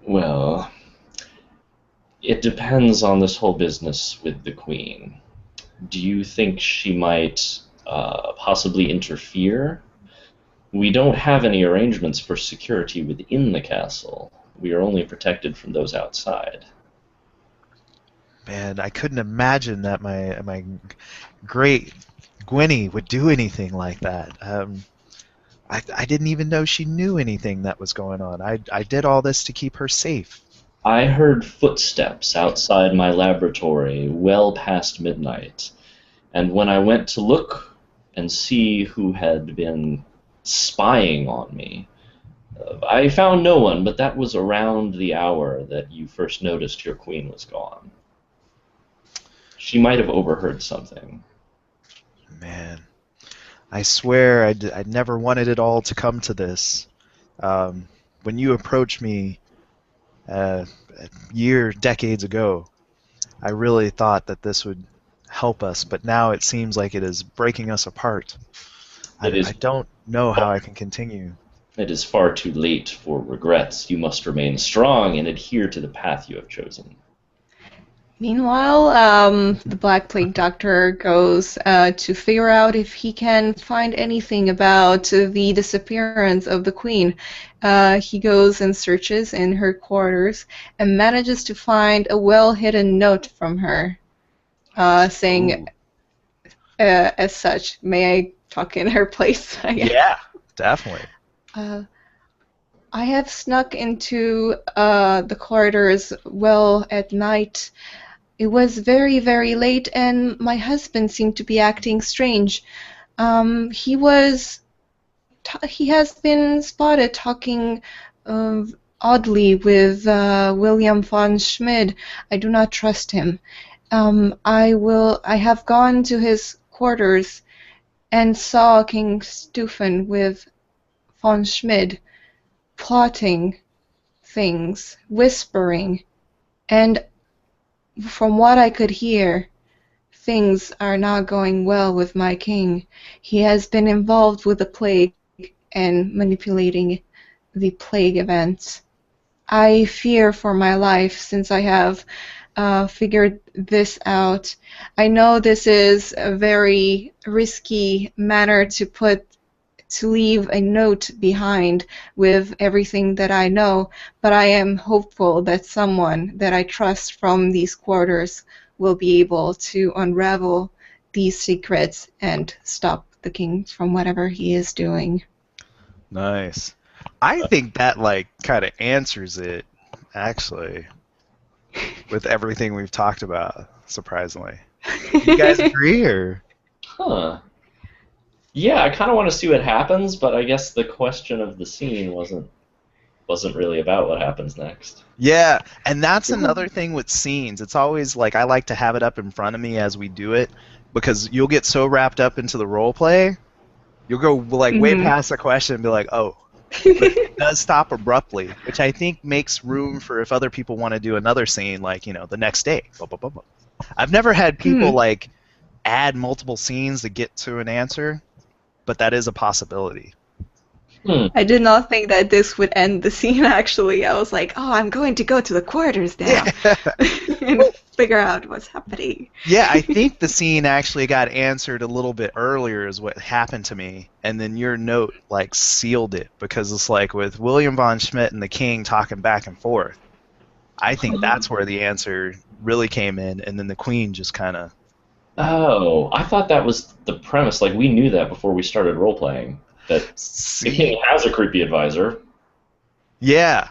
Well, it depends on this whole business with the queen. Do you think she might possibly interfere? We don't have any arrangements for security within the castle. We are only protected from those outside. Man, I couldn't imagine that my great Gwenny would do anything like that. I didn't even know she knew anything that was going on. I did all this to keep her safe. I heard footsteps outside my laboratory well past midnight, and when I went to look and see who had been spying on me, I found no one, but that was around the hour that you first noticed your queen was gone. She might have overheard something. Man, I swear I never wanted it all to come to this. When you approached me decades ago, I really thought that this would help us, but now it seems like it is breaking us apart. It is. I don't know how I can continue. It is far too late for regrets. You must remain strong and adhere to the path you have chosen. Meanwhile, the Black Plague Doctor goes to figure out if he can find anything about the disappearance of the Queen. He goes and searches in her quarters and manages to find a well-hidden note from her, saying, Ooh. as such, "May I talk in her place?" I guess. Yeah, definitely. I have snuck into the corridors well at night. It was very, very late, and my husband seemed to be acting strange. He has been spotted talking uh, oddly with William von Schmid. I do not trust him. I have gone to his quarters and saw King Stefan with von Schmid plotting things, whispering, and from what I could hear, things are not going well with my king. He has been involved with the plague and manipulating the plague events. I fear for my life since I have figured this out. I know this is a very risky manner to leave a note behind with everything that I know, but I am hopeful that someone that I trust from these quarters will be able to unravel these secrets and stop the king from whatever he is doing. Nice. I think that like kind of answers it, actually, with everything we've talked about. Surprisingly, you guys agree or? Huh. Yeah, I kind of want to see what happens, but I guess the question of the scene wasn't really about what happens next. Yeah, and that's another thing with scenes. It's always like I like to have it up in front of me as we do it because you'll get so wrapped up into the role play, you'll go like way Mhm. past the question and be like, "Oh." But it does stop abruptly, which I think makes room for if other people want to do another scene, like the next day. Blah, blah, blah, blah. I've never had people Hmm. like add multiple scenes to get to an answer, but that is a possibility. Hmm. I did not think that this would end the scene, actually. I was like, oh, I'm going to go to the quarters now Yeah. and figure out what's happening. Yeah, I think the scene actually got answered a little bit earlier is what happened to me, and then your note like sealed it because it's like with William von Schmidt and the King talking back and forth. I think that's where the answer really came in, and then the Queen just kind of. Oh, I thought that was the premise. Like, we knew that before we started role playing, that the See, king has a creepy advisor. yeah,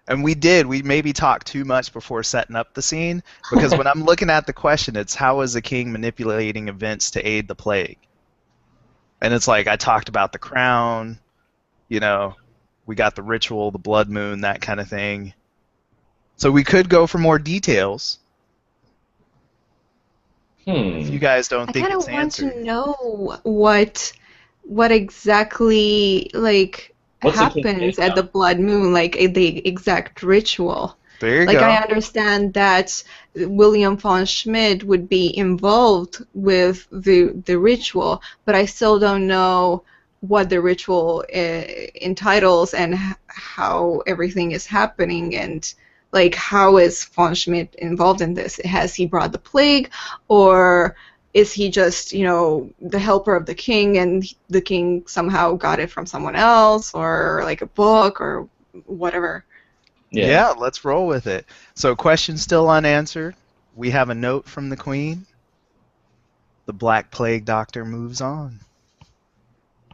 and we did. We maybe talked too much before setting up the scene because when I'm looking at the question, it's how is the king manipulating events to aid the plague? And it's like I talked about the crown, you know, we got the ritual, the blood moon, that kind of thing. So we could go for more details if you Hmm. guys don't I think kind it's of want answered. to know what exactly like What's the king made happens at the out? blood moon, like the exact ritual. There you Like I go. understand that William von Schmidt would be involved with the ritual, but I still don't know what the ritual entitles and how everything is happening and like how is von Schmidt involved in this? Has he brought the plague, or is he just the helper of the king and the king somehow got it from someone else or like a book or whatever? Yeah. Yeah, let's roll with it. So, question still unanswered. We have a note from the Queen. The Black Plague Doctor moves on.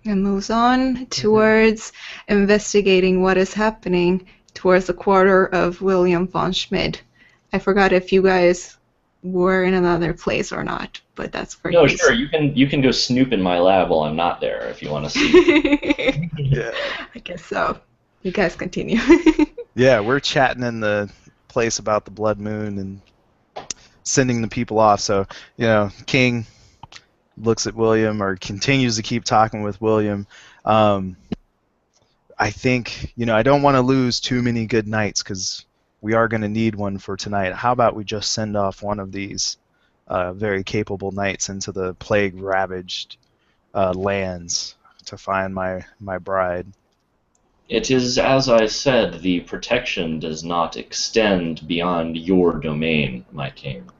And moves on Hmm. towards investigating what is happening towards the quarter of William von Schmidt. I forgot if you guys were in another place or not, but that's for No, sure. his. You can go snoop in my lab while I'm not there if you want to see. I Yeah. guess so. You guys continue. Yeah, we're chatting in the place about the blood moon and sending the people off. So, King looks at William or continues to keep talking with William. Um, I think, I don't want to lose too many good nights because we are going to need one for tonight. How about we just send off one of these very capable knights into the plague ravaged lands to find my bride. It is as I said, the protection does not extend beyond your domain, my king.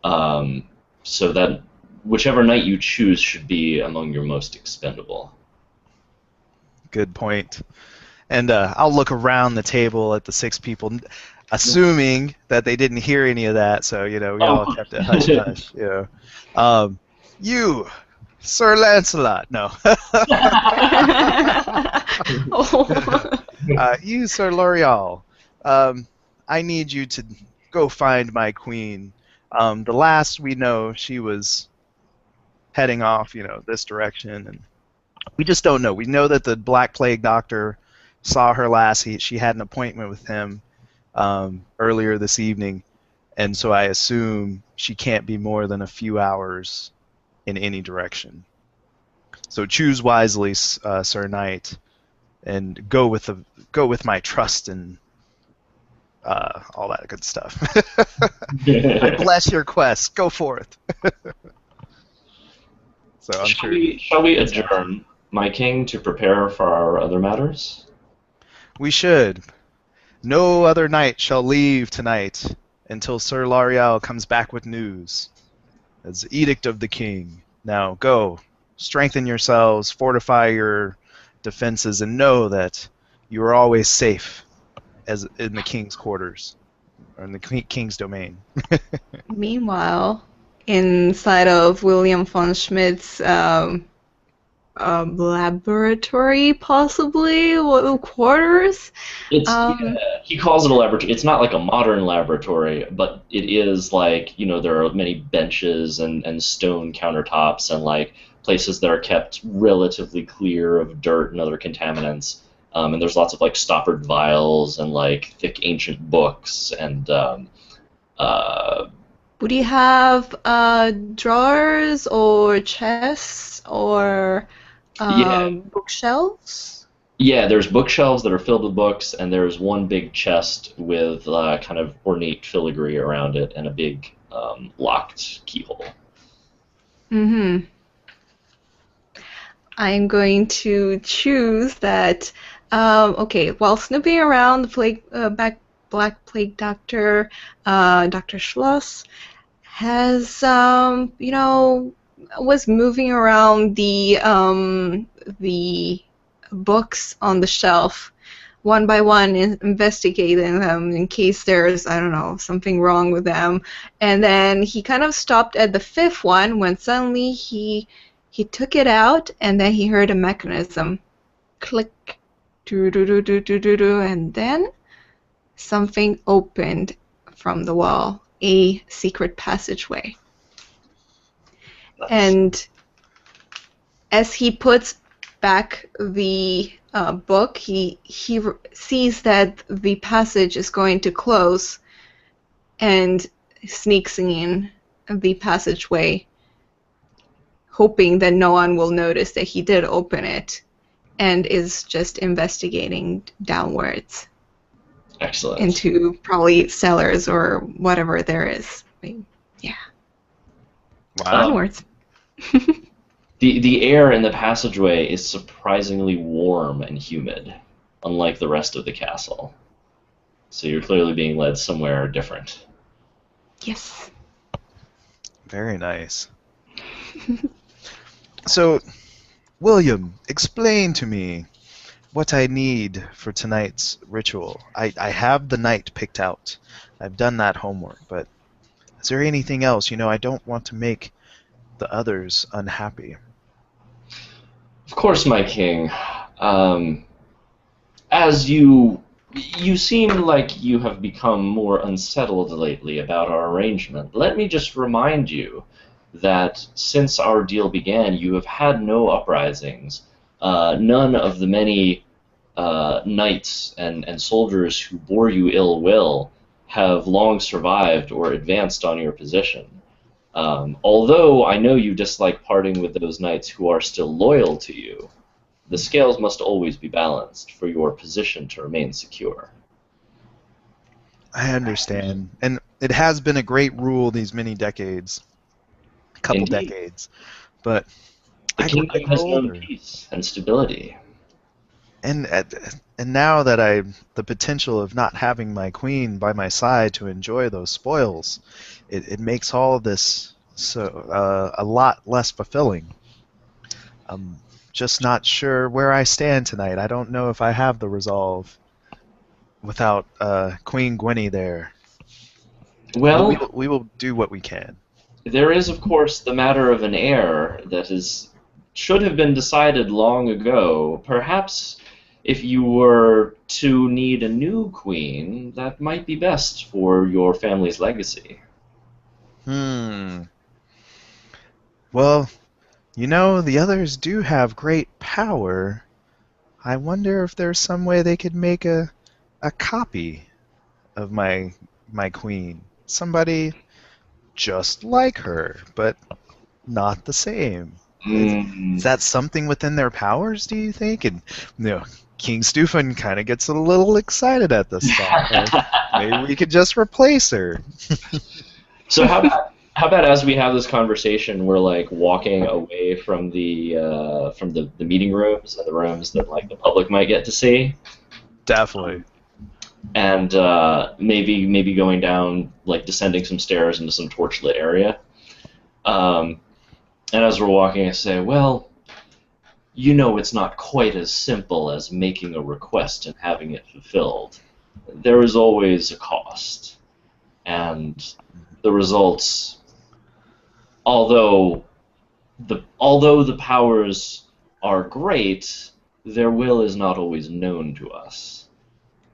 Um, so that whichever knight you choose should be among your most expendable. Good point. And I'll look around the table at the 6 people, assuming that they didn't hear any of that. So we all Oh. kept it hush hush. You, Sir Lancelot. No. Oh. You, Sir L'Oreal. I need you to go find my queen. The last we know, she was heading off, this direction, and we just don't know. We know that the Black Plague doctor saw her last. She had an appointment with him earlier this evening, and so I assume she can't be more than a few hours in any direction. So choose wisely, Sir Knight, and go with my trust and all that good stuff. I bless your quest. Go forth. So I'm Shall sure. we adjourn, my king, to prepare for our other matters? We should. No other knight shall leave tonight until Sir L'Oreal comes back with news. As the edict of the king. Now go, strengthen yourselves, fortify your defenses, and know that you are always safe as in the king's quarters, or in the king's domain. Meanwhile, inside of William von Schmidt's laboratory, possibly quarters. He calls it a laboratory. It's not like a modern laboratory, but it is like, there are many benches and stone countertops and like places that are kept relatively clear of dirt and other contaminants. And there's lots of like stoppered vials and like thick ancient books and Would you have drawers or chests or yeah. bookshelves? Yeah, there's bookshelves that are filled with books, and there's one big chest with kind of ornate filigree around it and a big locked keyhole. Mm-hmm. I'm going to choose that. Okay, while snooping around the Black Plague Doctor, Dr. Schloss has, was moving around the books on the shelf one by one, investigating them in case there's, I don't know, something wrong with them. And then he kind of stopped at the 5th one when suddenly he took it out, and then he heard a mechanism click, do do do do do do do, and then something opened from the wall, a secret passageway. Nice. And as he puts back the book, he sees that the passage is going to close, and sneaks in the passageway, hoping that no one will notice that he did open it, and is just investigating downwards. Excellent. Into probably cellars or whatever there is. Yeah. Wow. Onwards. The air in the passageway is surprisingly warm and humid, unlike the rest of the castle. So you're clearly being led somewhere different. Yes. Very nice. So, William, explain to me what I need for tonight's ritual. I have the night picked out. I've done that homework, but is there anything else? I don't want to make the others unhappy. Of course, my king. As you seem like you have become more unsettled lately about our arrangement. Let me just remind you that since our deal began, you have had no uprisings. None of the many knights and soldiers who bore you ill will have long survived or advanced on your position. Although I know you dislike parting with those knights who are still loyal to you, the scales must always be balanced for your position to remain secure. I understand. And it has been a great rule these many decades. A couple Indeed. decades. But The I kingdom has grow known older. peace and stability. And now that the potential of not having my queen by my side to enjoy those spoils, it makes all of this a lot less fulfilling. I'm just not sure where I stand tonight. I don't know if I have the resolve without Queen Gwenny there. But Well, we will do what we can. there is, of course, the matter of an heir that should have been decided long ago. Perhaps if you were to need a new queen, that might be best for your family's legacy. Hmm. Well, the others do have great power. I wonder if there's some way they could make a copy of my queen. Somebody just like her, but not the same. Is Hmm. that something within their powers, do you think? And King Stufan kind of gets a little excited at this thought. Maybe we could just replace her. So how about as we have this conversation, we're like walking away from the meeting rooms and the rooms that like the public might get to see, Definitely. and maybe going down like descending some stairs into some torchlit area. Um, and as we're walking, I say, well, it's not quite as simple as making a request and having it fulfilled. There is always a cost, and the results, although the powers are great, their will is not always known to us.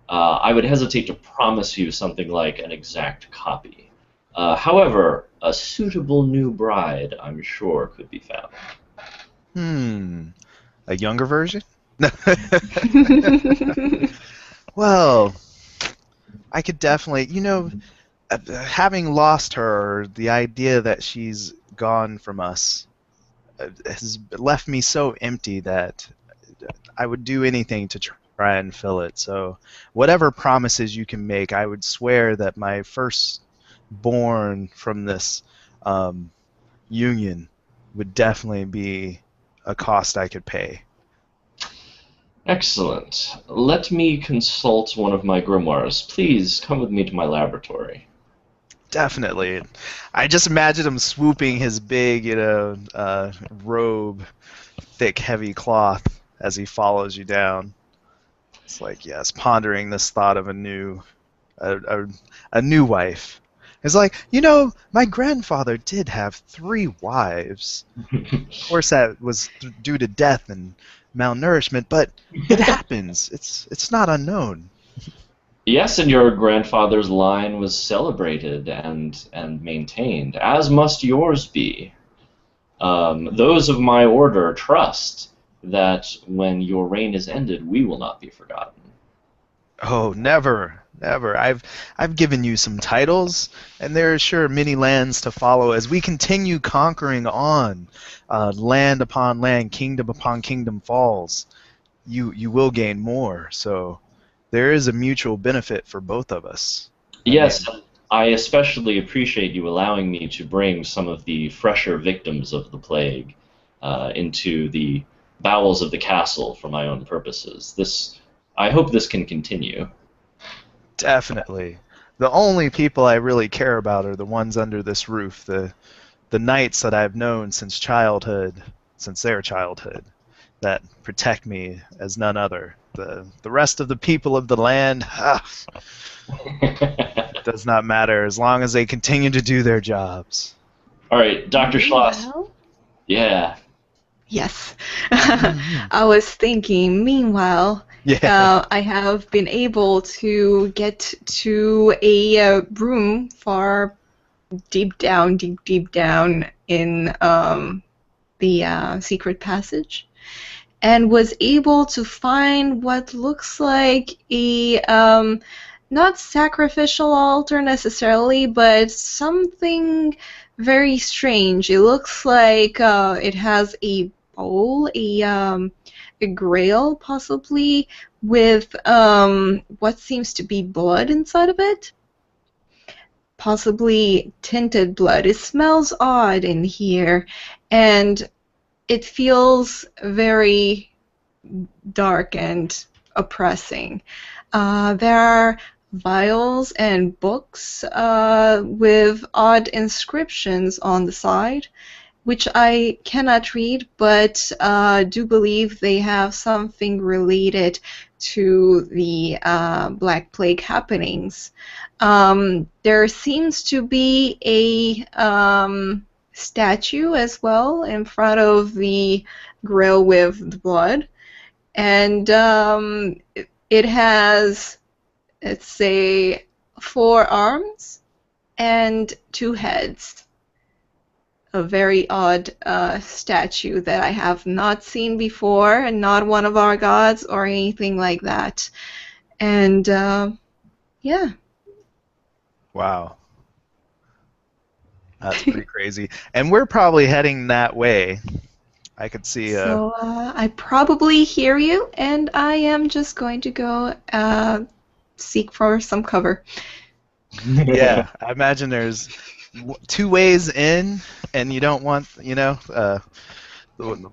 I would hesitate to promise you something like an exact copy. However, a suitable new bride, I'm sure, could be found. Hmm. A younger version? Well, I could definitely, having lost her, the idea that she's gone from us has left me so empty that I would do anything to try and fill it. So, whatever promises you can make, I would swear that my firstborn from this um, union would definitely be a cost I could pay. Excellent. Let me consult one of my grimoires. Please come with me to my laboratory. Definitely. I just imagine him swooping his big, robe, thick, heavy cloth as he follows you down. It's like, yes, pondering this thought of a, a new wife. It's like, my grandfather did have 3 wives. Of course, that was due to death and malnourishment, but it happens. It's not unknown. Yes, and your grandfather's line was celebrated and maintained, as must yours be. Those of my order trust that when your reign is ended, we will not be forgotten. Oh, never, never. I've given you some titles, and there are sure many lands to follow as we continue conquering on. Land upon land, kingdom upon kingdom falls. You will gain more. So there is a mutual benefit for both of us. I Yes, mean, I especially appreciate you allowing me to bring some of the fresher victims of the plague into the bowels of the castle for my own purposes. I hope this can continue. definitely. The only people I really care about are the ones under this roof, the knights that I've known since their childhood, that protect me as none other. The rest of the people of the land, does not matter as long as they continue to do their jobs. All right, Dr. Schloss. Meanwhile, Yeah. yes. Mhm. I was thinking, meanwhile, Yeah. I have been able to get to a room far deep down in the secret passage, and was able to find what looks like a not sacrificial altar necessarily, but something very strange. It looks like it has a bowl, a grail possibly, with what seems to be blood inside of it. Possibly tinted blood. It smells odd in here, and it feels very dark and oppressing. There are vials and books with odd inscriptions on the side, which I cannot read, but do believe they have something related to the Black Plague happenings. There seems to be a statue as well in front of the grill with the blood, and it has, let's say, 4 arms and 2 heads. A very odd statue that I have not seen before, and not one of our gods or anything like that. And yeah. Wow. That's pretty crazy. And we're probably heading that way. I could see. So I probably hear you, and I am just going to go seek for some cover. Yeah, I imagine there's 2 ways in, and you don't want,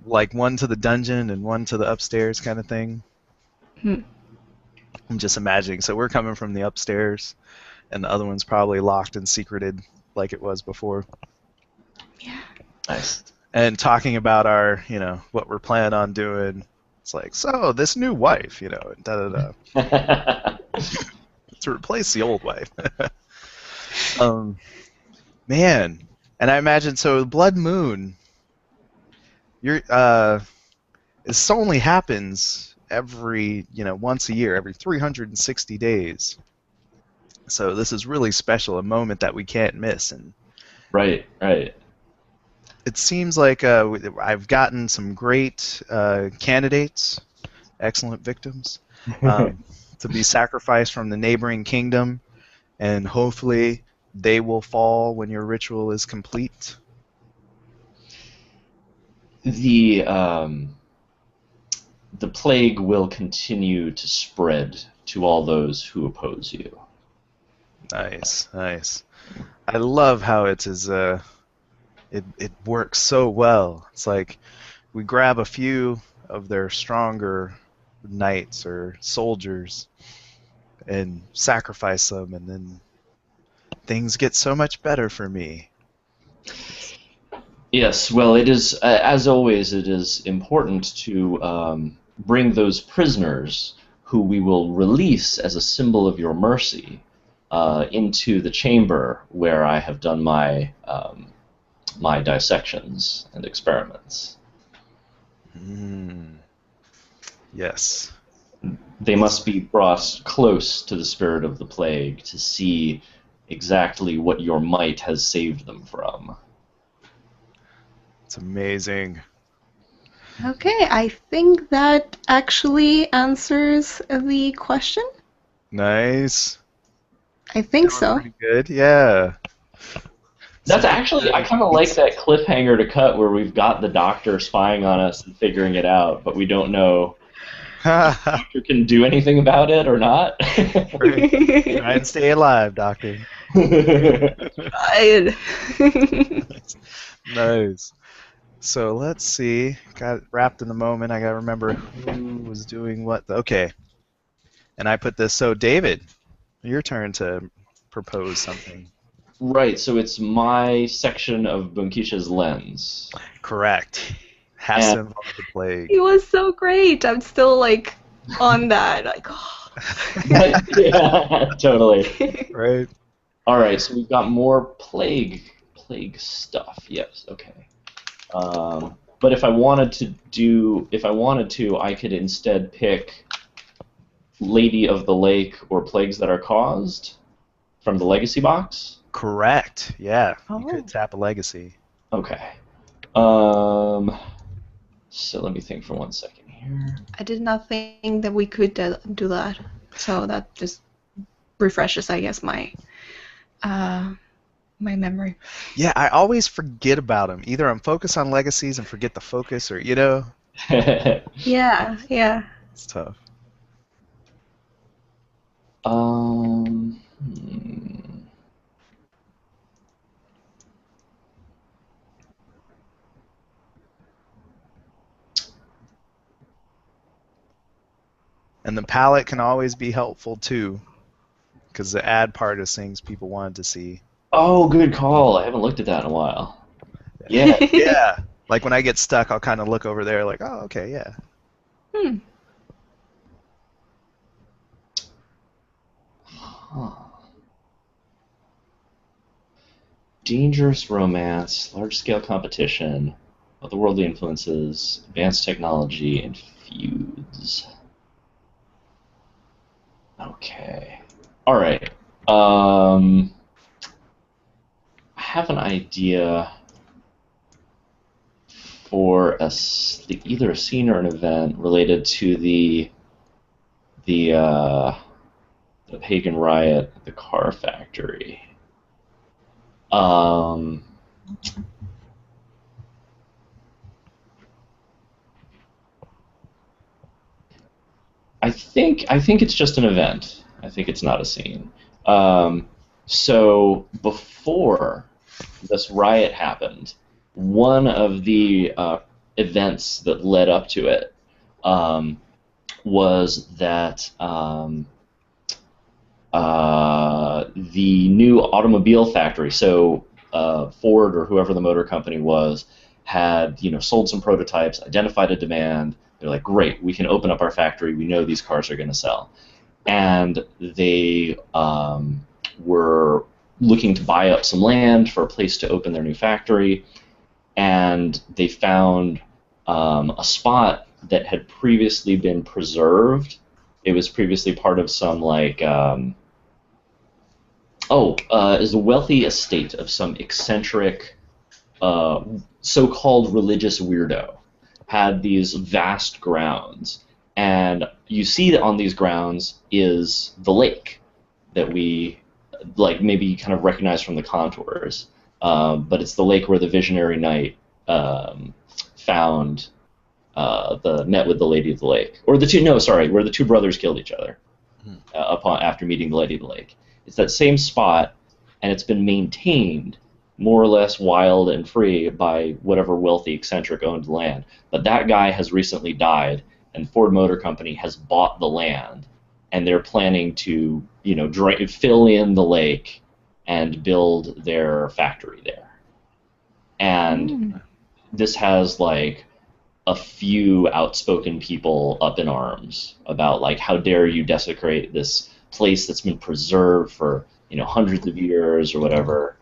like one to the dungeon and one to the upstairs kind of thing. Hmm. I'm just imagining. So we're coming from the upstairs, and the other one's probably locked and secreted like it was before. Yeah. Nice. And talking about our, what we're planning on doing. It's like, so this new wife, da-da-da. To replace the old wife. Man, and I imagine, so Blood Moon, this only happens every, once a year, every 360 days. So this is really special, a moment that we can't miss. And Right. it seems like I've gotten some great candidates, excellent victims, to be sacrificed from the neighboring kingdom, and hopefully they will fall when your ritual is complete. The plague will continue to spread to all those who oppose you. Nice. I love how it is. It works so well. It's like we grab a few of their stronger knights or soldiers and sacrifice them, and then things get so much better for me. Yes, well, it is, as always, it is important to bring those prisoners who we will release as a symbol of your mercy into the chamber where I have done my my dissections and experiments. Yes. They must be brought close to the spirit of the plague to see exactly what your might has saved them from. It's amazing. Okay, I think that actually answers the question. Nice. I think Doing so. pretty good. Yeah. That's actually, I kind of like that cliffhanger to cut where we've got the doctor spying on us and figuring it out, but we don't know if the doctor can do anything about it or not. Try and stay alive, Doctor. Right. Nice. So let's see. Got it wrapped in the moment. I gotta remember who was doing what. Okay. And I put this. So David, your turn to propose something. Right, so it's my section of Bunkisha's lens. Correct. Has to involve the plague. He was so great. I'm still like on that. Like, oh. Yeah, totally. Right. All right, so we've got more plague stuff. Yes, okay. But if I wanted to, I could instead pick Lady of the Lake or Plagues That Are Caused from the Legacy box. Correct. Yeah. Oh. You could tap a legacy. Okay. So let me think for 1 second here. I did not think that we could do that. So that just refreshes, I guess, my memory. Yeah, I always forget about them. Either I'm focused on legacies and forget the focus, or Yeah. It's tough. And the palette can always be helpful too, because the ad part is things people wanted to see. Oh, good call. I haven't looked at that in a while. Yeah. Yeah. Like when I get stuck, I'll kind of look over there like, oh, okay, yeah. Hmm. Huh. Dangerous romance, large-scale competition, otherworldly influences, advanced technology, and feuds. Okay. All right. I have an idea for either a scene or an event related to the pagan riot at the car factory. I think it's just an event. I think it's not a scene. So before this riot happened, one of the events that led up to it was that the new automobile factory, so Ford or whoever the motor company was, had sold some prototypes, identified a demand. They're like, great, we can open up our factory. We know these cars are going to sell. And they were looking to buy up some land for a place to open their new factory. And they found a spot that had previously been preserved. It was previously part of some is a wealthy estate of some eccentric so-called religious weirdo. Had these vast grounds, and you see that on these grounds is the lake that we maybe kind of recognize from the contours, but it's the lake where the visionary knight found met with the Lady of the Lake, or where the two brothers killed each other after meeting the Lady of the Lake. It's that same spot, and it's been maintained more or less wild and free by whatever wealthy eccentric owned the land. But that guy has recently died, and Ford Motor Company has bought the land, and they're planning to, fill in the lake and build their factory there. And this has a few outspoken people up in arms about how dare you desecrate this place that's been preserved for hundreds of years or whatever.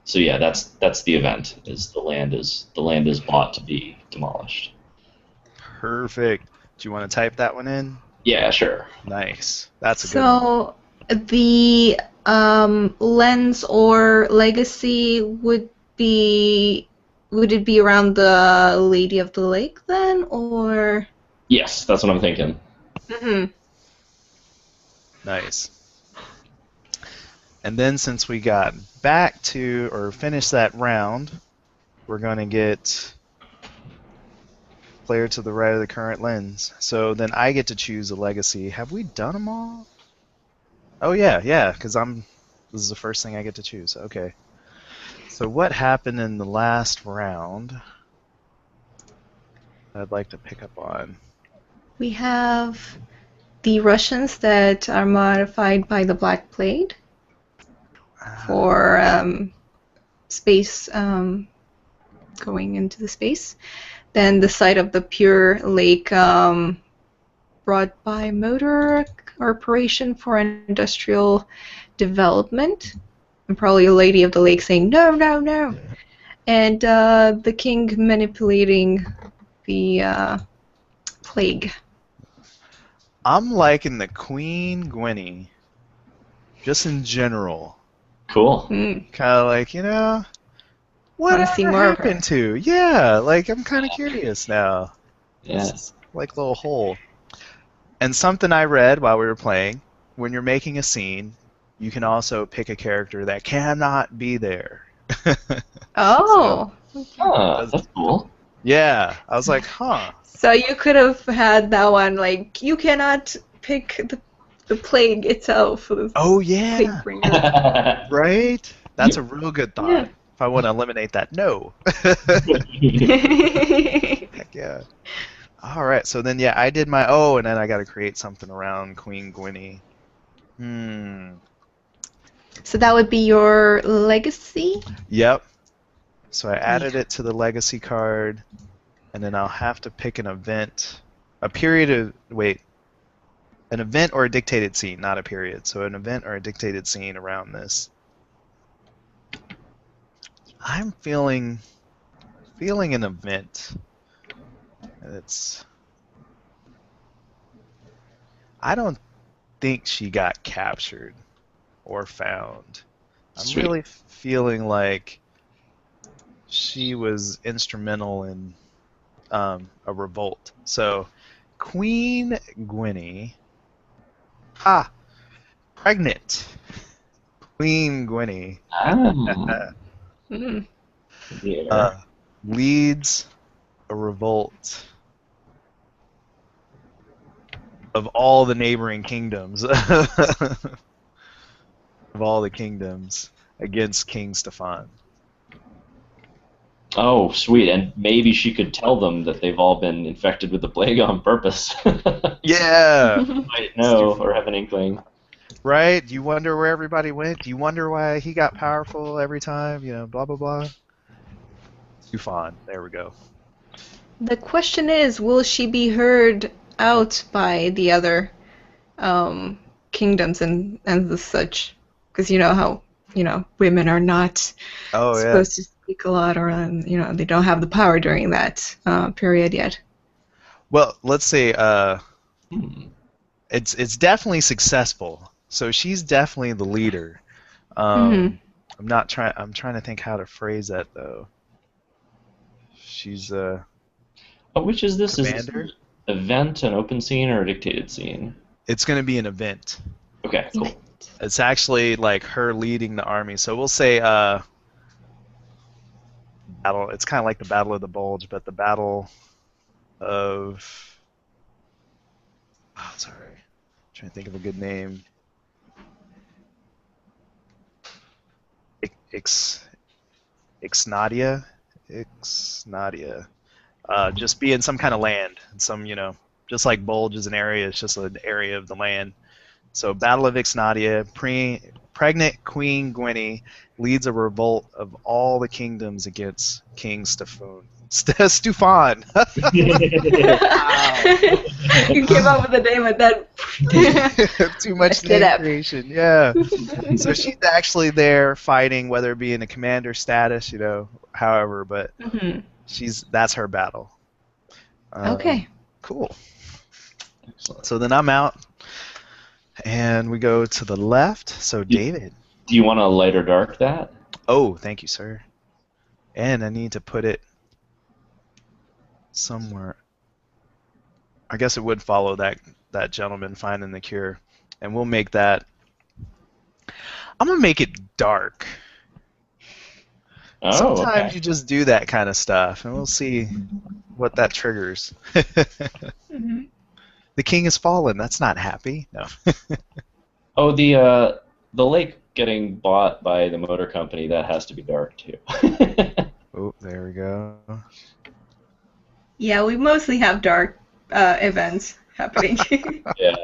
So yeah, that's the event. Is the land is bought to be demolished. Perfect. Do you want to type that one in? Yeah, sure. Nice. That's a good one. So the lens or legacy would it be around the Lady of the Lake then, or? Yes, that's what I'm thinking. Mm-hmm. Nice. And then since we got back to, or finished that round, we're going to get player to the right of the current lens. So then I get to choose a legacy. Have we done them all? Oh yeah, because this is the first thing I get to choose. Okay. So what happened in the last round I'd like to pick up on? We have the Russians that are modified by the Black Plague for space, going into the space. Then the site of the pure lake brought by Motor Corporation for Industrial Development. And probably a Lady of the Lake saying, no, no, no. And the king manipulating the plague. I'm liking the Queen Gwenny, just in general. Cool. Mm. Kind of what Wanna see more of her. happened to? Yeah, I'm kind of curious now. Yeah. It's like a little hole. And something I read while we were playing, when you're making a scene, you can also pick a character that cannot be there. Oh. That's cool. Yeah, I was like, huh. So you could have had that one, you cannot pick the plague itself. Oh yeah, Plague bringer. right? That's a real good thought. Yeah. If I want to eliminate that, no. Heck yeah. All right. So then, yeah, I did my. Oh, and then I got to create something around Queen Gwenny. Hmm. So that would be your legacy? Yep. So I Yeah. added it to the legacy card, and then I'll have to pick an event, a period of wait, an event or a dictated scene, not a period. So an event or a dictated scene around this. I'm feeling an event. It's. I don't think she got captured or found. I'm Sweet. really feeling like she was instrumental in a revolt. So, Queen Gwenny, ah, pregnant Queen Gwenny Ah, Mm. yeah. uh, leads a revolt of all the neighboring kingdoms, of all the kingdoms against King Stefan. Oh, sweet. And maybe she could tell them that they've all been infected with the plague on purpose. Yeah, Might know or have an inkling. right? Do you wonder where everybody went? Do you wonder why he got powerful every time? You know, blah blah blah. Stefan. There we go. The question is, will she be heard out by the other um, kingdoms and the such? Because you know how women are not Oh yeah. supposed to speak a lot, or they don't have the power during that period yet. Well, let's say Hmm. it's definitely successful. So she's definitely the leader. Hmm. I'm not trying. I'm trying to think how to phrase that though. She's a Oh, which is this? Is this commander. an event, an open scene, or a dictated scene? It's going to be an event. Okay, cool. It's actually like her leading the army. So we'll say battle. It's kind of like the Battle of the Bulge, but the Battle of. Oh, sorry. I'm trying to think of a good name. Ix Ixnadia. Ixnadia. Just be in some kind of land, some just like Bulge is an area. It's just an area of the land. So Battle of Ixnadia, pregnant Queen Gwenny leads a revolt of all the kingdoms against King Stefan. Stefan. You came up with a name and then Too much messed it name up. creation. Yeah. So she's actually there fighting, whether it be in a commander status, however, but Mhm. that's her battle. Okay. Cool. Excellent. So then I'm out, and we go to the left. So David. Do you want to light or dark that? Oh, thank you, sir. And I need to put it somewhere. I guess it would follow that gentleman finding the cure, and we'll make that. I'm gonna make it dark. Oh, Sometimes okay. you just do that kind of stuff, and we'll see what that triggers. Mhm. The king has fallen. That's not happy. No. Oh, the lake getting bought by the motor company, that has to be dark too. Oh, there we go. Yeah, we mostly have dark events happening. Yeah.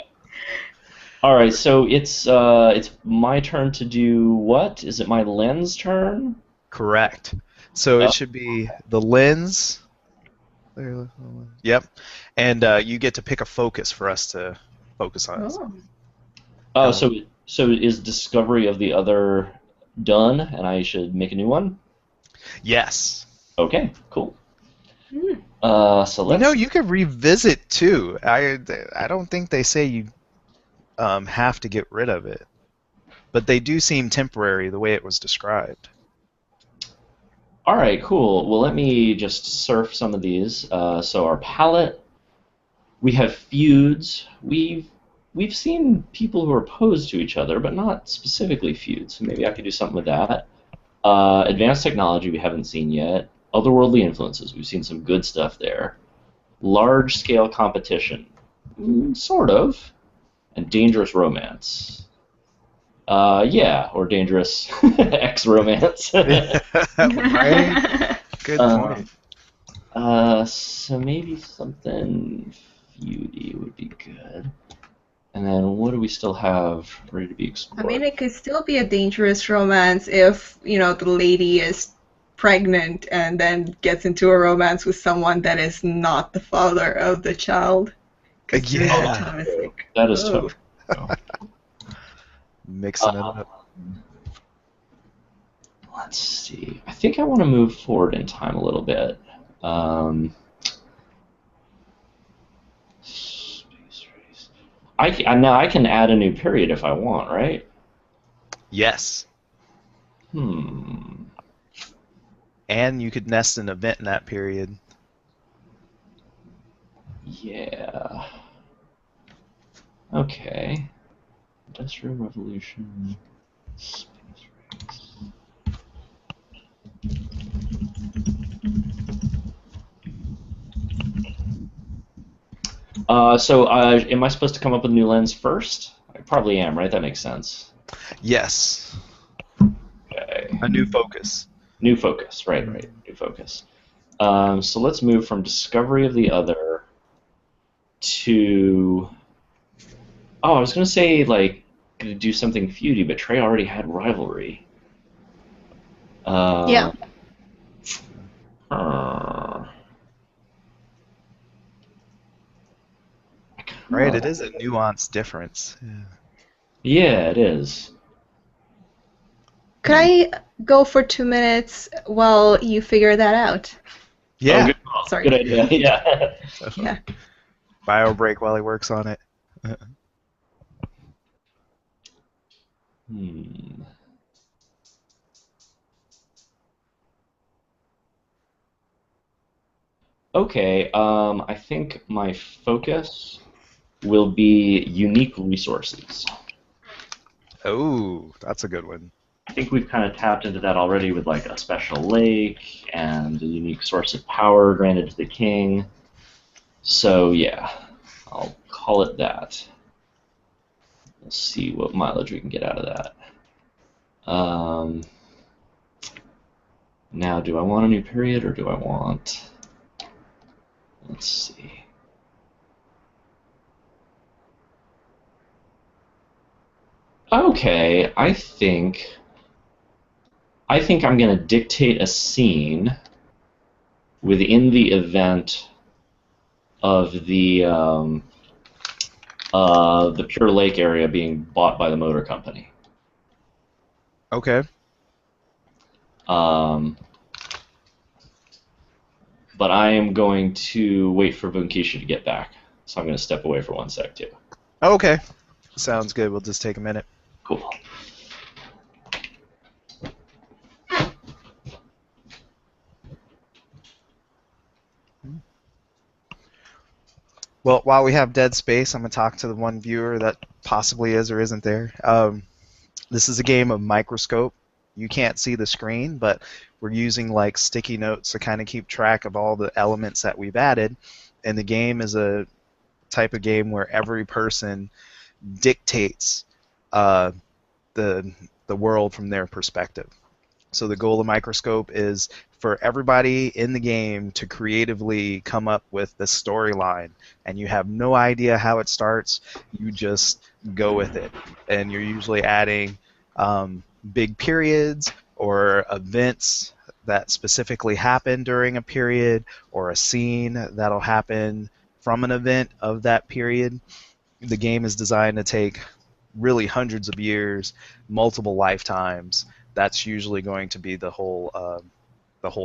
All right, so it's my turn to do what? Is it my lens turn? Correct. So Oh, it should be the lens. Yep. And you get to pick a focus for us to focus on. Oh. oh, Um, so is discovery of the other done, and I should make a new one? yes. Okay, cool. Hmm. So let's. You could revisit too. I don't think they say you have to get rid of it, but they do seem temporary the way it was described. All right, cool. Well, let me just surf some of these. So our palette, we have feuds. We've seen people who are opposed to each other, but not specifically feuds. So maybe I could do something with that. Advanced technology we haven't seen yet. Otherworldly influences. We've seen some good stuff there. Large scale competition, sort of. And dangerous romance. Yeah, or dangerous ex romance. Right? Good point. So maybe something feudy would be good. And then what do we still have ready to be I mean, explored? it could still be a dangerous romance if, the lady is pregnant and then gets into a romance with someone that is not the father of the child. Because during Oh, that that's Yeah, time, it's true. like, That is oh. totally true. mixing it up. Um, let's see. I think I want to move forward in time a little bit. Um, space race. Now I can add a new period if I want, right? Yes, Hmm. and you could nest an event in that period. Yeah. Okay. Industrial Revolution. Space race. Am I supposed to come up with a new lens first? I probably am, right? That makes sense. Yes, Okay. a new focus. New focus. Right, right. New focus. So let's move from Discovery of the Other to... Oh, I was going to say, like, gonna do something feudy, but Trey already had Rivalry. Yeah. Uh, uh, I Right, kinda it is a nuanced difference. Yeah. Yeah, it is. Could I go for 2 minutes while you figure that out? Oh, Yeah. good call. Sorry. Good idea. Yeah. Yeah. Bio break while he works on it. Hmm. Okay. I think my focus will be unique resources. Oh, that's a good one. I think we've kind of tapped into that already with like a special lake and a unique source of power granted to the king. So yeah, I'll call it that. Let's see what mileage we can get out of that. Now, do I want a new period or do I want? Let's see. Okay, I think I'm going to dictate a scene within the event of the Pure Lake area being bought by the motor company. Okay. Um, but I am going to wait for Bunkisha to get back, so I'm going to step away for 1 sec too. Okay. Sounds good. We'll just take a minute. Cool. Well, while we have dead space, I'm going to talk to the one viewer that possibly is or isn't there. This is a game of Microscope. You can't see the screen, but we're using like sticky notes to kind of keep track of all the elements that we've added. And the game is a type of game where every person dictates uh, the the world from their perspective. So the goal of Microscope is for everybody in the game to creatively come up with the storyline, and you have no idea how it starts. You just go with it, and you're usually adding big periods or events that specifically happen during a period, or a scene that'll happen from an event of that period. The game is designed to take really hundreds of years, multiple lifetimes. That's usually going to be the whole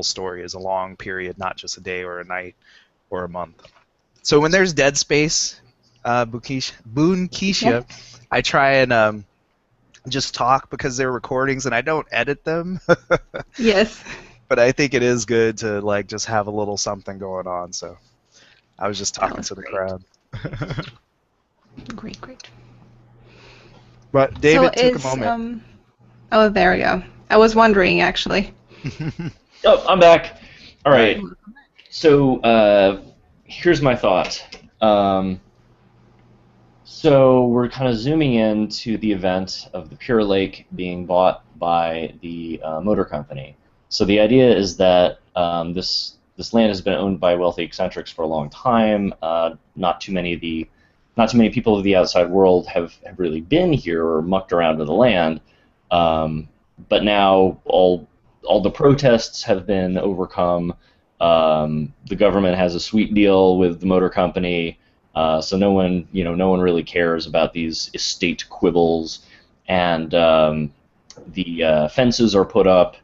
story is a long period, not just a day or a night or a month. So when there's dead space, Boone Yeah. Keisha, I try and just talk because they're recordings and I don't edit them. Yes. But I think it is good to like just have a little something going on. So I was just That talking was to the great. crowd. Great, great. But So David took a is moment. oh, there we go. I was wondering actually. Oh, I'm back. All All right. right. So here's my thought. So we're kind of zooming into the event of the Pure Lake being bought by the motor company. So the idea is that this this land has been owned by wealthy eccentrics for a long time. Not too many people of the outside world have really been here or mucked around in the land. But now all the protests have been overcome. The government has a sweet deal with the motor company, so no one really cares about these estate quibbles, and the fences are put up,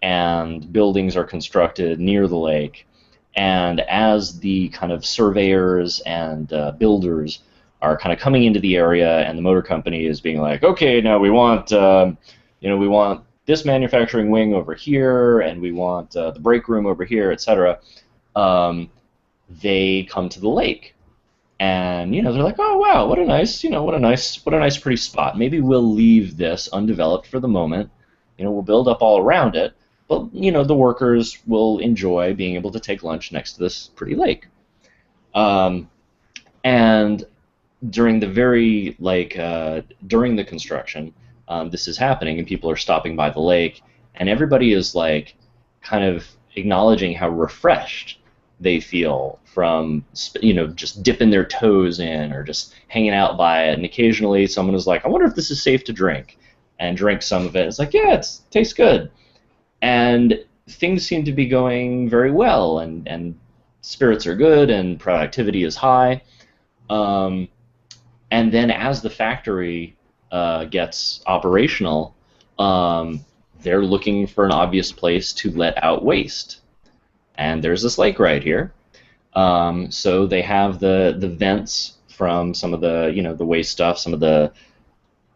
and buildings are constructed near the lake. And as the kind of surveyors and builders are kind of coming into the area, and the motor company is being like, okay, now we want this manufacturing wing over here, and we want the break room over here, etc. They come to the lake, and they're like, oh wow, what a nice pretty spot. Maybe we'll leave this undeveloped for the moment. We'll build up all around it, but the workers will enjoy being able to take lunch next to this pretty lake. And during the construction, this is happening, and people are stopping by the lake, and everybody is like kind of acknowledging how refreshed they feel from just dipping their toes in or just hanging out by it. And occasionally someone is like, I wonder if this is safe to drink, and drink some of it. It's like, yeah, it tastes good. And things seem to be going very well, and spirits are good, and productivity is high. And then as the factory gets operational, they're looking for an obvious place to let out waste. And there's this lake right here. So they have the vents from some of the the waste stuff, some of the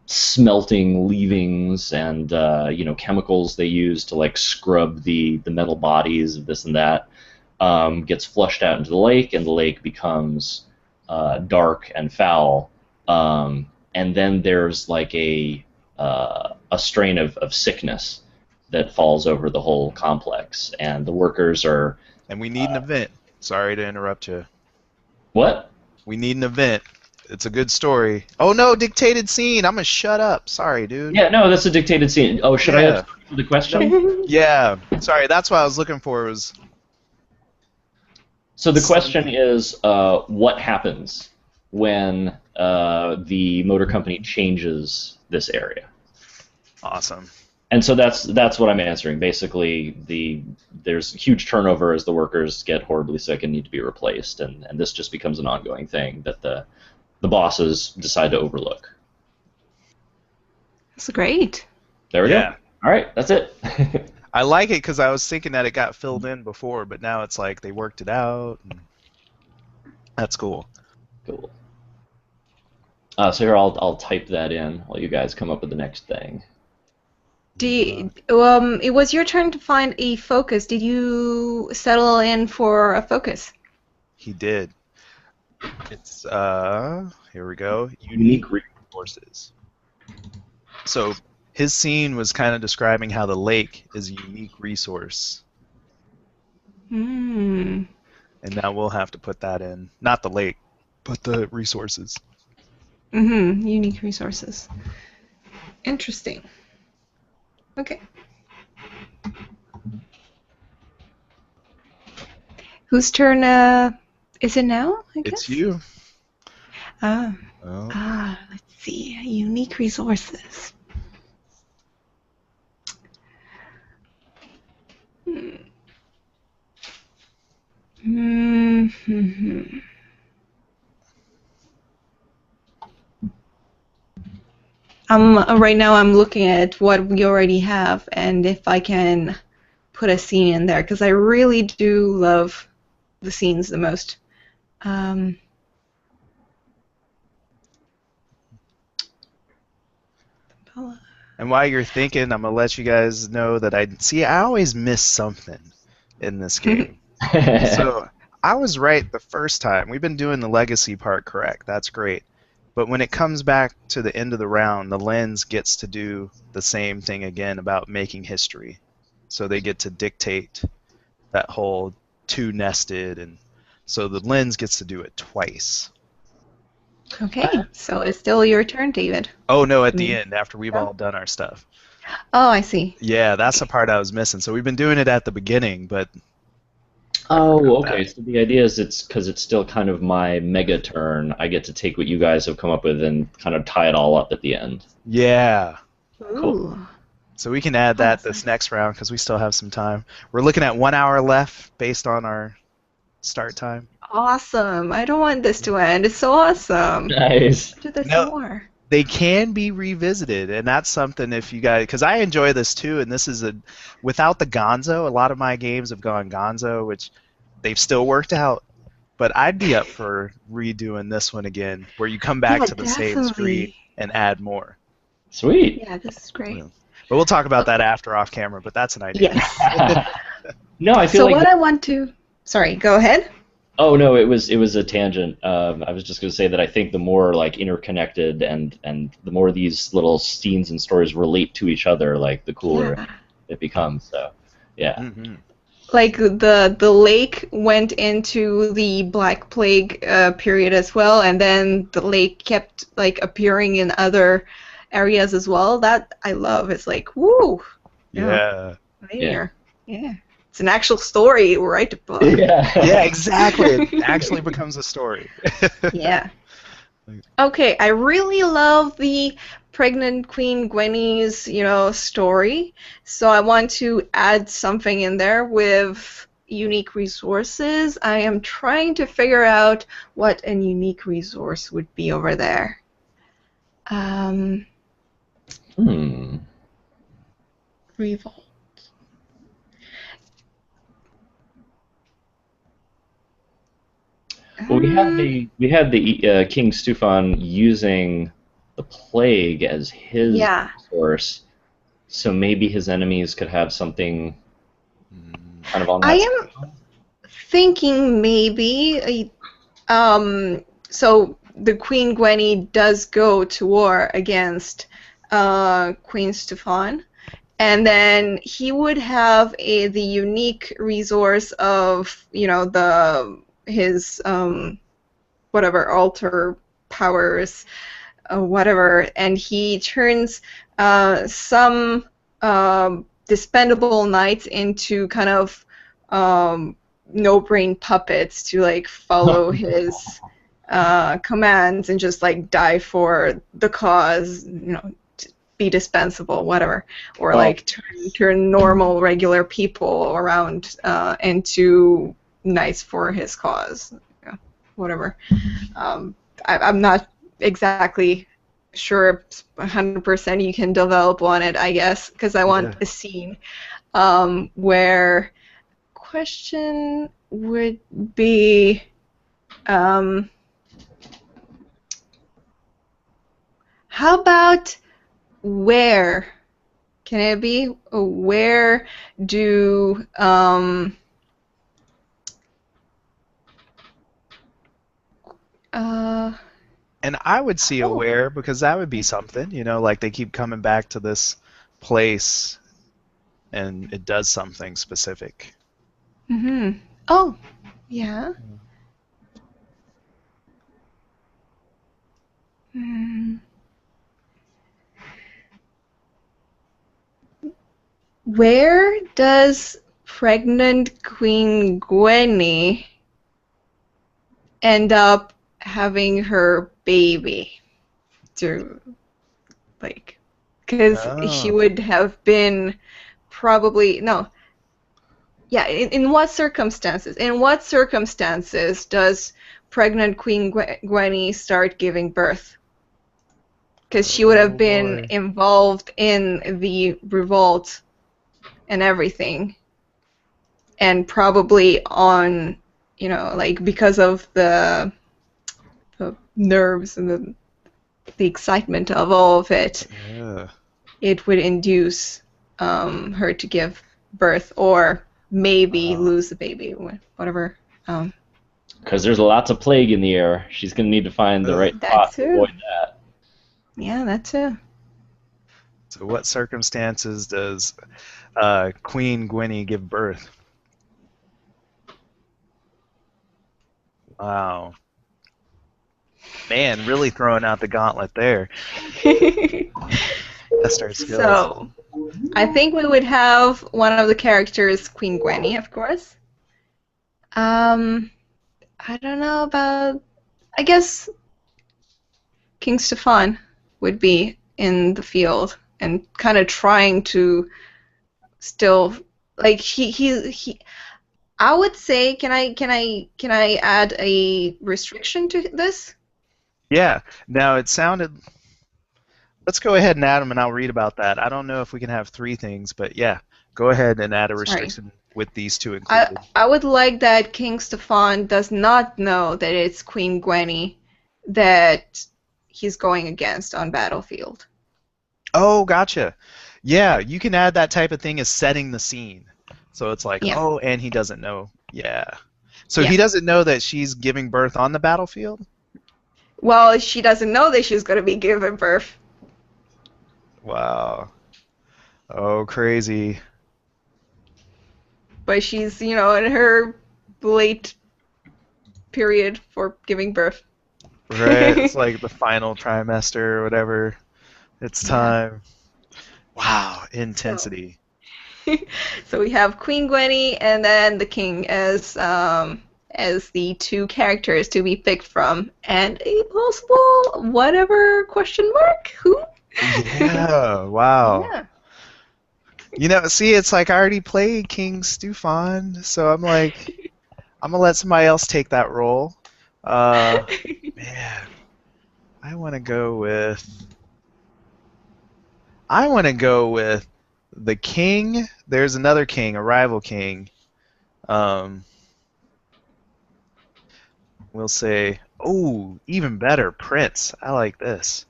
smelting leavings and chemicals they use to like scrub the metal bodies of this and that, gets flushed out into the lake, and the lake becomes dark and foul. And then there's like a strain of sickness that falls over the whole complex, and the workers are. And we need an event. Sorry to interrupt you. What? We need an event. It's a good story. Oh no, dictated scene. I'm gonna shut up. Sorry, dude. Yeah, no, that's a dictated scene. Oh, should I answer the question? Yeah. Sorry, that's what I was looking for. Was. So the question is, what happens when the motor company changes this area? Awesome. And so that's what I'm answering. Basically, there's huge turnover as the workers get horribly sick and need to be replaced, and this just becomes an ongoing thing that the bosses decide to overlook. That's great. There we go. All right, that's it. I like it because I was thinking that it got filled in before, but now it's like they worked it out. And that's cool. Cool. So here I'll type that in while you guys come up with the next thing. It was your turn to find a focus. Did you settle in for a focus? He did. It's here we go. Unique resources. So his scene was kind of describing how the lake is a unique resource. Hmm. And now we'll have to put that in. Not the lake, but the resources. Mm-hmm. Unique resources. Interesting. Okay. Whose turn is it now, I guess? It's you. Let's see. Unique resources. Mm-hmm. Right now I'm looking at what we already have and if I can put a scene in there, because I really do love the scenes the most. And while you're thinking, I'm going to let you guys know that I always miss something in this game. So I was right the first time. We've been doing the legacy part correct. That's great. But when it comes back to the end of the round, the lens gets to do the same thing again about making history. So they get to dictate that whole two-nested, and so the lens gets to do it twice. Okay, so it's still your turn, David. Oh, no, at the end, after we've all done our stuff. Oh, I see. Yeah, that's the part I was missing. So we've been doing it at the beginning, but I forgot Oh, okay. that. So the idea is it's because it's still kind of my mega turn. I get to take what you guys have come up with and kind of tie it all up at the end. Yeah. Cool. Ooh. So we can add that Awesome. this next round because we still have some time. We're looking at 1 hour left based on our start time. Awesome. I don't want this to end. It's so awesome. Nice. Do this No, more. they can be revisited, and that's something if you guys, because I enjoy this too, and this is without the Gonzo, a lot of my games have gone Gonzo, which they've still worked out. But I'd be up for redoing this one again, where you come back Yeah, to the same screen definitely. and add more. Sweet. Yeah, this is great. Yeah. But we'll talk about that after off camera. But that's an idea. Yes. No, I feel So like. what I want to, sorry, go ahead. Oh no, it was a tangent. I was just going to say that I think the more like interconnected and the more these little scenes and stories relate to each other, like the cooler Yeah. it becomes. So, yeah. Hmm. Like the lake went into the Black Plague period as well, and then the lake kept like appearing in other areas as well. That I love. It's like, woo, yeah, Yeah. Yeah. linear. Yeah. It's an actual story. Write a book. Yeah, Yeah. exactly. It actually becomes a story. Yeah. Okay, I really love the pregnant Queen Gwenny's, story. So I want to add something in there with unique resources. I am trying to figure out what a unique resource would be over there. Um, Hmm. Revolt. Well, Um, we had the King Stufan using the plague as his yeah, source, so maybe his enemies could have something Mm. kind of on I that am scale. thinking maybe. So the Queen Gwenny does go to war against Queen Stefan, and then he would have the unique resource of the his whatever altar powers, whatever, and he turns some dispendable knights into kind of no-brain puppets to like follow his commands and just like die for the cause, be dispensable, whatever, or Oh, like turn normal, regular people around into knights for his cause, whatever. I'm not exactly sure 100% you can develop on it, I guess, because I want Yeah. a scene where question would be how about where? Can it be where do uh And I would see oh aware because that would be something, like they keep coming back to this place and it does something specific. oh yeah. Hmm. Where does pregnant Queen Gwenny end up having her baby? To like, because she Oh. would have been probably no. Yeah, in what circumstances? In what circumstances does pregnant Queen Gwenny start giving birth? Because she would have Oh been boy. involved in the revolt and everything, and probably on, like because of the nerves and the excitement of all of it, Yeah. it would induce her to give birth or maybe Wow. lose the baby, whatever. Um, because there's lots of plague in the air. She's going to need to find the right that spot to too. avoid that. Yeah, that too. So what circumstances does Queen Gwenny give birth? Wow. Man, really throwing out the gauntlet there. Test our skills. So, I think we would have one of the characters, Queen Gwenny, of course. I don't know about. I guess King Stefan would be in the field and kind of trying to still like he. I would say, can I add a restriction to this? Yeah. Now it sounded. Let's go ahead and add them, and I'll read about that. I don't know if we can have three things, but yeah, go ahead and add a Sorry. restriction with these two I included. I would like that King Stefan does not know that it's Queen Gwenny that he's going against on battlefield. Oh, gotcha. Yeah, you can add that type of thing as setting the scene. So it's like, Yeah. oh, and he doesn't know. Yeah. So Yeah. he doesn't know that she's giving birth on the battlefield? Well, she doesn't know that she's going to be giving birth, Wow. Oh, crazy. but she's, in her late period for giving birth. Right? It's like the final trimester or whatever. It's Yeah. time. Wow, So, intensity. so we have Queen Gwenny and then the King as the two characters to be picked from, and a possible whatever question mark who? Yeah, wow. Yeah. See, it's like I already played King Stefan, so I'm like, I'm gonna let somebody else take that role. Man, I want to go with. I want to go with the king. There's another king, a rival king. Um, we'll say, oh, even better, prince. I like this.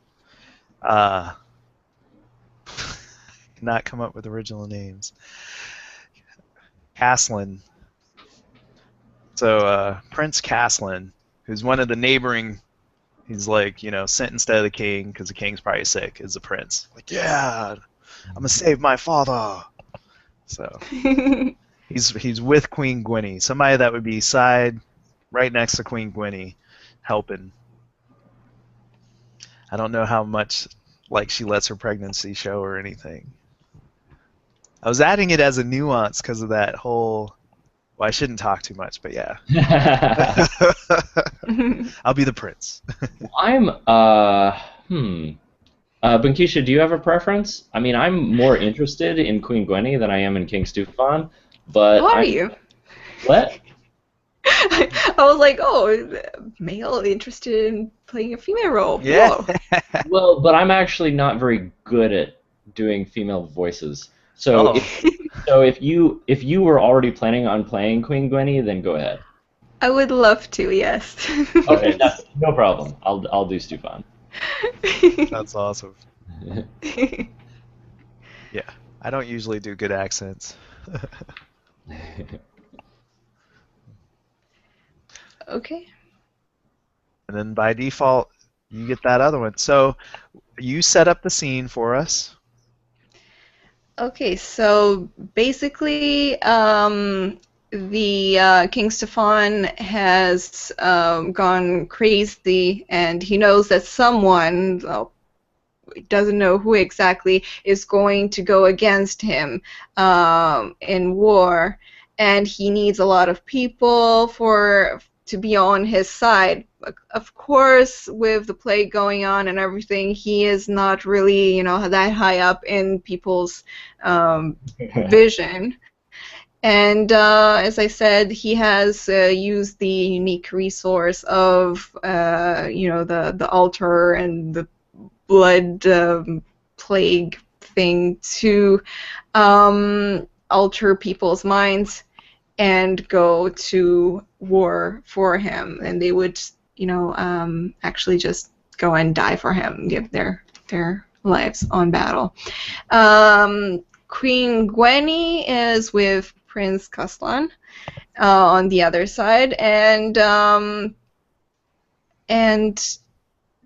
Uh, not come up with original names. Caslin. So Prince Caslin, who's one of the neighboring. He's like, sent instead of the king because the king's probably sick. Is the prince like, yeah, I'm gonna save my father. So he's with Queen Gwenny, somebody that would be side right next to Queen Gwenny, helping. I don't know how much like she lets her pregnancy show or anything. I was adding it as a nuance because of that whole. Well, I shouldn't talk too much, but yeah. I'll be the prince. I'm Bankisha, do you have a preference? I mean, I'm more interested in Queen Gwenny than I am in King Stefan, but How are I'm you? what? I was like, oh, male interested in playing a female role. Yeah. Whoa. Well, but I'm actually not very good at doing female voices. So Oh. if you were already planning on playing Queen Gwenny, then go ahead. I would love to, yes. Okay, that's no problem. I'll do Stefan. That's awesome. Yeah, I don't usually do good accents. Okay. And then by default, you get that other one. So you set up the scene for us. Okay, so basically, the King Stefan has gone crazy, and he knows that someone, doesn't know who exactly, is going to go against him in war, and he needs a lot of people to be on his side. Of course, with the plague going on and everything, he is not really, that high up in people's vision. And as I said, he has used the unique resource of, the altar and the blood plague thing to alter people's minds and go to war for him, and they would, actually just go and die for him, give their lives on battle. Queen Gwenny is with Prince Castellan on the other side, and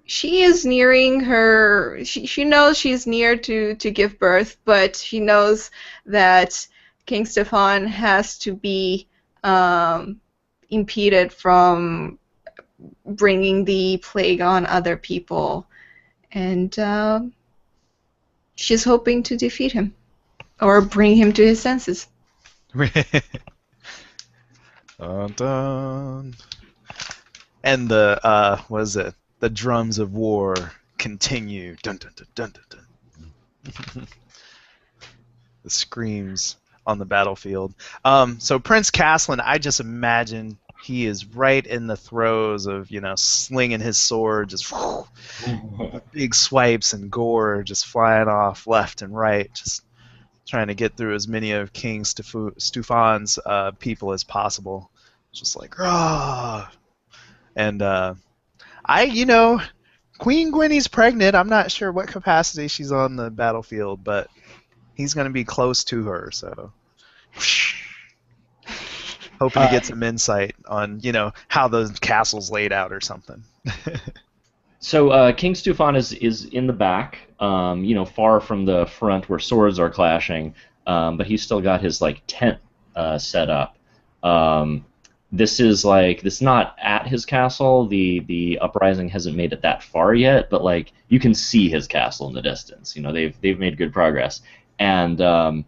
she is nearing her. She knows she's near to give birth, but she knows that King Stefan has to be impeded from bringing the plague on other people, and she's hoping to defeat him or bring him to his senses. Dun, dun. And the what is it? The drums of war continue. Dun dun dun dun dun dun. The screams on the battlefield. So Prince Caslin, I just imagine he is right in the throes of slinging his sword, just big swipes and gore just flying off left and right, just trying to get through as many of King Stufan's people as possible. Just like, rah! And Queen Gwenny's pregnant. I'm not sure what capacity she's on the battlefield, but he's going to be close to her, so hoping to get some insight on, how the castle's laid out or something. So King Stufan is in the back, far from the front where swords are clashing, but he's still got his tent set up. This is not at his castle. The uprising hasn't made it that far yet, but you can see his castle in the distance. They've made good progress, and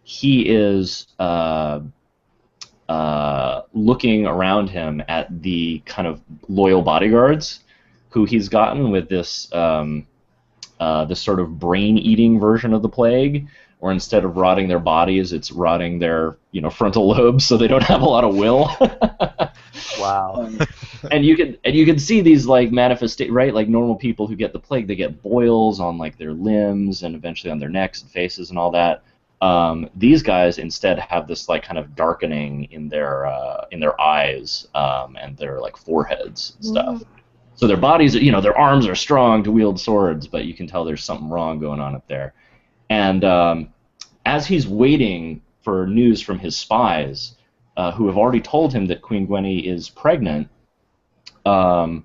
he is looking around him at the kind of loyal bodyguards who he's gotten with this this sort of brain-eating version of the plague, where instead of rotting their bodies, it's rotting their frontal lobes, so they don't have a lot of will. Wow. And you can see these manifestate, right? Like normal people who get the plague, they get boils on their limbs and eventually on their necks and faces and all that. These guys instead have this kind of darkening in their eyes and their foreheads and stuff. So their bodies, their arms are strong to wield swords, but you can tell there's something wrong going on up there. And as he's waiting for news from his spies, who have already told him that Queen Gwenny is pregnant, and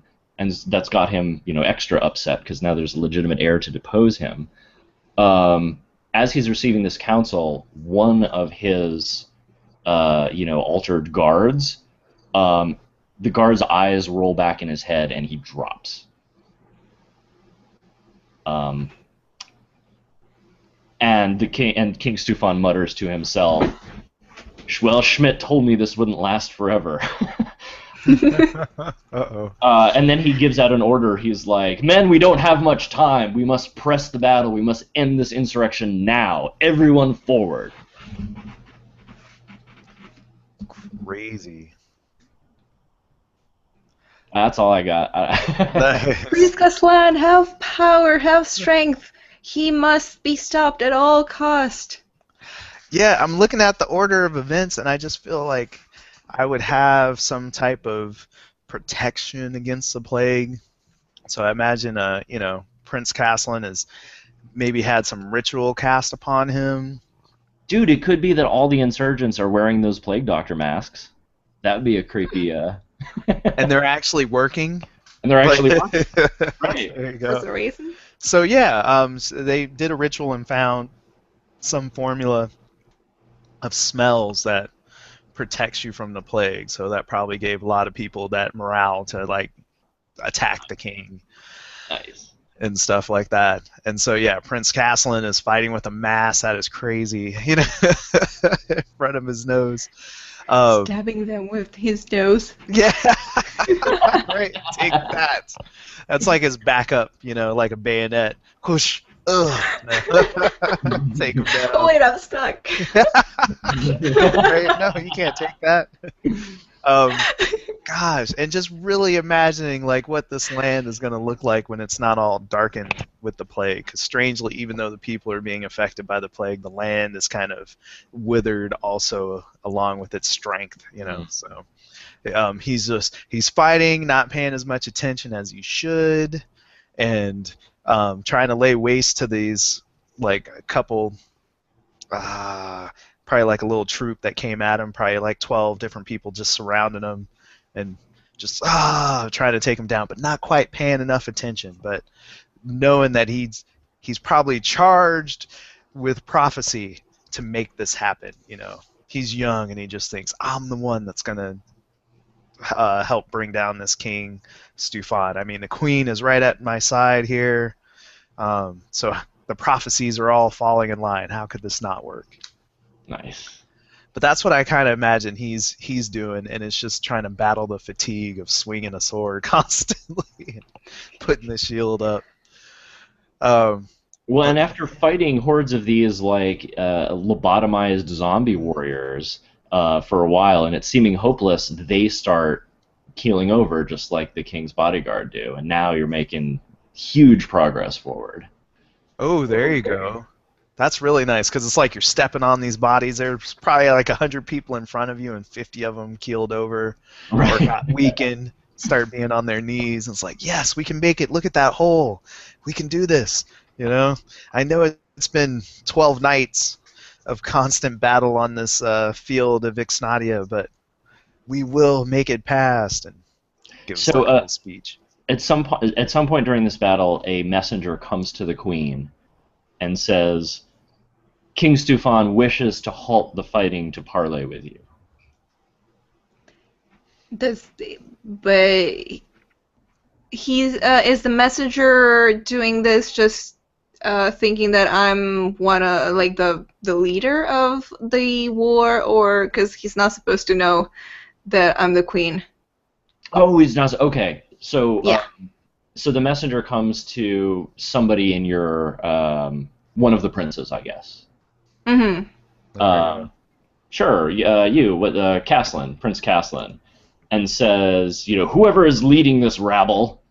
that's got him, extra upset because now there's a legitimate heir to depose him. As he's receiving this counsel, one of his, altered guards, the guard's eyes roll back in his head and he drops. And King Stufan mutters to himself, "Well, Schmidt told me this wouldn't last forever." Uh-oh. And then he gives out an order. He's like, "Men, we don't have much time. We must press the battle. We must end this insurrection now. Everyone forward." Crazy. That's all I got. Please, Caslin, have power, have strength. He must be stopped at all cost. Yeah, I'm looking at the order of events, and I just feel like I would have some type of protection against the plague. So I imagine, Prince Caslin has maybe had some ritual cast upon him. Dude, it could be that all the insurgents are wearing those plague doctor masks. That would be a creepy. And they're actually working. And they're actually working. Right. There you go. That's the reason. So yeah, so they did a ritual and found some formula of smells that protects you from the plague. So that probably gave a lot of people that morale to attack the king. Nice. And stuff like that. And so yeah, Prince Caslin is fighting with a mass that is crazy, in front of his nose. Stabbing them with his nose. Yeah. Right. Take that. That's like his backup, like a bayonet. Whoosh. Ugh. Take him down. Oh wait, I'm stuck. Right? No, you can't take that. Gosh, and just really imagining what this land is going to look like when it's not all darkened with the plague. Because strangely, even though the people are being affected by the plague, the land is kind of withered also along with its strength. So he's fighting, not paying as much attention as he should, and trying to lay waste to these a couple. Probably a little troop that came at him, probably 12 different people just surrounding him and just trying to take him down, but not quite paying enough attention, but knowing that he's probably charged with prophecy to make this happen. He's young and he just thinks, I'm the one that's going to help bring down this King Stufan. I mean, the queen is right at my side here, so the prophecies are all falling in line. How could this not work? Nice. But that's what I kind of imagine he's doing, and it's just trying to battle the fatigue of swinging a sword constantly, and putting the shield up. Well, But and after fighting hordes of these like lobotomized zombie warriors for a while, and it's seeming hopeless, they start keeling over just like the king's bodyguard do, and now you're making huge progress forward. oh, there you go. That's really nice because it's like you're stepping on these bodies. There's probably like 100 people in front of you, and 50 of them keeled over or Right. got weakened, start being on their knees. And it's like, yes, we can make it. Look at that hole. We can do this. You know, I know it's been 12 nights of constant battle on this field of Ixnadia, but we will make it past. And gives So like a whole speech. at some point during this battle, a messenger comes to the queen and says, King Stufan wishes to halt the fighting to parley with you. But he's is the messenger doing this just thinking that I'm like the leader of the war, or because he's not supposed to know that I'm the queen? Oh, he's not. Okay, so Yeah. so the messenger comes to somebody in your one of the princes, I guess. Mm-hmm. Sure, you, Caslin, Prince Caslin, and says, whoever is leading this rabble,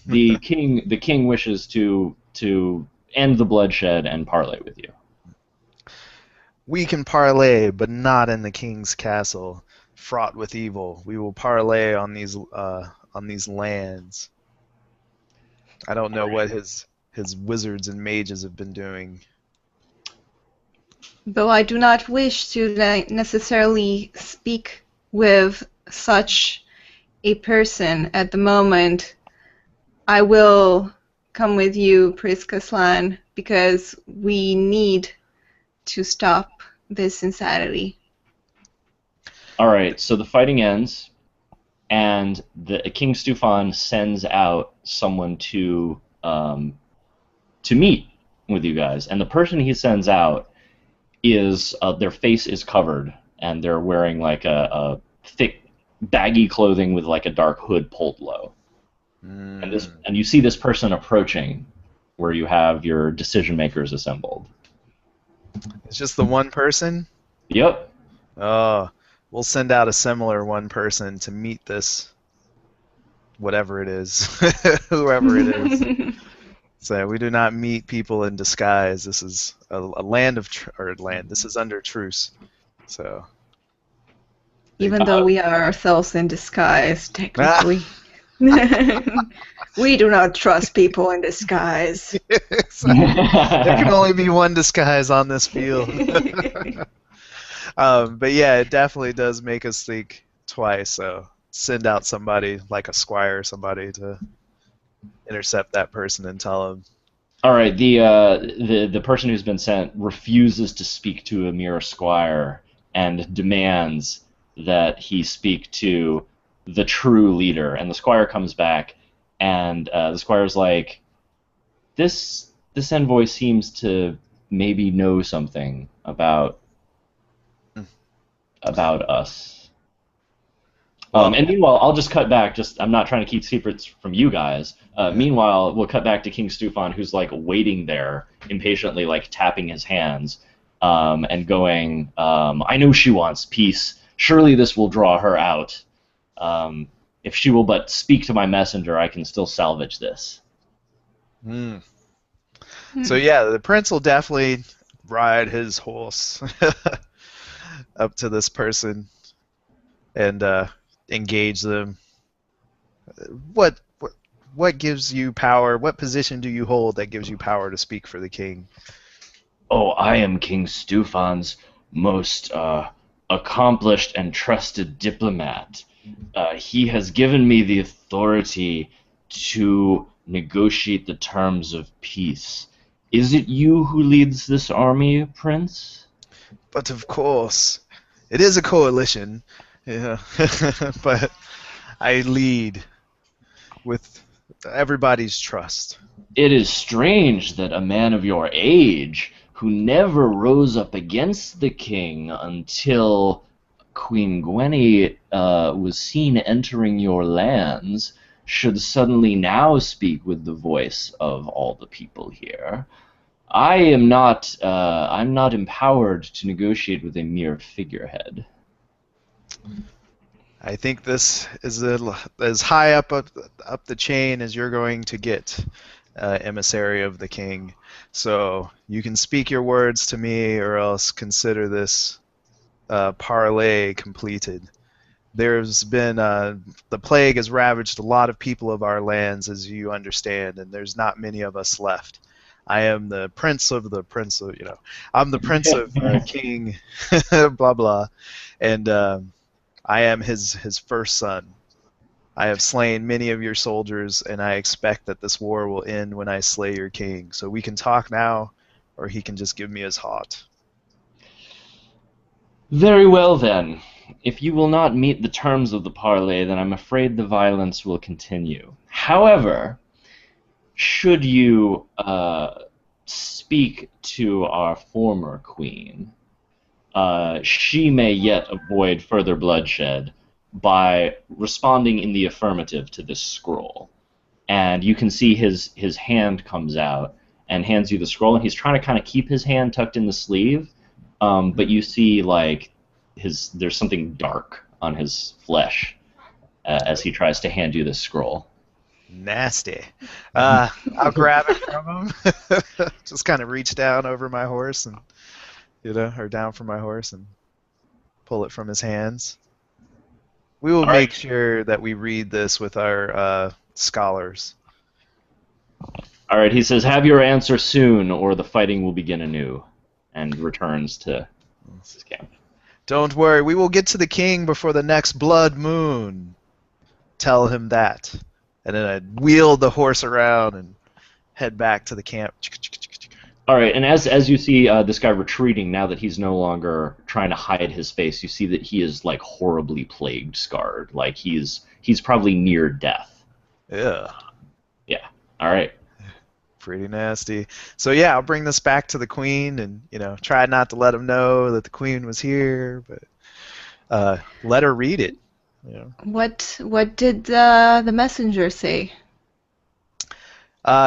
the king wishes to end the bloodshed and parley with you. We can parlay, but not in the king's castle, fraught with evil. We will parlay on these lands. I don't know what his wizards and mages have been doing. Though I do not wish to necessarily speak with such a person at the moment, I will come with you, Prince Kaslan, because we need to stop this insanity. All right, so the fighting ends, and King Stufan sends out someone to meet with you guys, and the person he sends out is their face is covered, and they're wearing like a thick, baggy clothing with like a dark hood pulled low. And you see this person approaching, where you have your decision makers assembled. It's just the one person? Yep. Oh, we'll send out a similar one person to meet this, whatever it is, whoever it is. So we do not meet people in disguise. This is a land of land. This is under truce. So even though we are ourselves in disguise, technically. We do not trust people in disguise. So, there can only be one disguise on this field. But yeah, it definitely does make us think twice. So send out somebody like a squire or somebody to intercept that person and tell him. All right. The person who's been sent refuses to speak to a mere squire and demands that he speak to the true leader. And the squire comes back, and the squire's like, this envoy seems to maybe know something about us. And meanwhile, I'll just cut back. I'm not trying to keep secrets from you guys. Meanwhile, we'll cut back to King Stufan, who's like waiting there impatiently, like tapping his hands, and going, "I know she wants peace. Surely this will draw her out. If she will but speak to my messenger, I can still salvage this." So yeah, the prince will definitely ride his horse up to this person and engage them. What gives you power? What position do you hold that gives you power to speak for the king? Oh, I am King Stufan's most accomplished and trusted diplomat. He has given me the authority to negotiate the terms of peace. Is it you who leads this army, Prince? But of course, it is a coalition. Yeah, but I lead with everybody's trust. It is strange that a man of your age, who never rose up against the king until Queen Gwenny was seen entering your lands, should suddenly now speak with the voice of all the people here. I'm not empowered to negotiate with a mere figurehead. I think this is as high up the chain as you're going to get, emissary of the king. So you can speak your words to me, or else consider this parlay completed. There's been the plague has ravaged a lot of people of our lands, as you understand, and there's not many of us left. I am the prince of the prince of, I'm the prince of king, blah blah, and I am his first son. I have slain many of your soldiers, and I expect that this war will end when I slay your king. So we can talk now, or he can just give me his heart. Very well, then. If you will not meet the terms of the parlay, then I'm afraid the violence will continue. However, should you speak to our former queen, she may yet avoid further bloodshed by responding in the affirmative to this scroll. And you can see his hand comes out and hands you the scroll, and he's trying to kind of keep his hand tucked in the sleeve, but you see like there's something dark on his flesh as he tries to hand you this scroll. Nasty. I'll grab it from him. Just kind of reach down over my horse and, or down from my horse and pull it from his hands. We will make sure that we read this with our scholars. All right, he says, "Have your answer soon, or the fighting will begin anew," and returns to his camp. Don't worry, we will get to the king before the next blood moon. Tell him that. And then I'd wheel the horse around and head back to the camp. All right, and as you see this guy retreating, now that he's no longer trying to hide his face, you see that he is like horribly plagued, scarred. Like he's probably near death. Yeah. Yeah. All right. Pretty nasty. So yeah, I'll bring this back to the queen, and try not to let him know that the queen was here, but let her read it. What did the messenger say?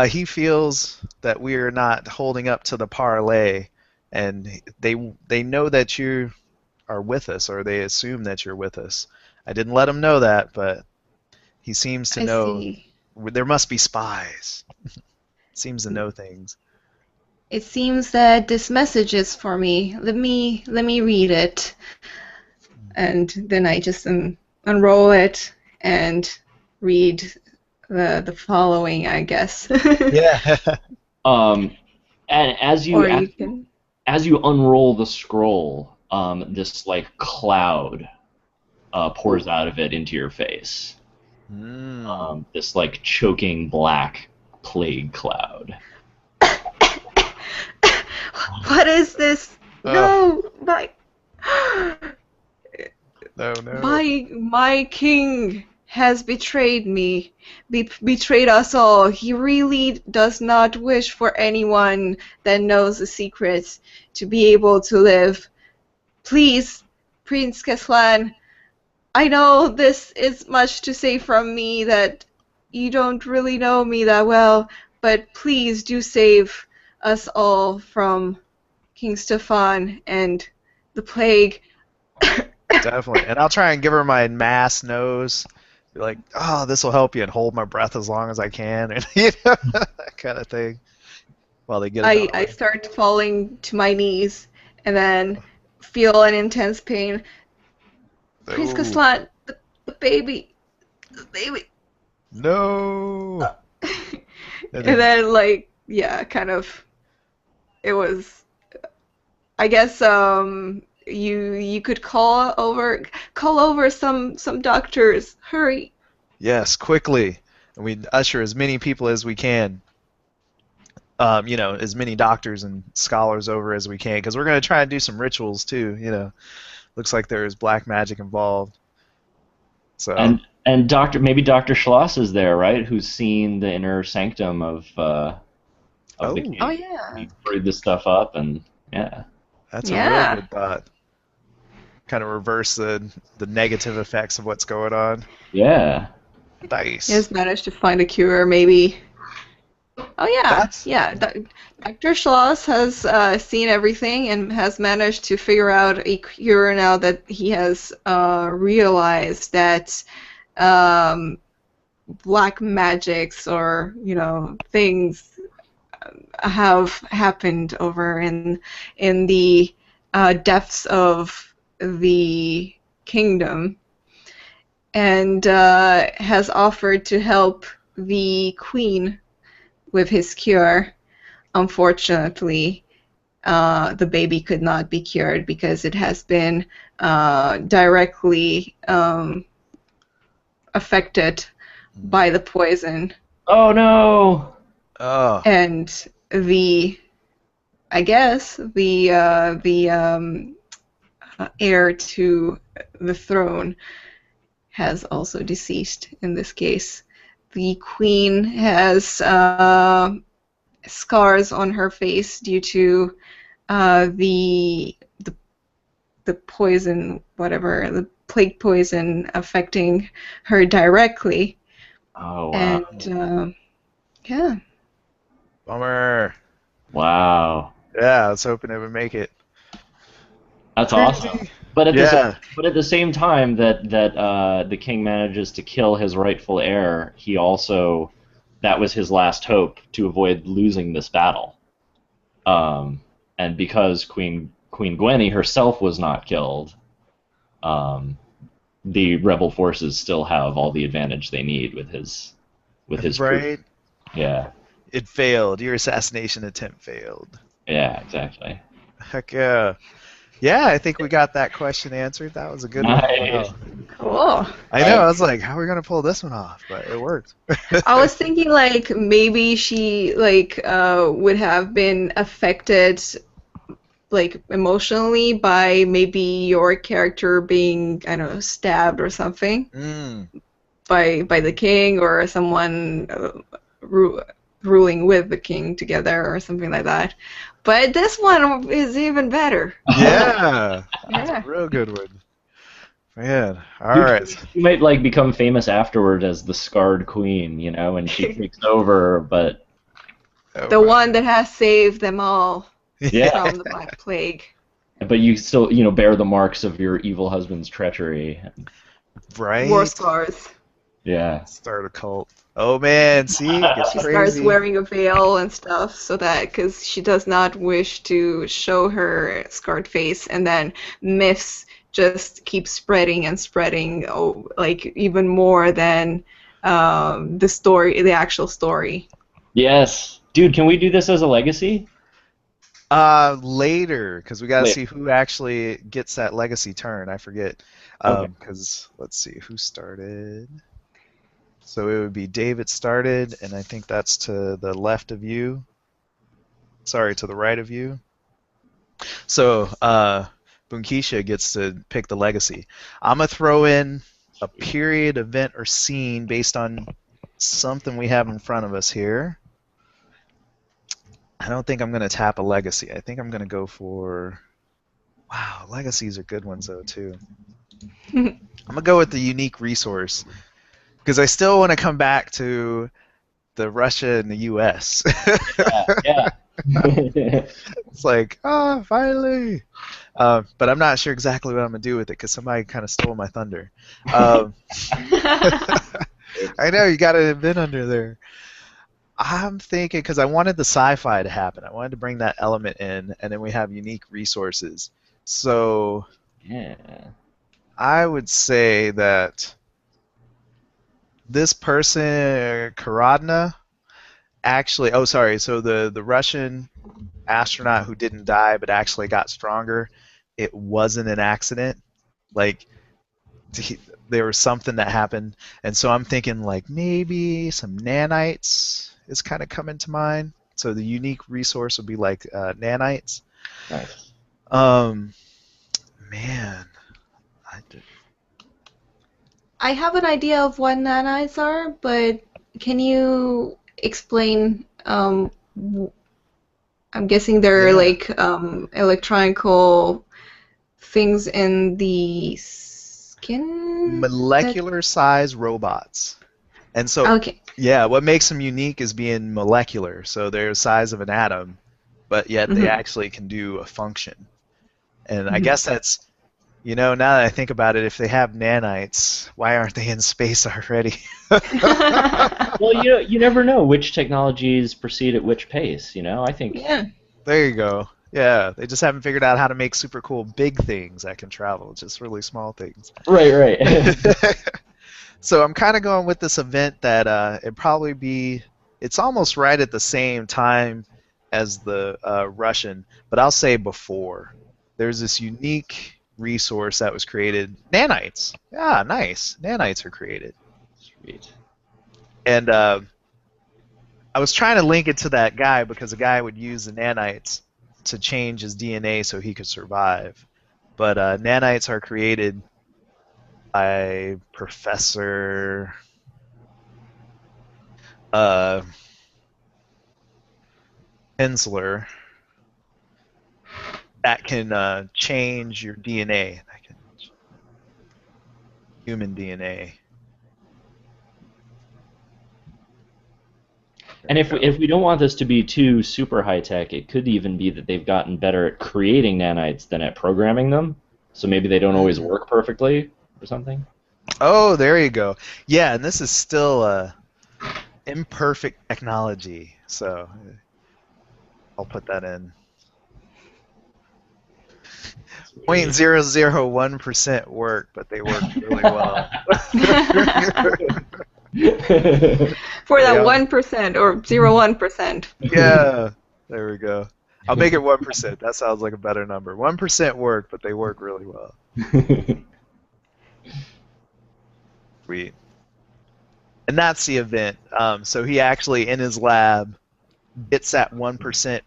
He feels that we are not holding up to the parlay, and they know that you are with us, or they assume that you're with us. I didn't let him know that, but he seems to know. See. There must be spies. Seems to know things. It seems that this message is for me. Let me read it, and then I just unroll it and read the following, I guess. Yeah. And as you unroll the scroll, this like cloud pours out of it into your face. This like choking black plague cloud. What is this? No, my no. My king has betrayed me, betrayed us all. He really does not wish for anyone that knows the secrets to be able to live. Please, Prince Keslan, I know this is much to say from me, that you don't really know me that well, but please do save us all from King Stefan and the plague. Definitely. And I'll try and give her my mass nose. Be like, oh, this will help you, and hold my breath as long as I can, and that kind of thing. While they get it. I start falling to my knees and then feel an intense pain. Prince Keslan, the baby. No. And then kind of, it was, I guess you could call over some doctors. Hurry. Yes, quickly. And we usher as many people as we can. As many doctors and scholars over as we can, because we're going to try and do some rituals too. Looks like there's black magic involved. So. And maybe Dr. Schloss is there, right? Who's seen the inner sanctum of of the Oh king. yeah. He brewed this stuff up, and yeah. That's a real Yeah. good thought. Kind of reverse the negative effects of what's going on. Yeah. He Nice. has managed to find a cure, maybe. Oh yeah, That's yeah. Dr. Schloss has seen everything and has managed to figure out a cure now that he has realized that um, black magics or things have happened over in the depths of the kingdom, and has offered to help the queen with his cure. Unfortunately, the baby could not be cured because it has been directly affected by the poison, Oh no. oh, and I guess the heir to the throne has also deceased in this case. The queen has scars on her face due to the poison, whatever, the plague poison affecting her directly. Oh wow. And yeah. bummer. Wow. Yeah, I was hoping it would make it. That's awesome. Crazy. But at the Yeah. same time that the king manages to kill his rightful heir, he also that was his last hope to avoid losing this battle. And because Queen Gwenny herself was not killed, um, the rebel forces still have all the advantage they need with his troops. Right? Yeah. It failed. Your assassination attempt failed. Yeah. Exactly. Heck yeah. Yeah, I think we got that question answered. That was a good one. Nice. Wow. Cool. I know. I was like, how are we gonna pull this one off? But it worked. I was thinking like maybe she like would have been affected like emotionally by maybe your character being, I don't know, stabbed or something Mm. by the king or someone ruling with the king together or something like that. But this one is even better. Yeah, that's a Yeah. real good one. Man, all You, right. you might like become famous afterward as the scarred queen, and she takes over. But Oh The my. one that has saved them all yeah, from the Black Plague. but you still bear the marks of your evil husband's treachery. War Right? scars. Yeah. Start a cult. Oh man, see, it gets She starts crazy. wearing a veil and stuff so that because she does not wish to show her scarred face, and then myths just keep spreading and spreading, like even more than the actual story. Yes, dude. Can we do this as a legacy? Later, because we got to Later. see who actually gets that legacy turn. I forget. Okay. Because let's see who started. So it would be David started, and I think that's to the left of you. Sorry, to the right of you. So Bunkisha gets to pick the legacy. I'm gonna throw in a period, event, or scene based on something we have in front of us here. I don't think I'm gonna tap a legacy. I think I'm gonna go for. Wow, legacies are good ones though too. I'm gonna go with the unique resource because I still want to come back to the Russia and the U.S. Yeah. Yeah. It's like, finally. But I'm not sure exactly what I'm gonna do with it because somebody kind of stole my thunder. Um, I know you got to have been under there. I'm thinking because I wanted the sci-fi to happen. I wanted to bring that element in, and then we have unique resources. So Yeah. I would say that this person, Karadna, actually. Oh, sorry. So the Russian astronaut who didn't die but actually got stronger, it wasn't an accident. Like there was something that happened, and so I'm thinking like maybe some nanites is kind of coming to mind. So the unique resource would be like nanites. Nice. Um, man, I did, I have an idea of what nanites are, but can you explain I'm guessing they're Yeah. like electronical things in the skin. Molecular size robots. And so, Okay. yeah, what makes them unique is being molecular. So they're the size of an atom, but yet they Mhm. actually can do a function. And I Mhm. guess that's, now that I think about it, if they have nanites, why aren't they in space already? Well, you never know which technologies proceed at which pace. I think. Yeah. There you go. Yeah, they just haven't figured out how to make super cool big things that can travel, just really small things. Right, right. So I'm kind of going with this event that it's almost right at the same time as the Russian, but I'll say before. There's this unique resource that was created, nanites. Yeah, nice. Nanites are created. Sweet. And I was trying to link it to that guy because the guy would use the nanites to change his DNA so he could survive. But nanites are created by Professor uh, Hensler that can change your DNA, that can human DNA. And if we don't want this to be too super high tech, it could even be that they've gotten better at creating nanites than at programming them. So maybe they don't always work perfectly or something. Oh, there you go. Yeah, and this is still imperfect technology, so I'll put that in. Sweet. 0.001% work, but they work really well. For that Yeah. 1% or 0.01%. Yeah, there we go. I'll make it 1%. That sounds like a better number. 1% work, but they work really well. Sweet. And that's the event. So he actually, in his lab, gets that 1%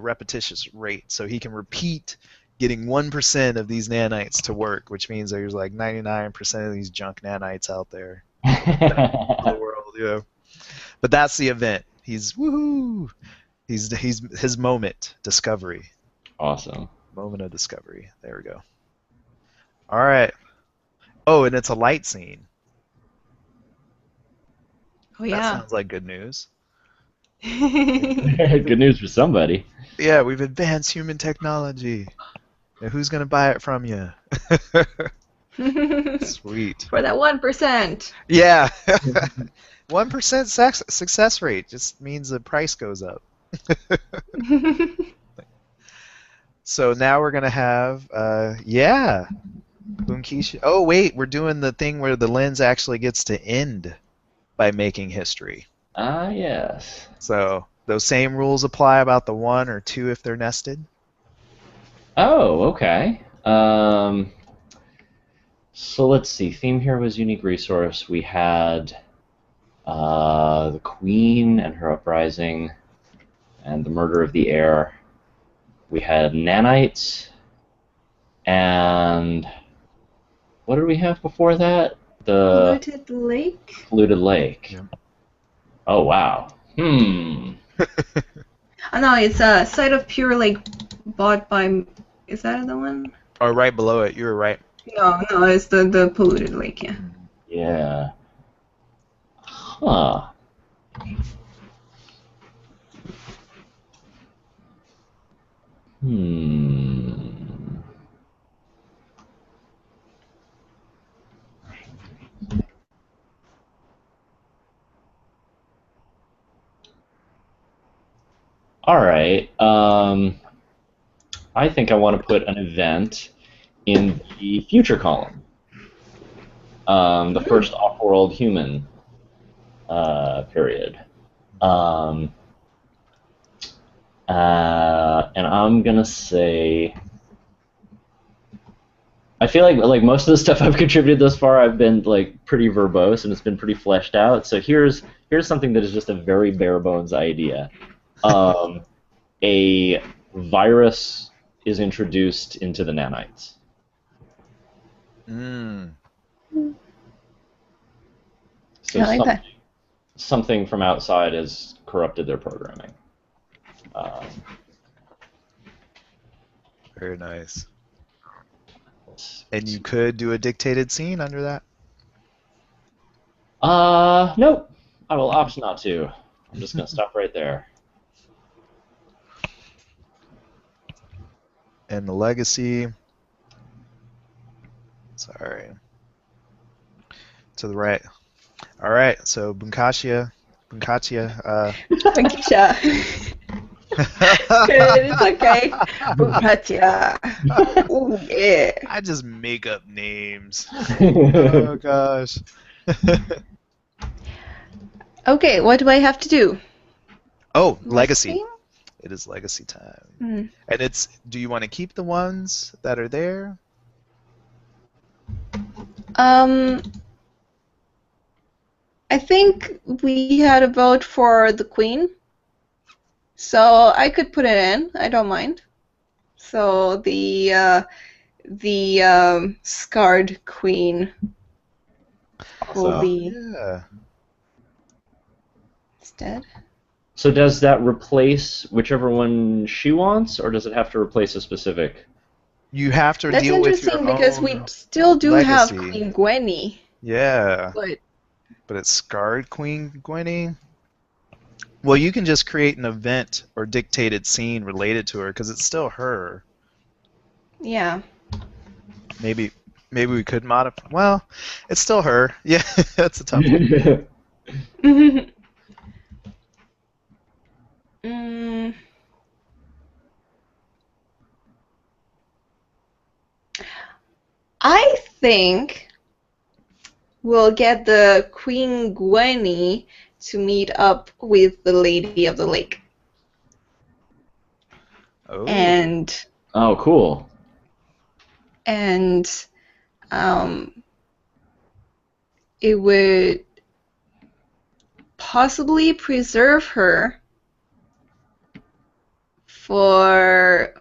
repetitious rate. So he can repeat getting 1% of these nanites to work, which means there's like 99% of these junk nanites out there in the world. But that's the event. He's woohoo. He's his moment, discovery. Awesome. Moment of discovery. There we go. All right. Oh, and it's a light scene. Oh That yeah. sounds like good news. Good news for somebody. Yeah, we've advanced human technology. Now, who's gonna buy it from you? Sweet. For that 1%. Yeah. 1% success rate just means the price goes up. So now we're gonna have Bunkishi. Oh wait, we're doing the thing where the lens actually gets to end by making history. Ah, yes. So those same rules apply about the 1 or 2 if they're nested. Oh, okay. So let's see. Theme here was unique resource. We had the Queen and her uprising, and the murder of the heir. We had nanites, and what did we have before that? The Polluted lake? polluted lake. Yeah. Oh wow. Oh no, it's a site of pure lake bought by. Is that the one? Or right below it, you were right. No, it's the polluted lake. Yeah. Yeah. Huh. Hmm. All right. I think I want to put an event in the future column. The first off-world human period. And I'm gonna say, I feel like most of the stuff I've contributed thus far, I've been like pretty verbose and it's been pretty fleshed out. So here's something that is just a very bare bones idea. A virus is introduced into the nanites. Mm. So I like that. something from outside has corrupted their programming. Uh, Very nice. And you could do a dictated scene under that? Nope. I will opt not to. I'm just gonna stop right there. And the legacy. Sorry. To the right. All right. So Bunkashia. Pankisha. It's okay. Bukatia. Oh, yeah. I just make up names. Oh gosh. Okay, what do I have to do? Oh, legacy. Thing? It is legacy time. Mm. And it's, do you want to keep the ones that are there? I think we had a vote for the queen, so I could put it in. I don't mind. So the scarred queen will So, be Yeah. instead. so does that replace whichever one she wants, or does it have to replace a specific? You have to That's deal with your interesting because we own still do have legacy. Queen Gwenny, Yeah. but It's scarred Queen Gwenny. Well, you can just create an event or dictated scene related to her because it's still her. yeah. Maybe we could modify. Well, it's still her. Yeah, that's a tough one. Mm, I think we'll get the Queen Gwenny to meet up with the Lady of the Lake. Oh. And Oh, cool. It would possibly preserve her for,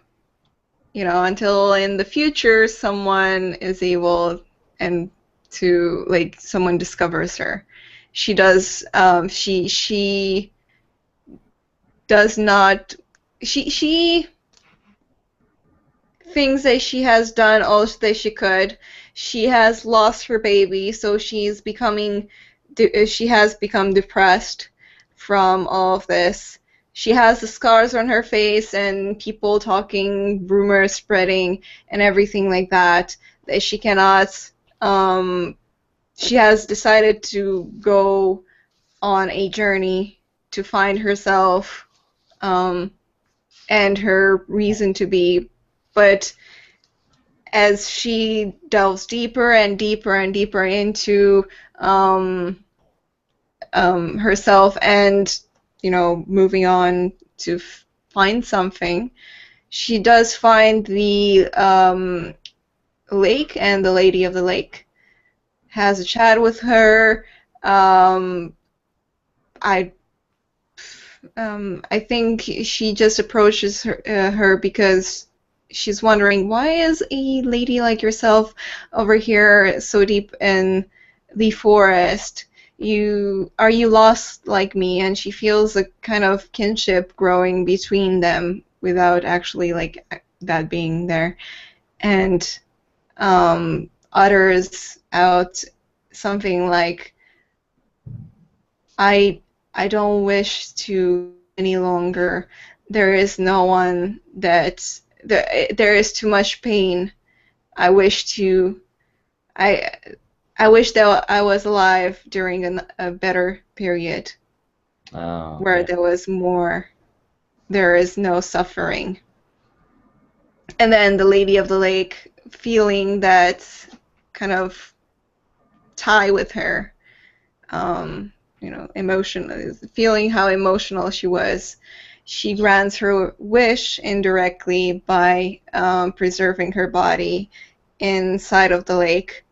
until in the future someone is able and to, like, someone discovers her. She does, she does not, she thinks that she has done all that she could. She has lost her baby, so she has become depressed from all of this. She has the scars on her face and people talking, rumors spreading, and everything like that. That she cannot. She has decided to go on a journey to find herself and her reason to be, but as she delves deeper and deeper and deeper into herself and, moving on to find something, she does find the lake, and the Lady of the Lake has a chat with her. I think she just approaches her because she's wondering, why is a lady like yourself over here so deep in the forest? Are you lost like me? And she feels a kind of kinship growing between them without actually like that being there, and utters out something like, I don't wish to any longer. There is no one that there is too much pain. I wish to I I wish that I was alive during a better period where Yeah. there is no suffering. And then the Lady of the Lake, feeling that kind of tie with her, feeling how emotional she was, she grants her wish indirectly by preserving her body inside of the lake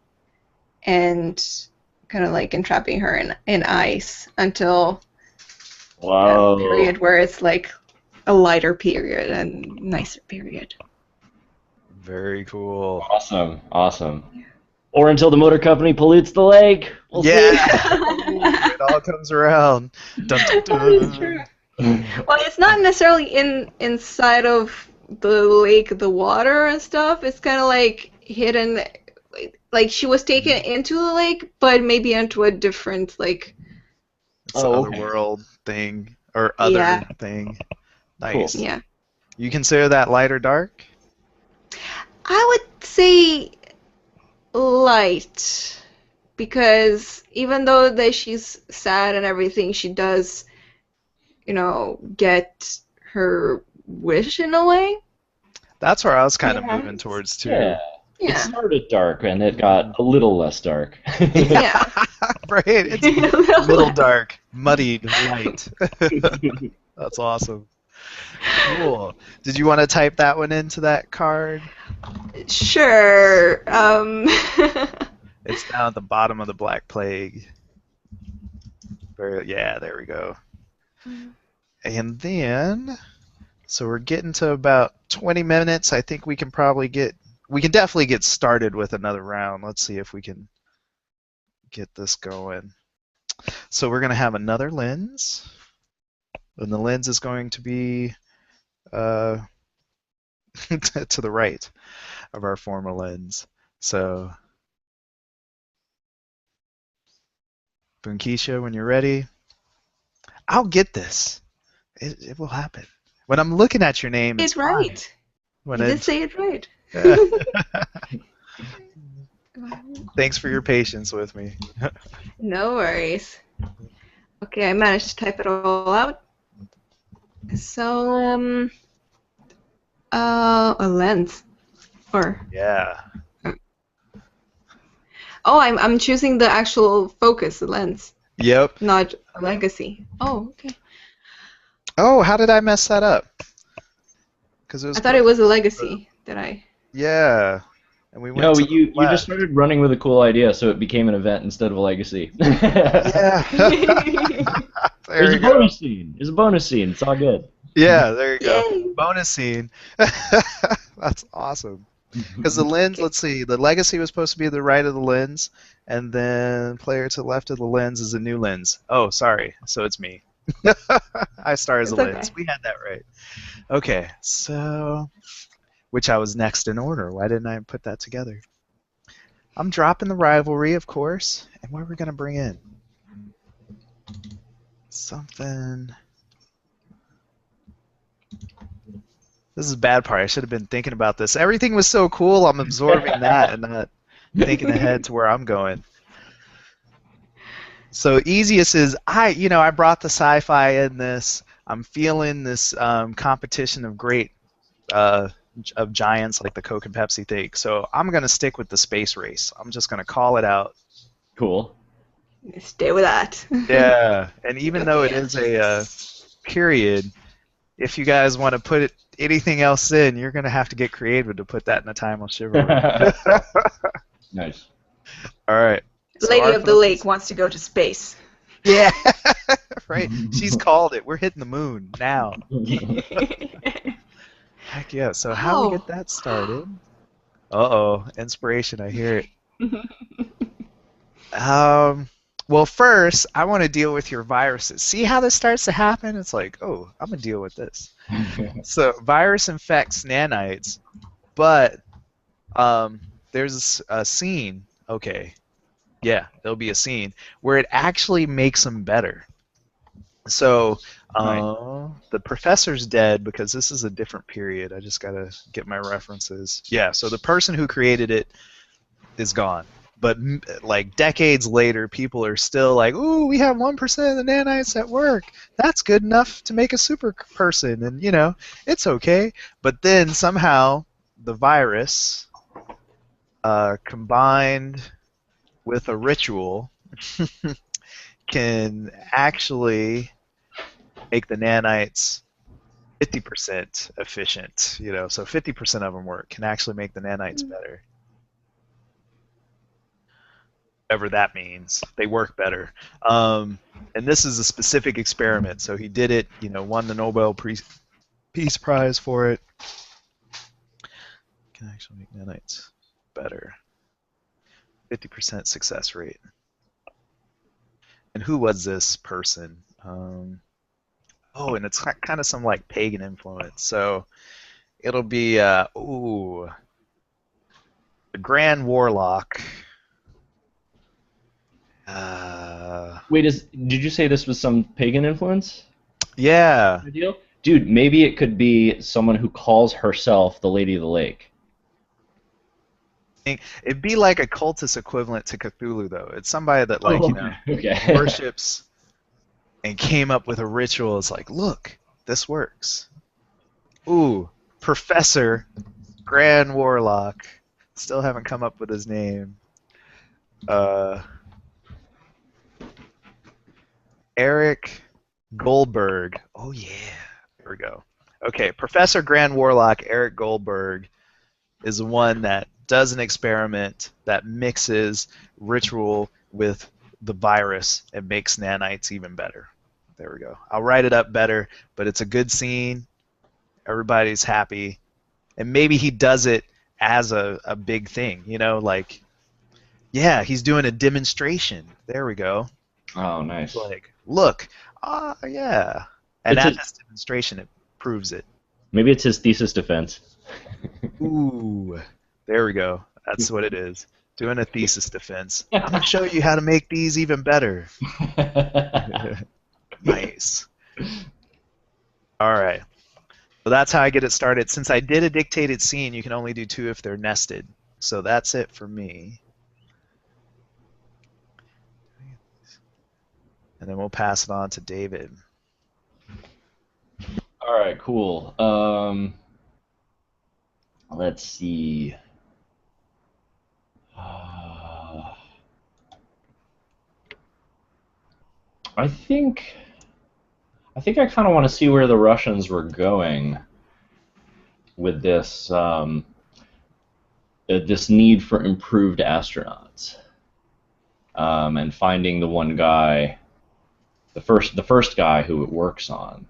and kind of like entrapping her in ice until a period where it's like a lighter period and nicer period. Very cool. Awesome. Or until the motor company pollutes the lake. We'll see. It all comes around. Dun, dun, dun. That is true. Well, it's not necessarily inside of the lake, the water and stuff. It's kind of like hidden, like she was taken into the lake, but maybe into a different like. It's the Oh, other okay. world thing or Yeah. other thing. Cool. Nice. Yeah. You consider that light or dark? I would say light, because even though that she's sad and everything, she does, get her wish in a way. That's where I was kind of Yeah. moving towards Yeah. too. It Yeah. started dark and it got a little less dark. Yeah. Right. It's A little middle less. dark, muddied light. That's awesome. Cool. Did you want to type that one into that card? Sure. It's down at the bottom of the Black Plague. Yeah, there we go. And then, so we're getting to about 20 minutes. I think we can definitely get started with another round. Let's see if we can get this going. So we're going to have another lens. And the lens is going to be to the right of our former lens. So, Bunkisha, when you're ready, I'll get this. It will happen. When I'm looking at your name, it's It's fine. right. When You did it's say it right. Thanks for your patience with me. No worries. Okay, I managed to type it all out. So, a lens. Or, Yeah. oh, I'm choosing the actual focus, the lens, Yep. not a legacy. Oh, okay. Oh, how did I mess that up? Because it was I thought it was a legacy that I. Yeah. And we went No, to the you just left. started running with a cool idea, so it became an event instead of a legacy. Yeah. There There's you a go. bonus scene. There's a bonus scene. It's all good. Yeah, there you go. Yay! Bonus scene. That's awesome. Because the lens, Okay. let's see, the legacy was supposed to be the right of the lens, and then player to the left of the lens is a new lens. Oh, sorry. So it's me. I star as a It's lens. okay. We had that right. Okay, so which I was next in order. Why didn't I put that together? I'm dropping the rivalry, of course. And what are we going to bring in? Something. This is the bad part. I should have been thinking about this. Everything was so cool. I'm absorbing that and not thinking ahead to where I'm going. So easiest is I brought the sci-fi in this. I'm feeling this competition of great of giants like the Coke and Pepsi thing. So I'm gonna stick with the space race. I'm just gonna call it out. Cool. Stay with that. Yeah, and even though it Okay. is a period, if you guys want to put anything else in, you're gonna have to get creative to put that in a time of chivalry. Nice. All right. So Lady our of the focus. Lake wants to go to space. Yeah, right. She's called it. We're hitting the moon now. Heck yeah. So how do we get Oh. that started? Uh-oh, inspiration. I hear it. Well, first, I want to deal with your viruses. See how this starts to happen? It's like, oh, I'm gonna deal with this. So, virus infects nanites, but there's a scene. Okay, yeah, there'll be a scene where it actually makes them better. So, Right. the professor's dead because this is a different period. I just gotta get my references. Yeah, so the person who created it is gone. But like decades later, people are still like, "Ooh, we have 1% of the nanites at work. That's good enough to make a super person," and it's okay. But then somehow the virus, combined with a ritual, can actually make the nanites 50% efficient. So 50% of them work. Can actually make the nanites better. Whatever that means. They work better. And this is a specific experiment. So he did it, won the Nobel Peace Prize for it. Can actually make nanites better. 50% success rate. And who was this person? Oh, and it's kind of some like pagan influence. So it'll be the Grand Warlock. Wait, did you say this was some pagan influence? Yeah. Deal? Dude, maybe it could be someone who calls herself the Lady of the Lake. It'd be like a cultist equivalent to Cthulhu, though. It's somebody that, like, Oh, okay. worships and came up with a ritual. It's like, look, this works. Ooh, Professor Grand Warlock. Still haven't come up with his name. Eric Goldberg. Oh, yeah. There we go. Okay, Professor Grand Warlock Eric Goldberg is the one that does an experiment that mixes ritual with the virus and makes nanites even better. There we go. I'll write it up better, but it's a good scene. Everybody's happy. And maybe he does it as a big thing, like, yeah, he's doing a demonstration. There we go. Oh, nice. Like, look, yeah. And at this demonstration, it proves it. Maybe it's his thesis defense. Ooh, there we go. That's what it is. Doing a thesis defense. I'm going to show you how to make these even better. Nice. All right. So that's how I get it started. Since I did a dictated scene, you can only do 2 if they're nested. So that's it for me. And then we'll pass it on to David. All right, cool. Let's see. I think I kind of want to see where the Russians were going with this this need for improved astronauts, and finding the one guy, the first guy who it works on.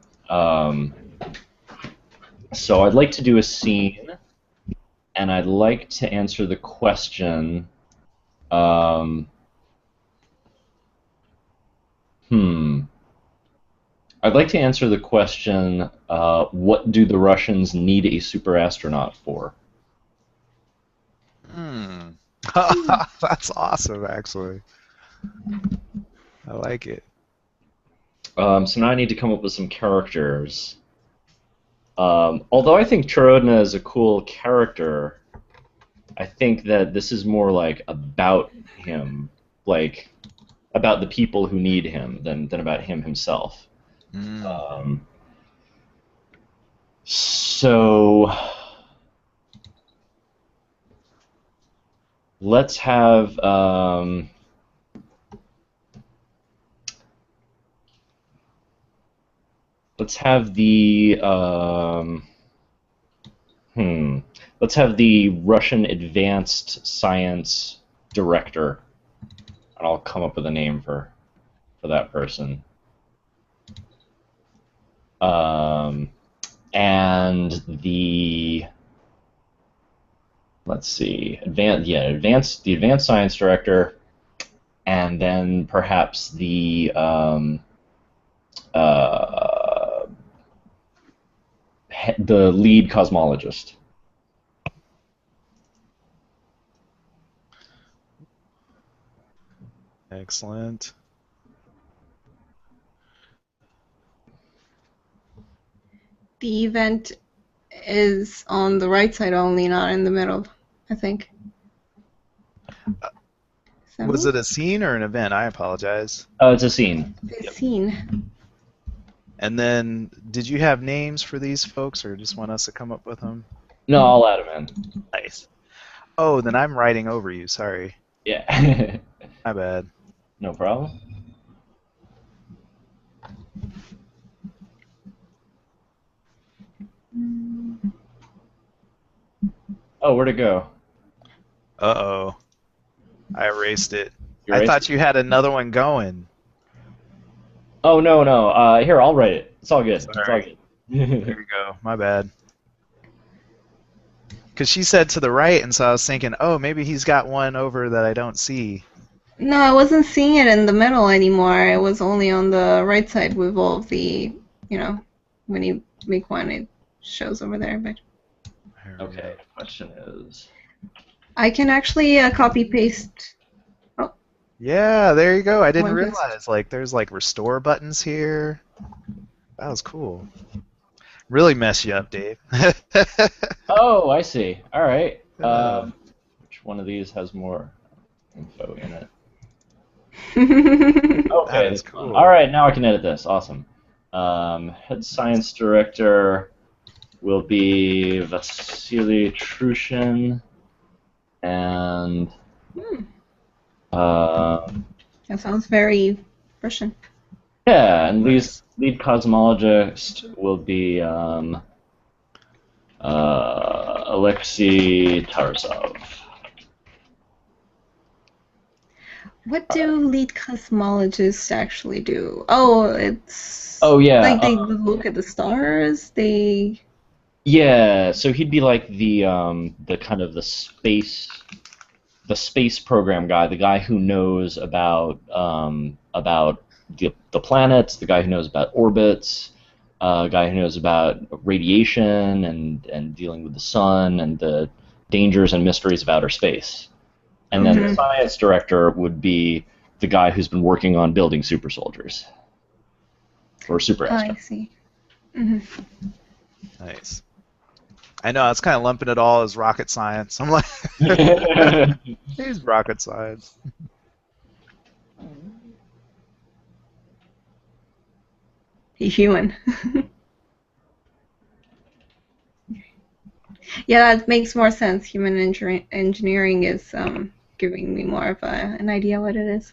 So I'd like to do a scene, and I'd like to answer the question. I'd like to answer the question, what do the Russians need a super astronaut for? That's awesome, actually. I like it. So now I need to come up with some characters. Although I think Chorodna is a cool character, I think that this is more like about him, like about the people who need him than about him himself. So let's have let's have the Russian advanced science director, and I'll come up with a name for that person. And the the advanced science director, and then perhaps the lead cosmologist. Excellent. The event is on the right side only, not in the middle, I think. Was it a scene or an event? I apologize. It's a scene. The scene. And then, did you have names for these folks, or just want us to come up with them? No, I'll add them in. Nice. Oh, then I'm writing over you. Sorry. Yeah. My bad. No problem. Oh, where'd it go? Uh-oh. I erased it. You I erased thought you had another one going. Oh, no. Here, I'll write it. It's all good. Sorry. It's all good. There we go. My bad. Because she said to the right, and so I was thinking, oh, maybe he's got one over that I don't see. No, I wasn't seeing it in the middle anymore. It was only on the right side with all of the when you make one, it shows over there. But Okay, the question is... I can actually copy paste. Oh, Yeah, there you go. I didn't one paste. realize there's restore buttons here. That was cool. Really mess you up, Dave. Oh, I see. All right. Uh. Which one of these has more info in it? Okay. Okay, is this one. cool. All right, now I can edit this. Awesome. Head science director will be Vasily Trushin, and That sounds very Russian. yeah, and Nice. lead cosmologist will be Alexei Tarzov. What do lead cosmologists actually do? Oh, it's yeah, like they look at the stars. Yeah, so he'd be like the kind of the space program guy, the guy who knows about the planets, the guy who knows about orbits, guy who knows about radiation and dealing with the sun and the dangers and mysteries of outer space. And then the science director would be the guy who's been working on building super soldiers or super astronauts. I see. Nice. I know, I was kind of lumping it all as rocket science. I'm like, he's rocket science. He's human. Yeah, that makes more sense. Human engineering is giving me more of an idea what it is.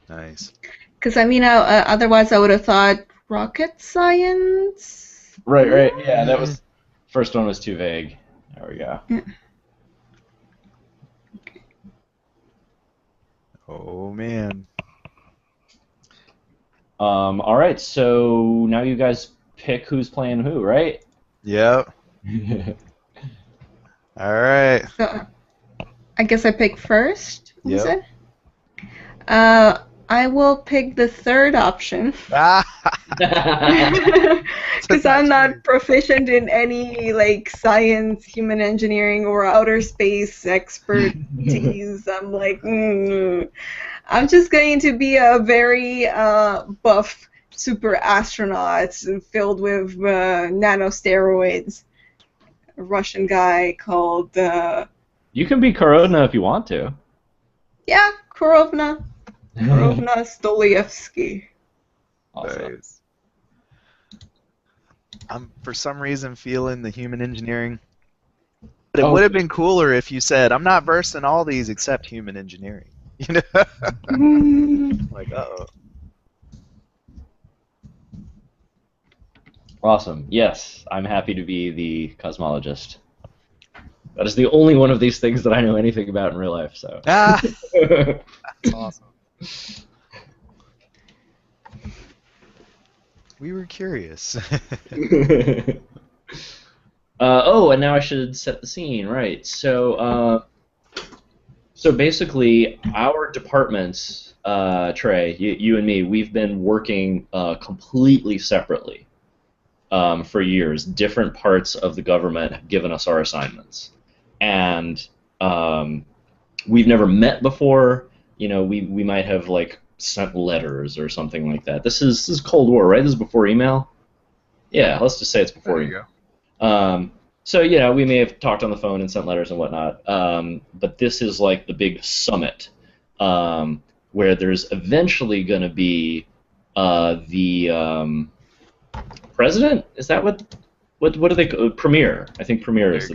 Nice. Because otherwise I would have thought rocket science. Right. Yeah, that was first one was too vague. There we go. Yeah. Oh man. All right, so now you guys pick who's playing who, right? Yep. All right. So I guess I pick first. What was Yep. it? I will pick the third option. Because I'm not proficient in any science, human engineering, or outer space expertise. I'm I'm just going to be a very buff super astronaut filled with nanosteroids. A Russian guy called... You can be Korona if you want to. Yeah, Korovna Stolyevsky. Awesome. Nice. I'm for some reason feeling the human engineering. But it would have been cooler if you said, I'm not versed in all these except human engineering. You know? Like, uh-oh. Awesome. Yes, I'm happy to be the cosmologist. That is the only one of these things that I know anything about in real life, so. Ah! That's awesome. We were curious. And now I should set the scene, right? So basically, our departments, Trey, you and me, we've been working completely separately for years. Different parts of the government have given us our assignments, and we've never met before. You know, we might have sent letters or something like that. This is Cold War, right? This is before email. Yeah, let's just say it's before There you email. go. So we may have talked on the phone and sent letters and whatnot. But this is like the big summit where there's eventually going to be the president. Is that what do they call premier? I think premier is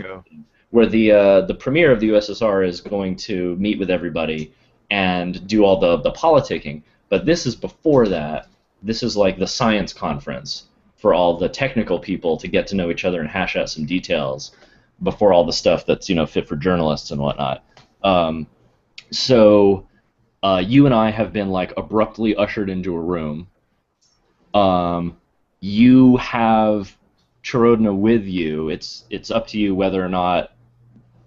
where the premier of the USSR is going to meet with everybody and do all the politicking. But this is before that. This is like the science conference for all the technical people to get to know each other and hash out some details before all the stuff that's fit for journalists and whatnot. So you and I have been abruptly ushered into a room. You have Chorodna with you. It's up to you whether or not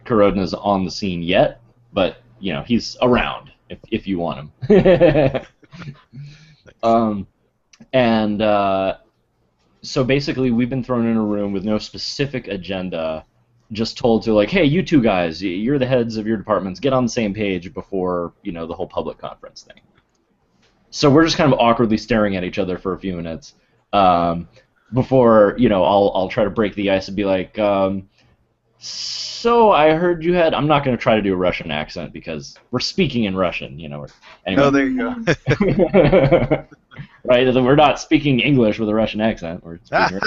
Chorodna's on the scene yet, but he's around if you want him. And so basically, we've been thrown in a room with no specific agenda, just told to like, hey, you two guys, you're the heads of your departments, get on the same page before the whole public conference thing. So we're just kind of awkwardly staring at each other for a few minutes before I'll try to break the ice and be like, so I heard you had. I'm not going to try to do a Russian accent because we're speaking in Russian, Anyway. Oh, there you go. Right? We're not speaking English with a Russian accent. We're speaking.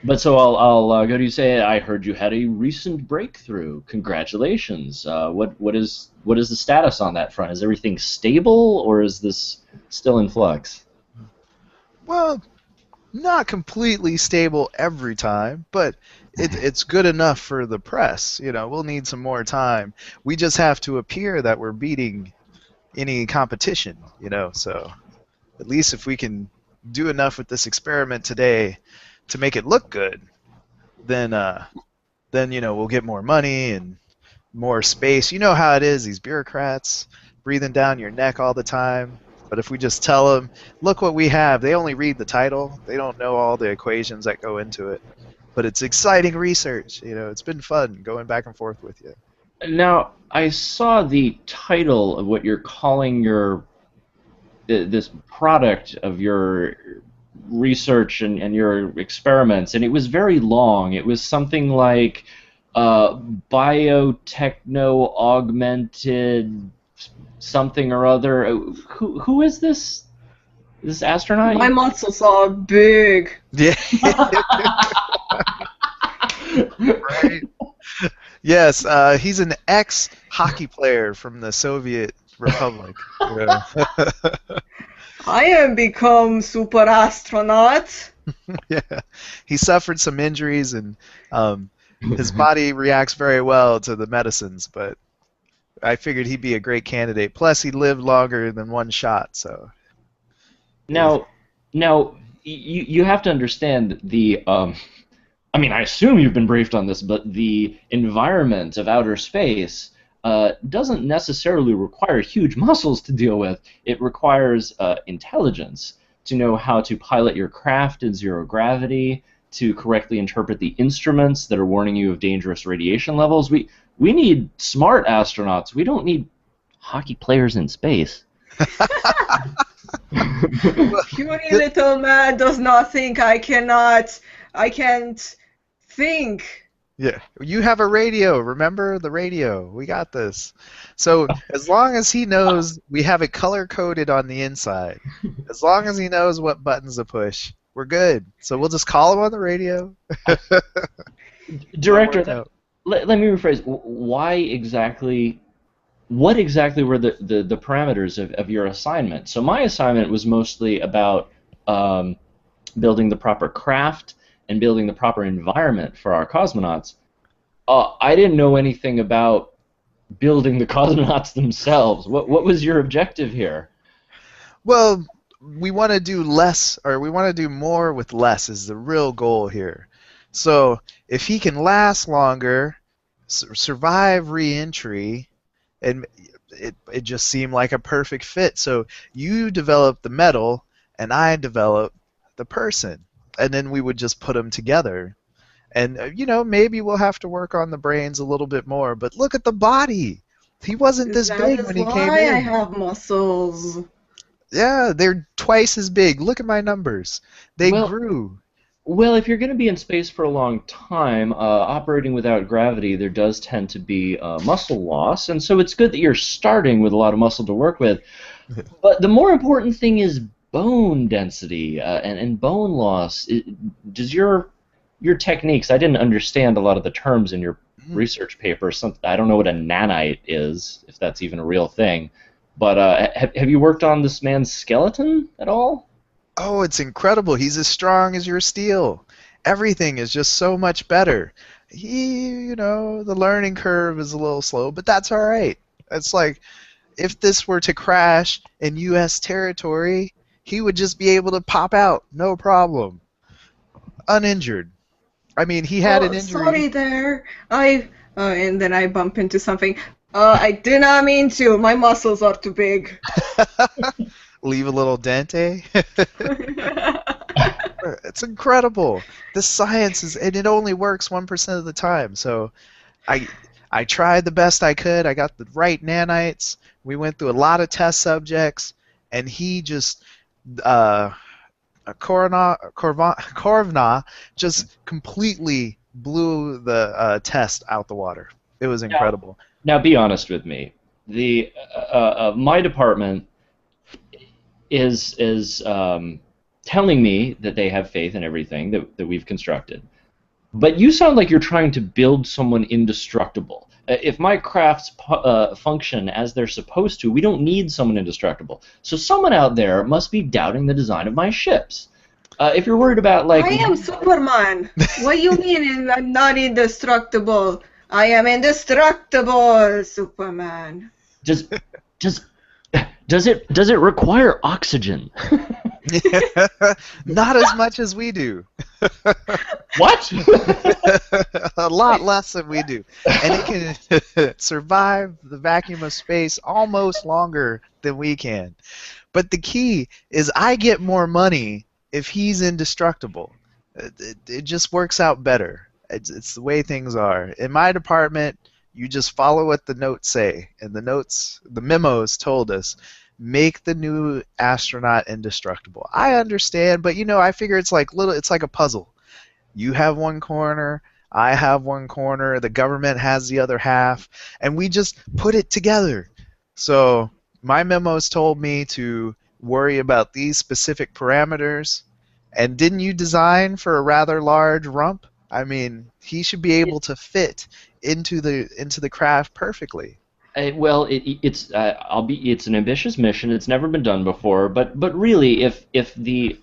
But so I'll go to you say, I heard you had a recent breakthrough. Congratulations. What is the status on that front? Is everything stable, or is this still in flux? Well, not completely stable every time, but it's good enough for the press. We'll need some more time. We just have to appear that we're beating any competition, so at least if we can do enough with this experiment today to make it look good, then we'll get more money and more space. You know how it is, these bureaucrats breathing down your neck all the time. But if we just tell them, look what we have, they only read the title. They don't know all the equations that go into it. But it's exciting research. It's been fun going back and forth with you. Now, I saw the title of what you're calling this product of your research and your experiments, and it was very long. It was something like biotechno augmented something or other. Who is this astronaut? My muscles are big. Yeah. Right. Yes, he's an ex-hockey player from the Soviet Republic. I am become super astronaut. Yeah, he suffered some injuries, and his body reacts very well to the medicines. But I figured he'd be a great candidate. Plus, he lived longer than one shot. So now, you have to understand the. I assume you've been briefed on this, but the environment of outer space doesn't necessarily require huge muscles to deal with. It requires intelligence to know how to pilot your craft in zero gravity, to correctly interpret the instruments that are warning you of dangerous radiation levels. We need smart astronauts. We don't need hockey players in space. Puny little man does not think I can't think. yeah, you have a radio. Remember the radio? We got this. So as long as he knows we have it color coded on the inside, as long as he knows what buttons to push, we're good. So we'll just call him on the radio. Director, let me rephrase. What exactly were the parameters of your assignment? So my assignment was mostly about building the proper craft and building the proper environment for our cosmonauts. I didn't know anything about building the cosmonauts themselves. What was your objective here? Well, we want to do less, or we want to do more with less is the real goal here. So if he can last longer, survive re-entry, and it just seemed like a perfect fit. So you develop the metal, and I develop the person, and then we would just put them together. And maybe we'll have to work on the brains a little bit more. But look at the body. He wasn't this big when he came in. I have muscles. Yeah, they're twice as big. Look at my numbers. They grew. Well, if you're going to be in space for a long time, operating without gravity, there does tend to be muscle loss, and so it's good that you're starting with a lot of muscle to work with. But the more important thing is bone density and bone loss. Does your techniques? I didn't understand a lot of the terms in your research paper. I don't know what a nanite is, if that's even a real thing. But have you worked on this man's skeleton at all? Oh, it's incredible. He's as strong as your steel. Everything is just so much better. The learning curve is a little slow, but that's all right. It's like if this were to crash in U.S. territory, he would just be able to pop out, no problem, uninjured. I mean, he had an injury. Sorry there. And then I bump into something. I did not mean to. My muscles are too big. leave a little dente. It's incredible. The science is, and it only works 1% of the time. So I I tried the best I could. I got the right nanites. We went through a lot of test subjects, and he just uh, Korvna just completely blew the test out the water. It was Now, incredible. now be honest with me. The my department is telling me that they have faith in everything that we've constructed. But you sound like you're trying to build someone indestructible. If my crafts function as they're supposed to, we don't need someone indestructible. So someone out there must be doubting the design of my ships. If you're worried about like, I am Superman. What do you mean I'm not indestructible? I am indestructible, Superman. just does it require oxygen? Not as much as we do. What? A lot less than we do. And it can survive the vacuum of space almost longer than we can. But the key is I get more money if he's indestructible. It just works out better. It's the way things are. In my department, you just follow what the notes say. And the memos told us, make the new astronaut indestructible. I understand, but I figure it's like a puzzle. You have one corner, I have one corner, the government has the other half, and we just put it together. So my memos told me to worry about these specific parameters. And didn't you design for a rather large rump? I mean, he should be able to fit into the craft perfectly. Well, it's an ambitious mission. It's never been done before. But really, if the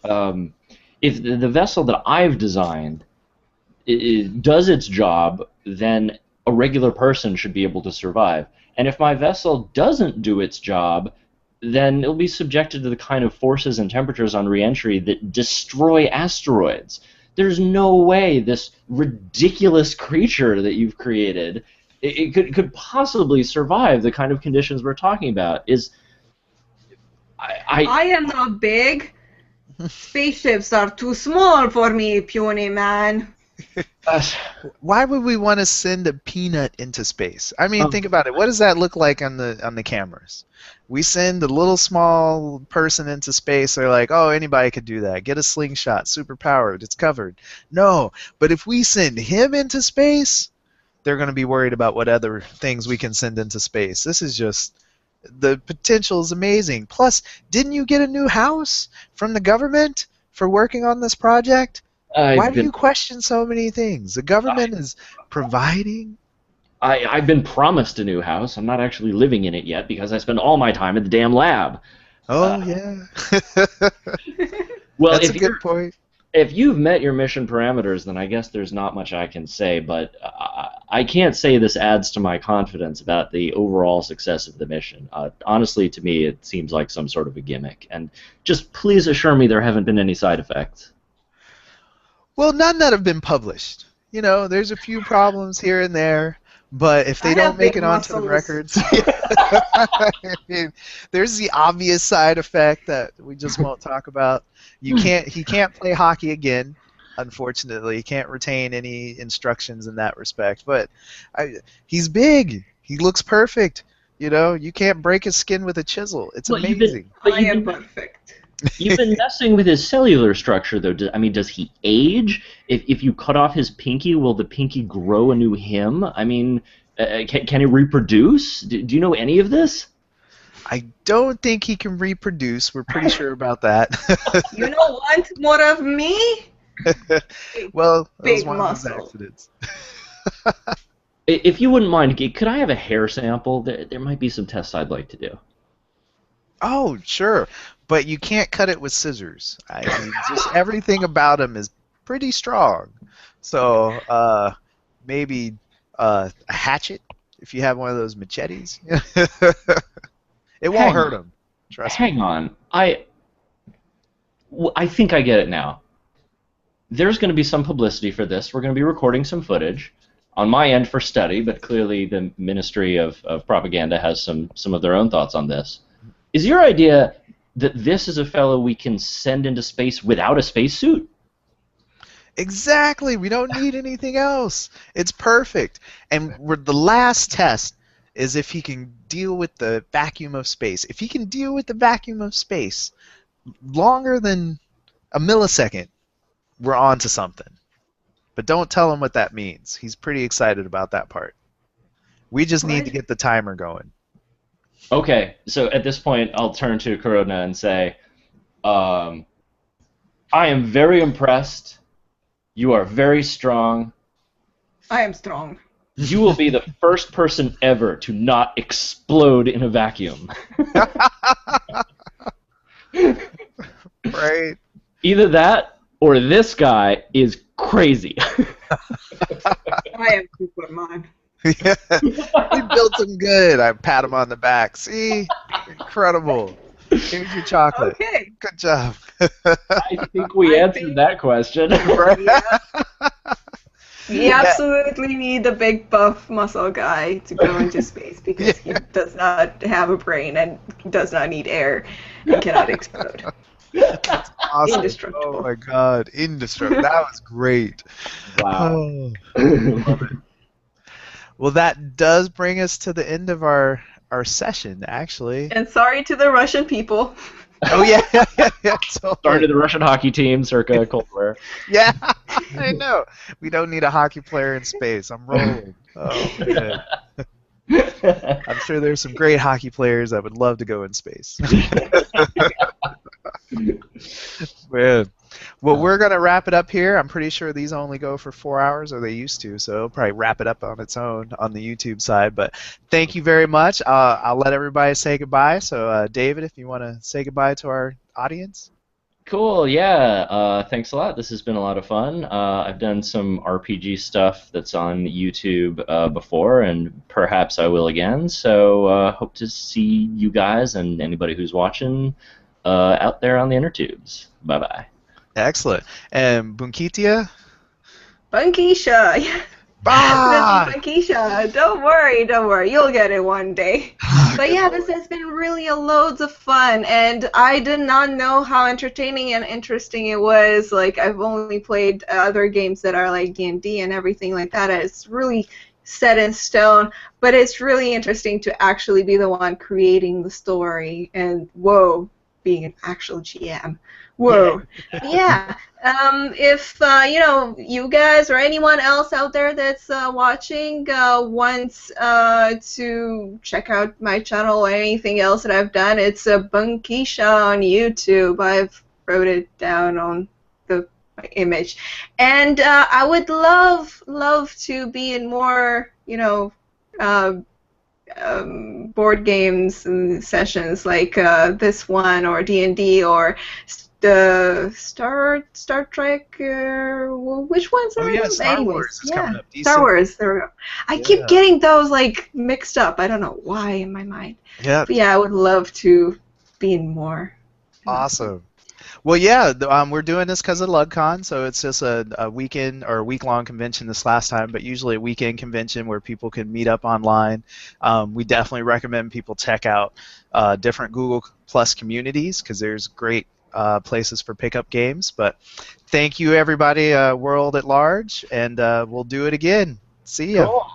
vessel that I've designed does its job, then a regular person should be able to survive. And if my vessel doesn't do its job, then it'll be subjected to the kind of forces and temperatures on re-entry that destroy asteroids. There's no way this ridiculous creature that you've created it could possibly survive the kind of conditions we're talking about. I am not big. Spaceships are too small for me, puny man. Why would we want to send a peanut into space? I mean, think about it. What does that look like on the cameras? We send a little small person into space. They're like, oh, anybody could do that. Get a slingshot, super powered, it's covered. No, but if we send him into space, they're going to be worried about what other things we can send into space. This is just, the potential is amazing. Plus, didn't you get a new house from the government for working on this project? Why do you question so many things? The government is providing. I've been promised a new house. I'm not actually living in it yet because I spend all my time at the damn lab. Oh, yeah. Well, that's a good point. If you've met your mission parameters, then I guess there's not much I can say, but I can't say this adds to my confidence about the overall success of the mission. Honestly, to me, it seems like some sort of a gimmick. And just please assure me there haven't been any side effects. Well, none that have been published. There's a few problems here and there, but if they don't make it onto the records, I mean, there's the obvious side effect that we just won't talk about. He can't play hockey again, unfortunately. He can't retain any instructions in that respect. But he's big. He looks perfect. You can't break his skin with a chisel. It's amazing. I am perfect. You've been messing with his cellular structure, though. Does he age? If you cut off his pinky, will the pinky grow a new him? I mean, can he reproduce? Do you know any of this? I don't think he can reproduce. We're pretty sure about that. You don't want more of me? Well, that was Big one muscle. of those accidents. If you wouldn't mind, could I have a hair sample? There might be some tests I'd like to do. Oh, sure. But you can't cut it with scissors. I mean, just everything about him is pretty strong. So maybe a hatchet, if you have one of those machetes. It won't hurt him. Trust me. Hang on. I think I get it now. There's going to be some publicity for this. We're going to be recording some footage on my end for study, but clearly the Ministry of Propaganda has some of their own thoughts on this. Is your idea that this is a fellow we can send into space without a spacesuit. Exactly. We don't need anything else. It's perfect. And the last test is if he can deal with the vacuum of space. If he can deal with the vacuum of space longer than a millisecond, we're on to something. But don't tell him what that means. He's pretty excited about that part. We just need to get the timer going. Okay, so at this point, I'll turn to Corona and say, I am very impressed. You are very strong. I am strong. You will be the first person ever to not explode in a vacuum. Right? Either that or this guy is crazy. I am Superman. Yeah. We built him good. I pat him on the back. See? Incredible. Here's your chocolate. Okay. Good job. I think we answered that question. Yeah. We absolutely need the big buff muscle guy to go into space because he does not have a brain and does not need air and cannot explode. That's awesome. Indestructible. Oh my god. Indestructible. That was great. Wow. Oh, I love it. Well, that does bring us to the end of our session, actually. And sorry to the Russian people. Oh, yeah. Totally. Sorry to the Russian hockey team, circa Cold War. Yeah, I know. We don't need a hockey player in space. I'm rolling. Oh, man. I'm sure there's some great hockey players that would love to go in space. Man. Well, we're going to wrap it up here. I'm pretty sure these only go for 4 hours, or they used to, so it'll probably wrap it up on its own on the YouTube side. But thank you very much. I'll let everybody say goodbye. So, David, if you want to say goodbye to our audience. Cool, yeah. Thanks a lot. This has been a lot of fun. I've done some RPG stuff that's on YouTube before, and perhaps I will again. So hope to see you guys and anybody who's watching out there on the inner tubes. Bye-bye. Excellent. And Bunkitia? Bunkisha. Bye! Bunkisha. Don't worry. You'll get it one day. But yeah, this has been really loads of fun, and I did not know how entertaining and interesting it was. Like, I've only played other games that are like D&D and everything like that. It's really set in stone, but it's really interesting to actually be the one creating the story, and whoa, being an actual GM. Whoa. Yeah. If you guys or anyone else out there that's watching wants to check out my channel or anything else that I've done, it's Bunkisha on YouTube. I've wrote it down on the image, and I would love to be in more board games and sessions like this one, or D&D, or the Star Trek. Which ones are those? Star Wars is coming up. Star Wars. There we go. I keep getting those like mixed up. I don't know why in my mind. Yeah. But yeah, I would love to be in more. Awesome. Well, yeah, we're doing this because of LUG Con, so it's just a weekend or a week-long convention this last time, but usually a weekend convention where people can meet up online. We definitely recommend people check out different Google Plus communities because there's great places for pickup games. But thank you, everybody, world at large, and we'll do it again. See ya. Cool.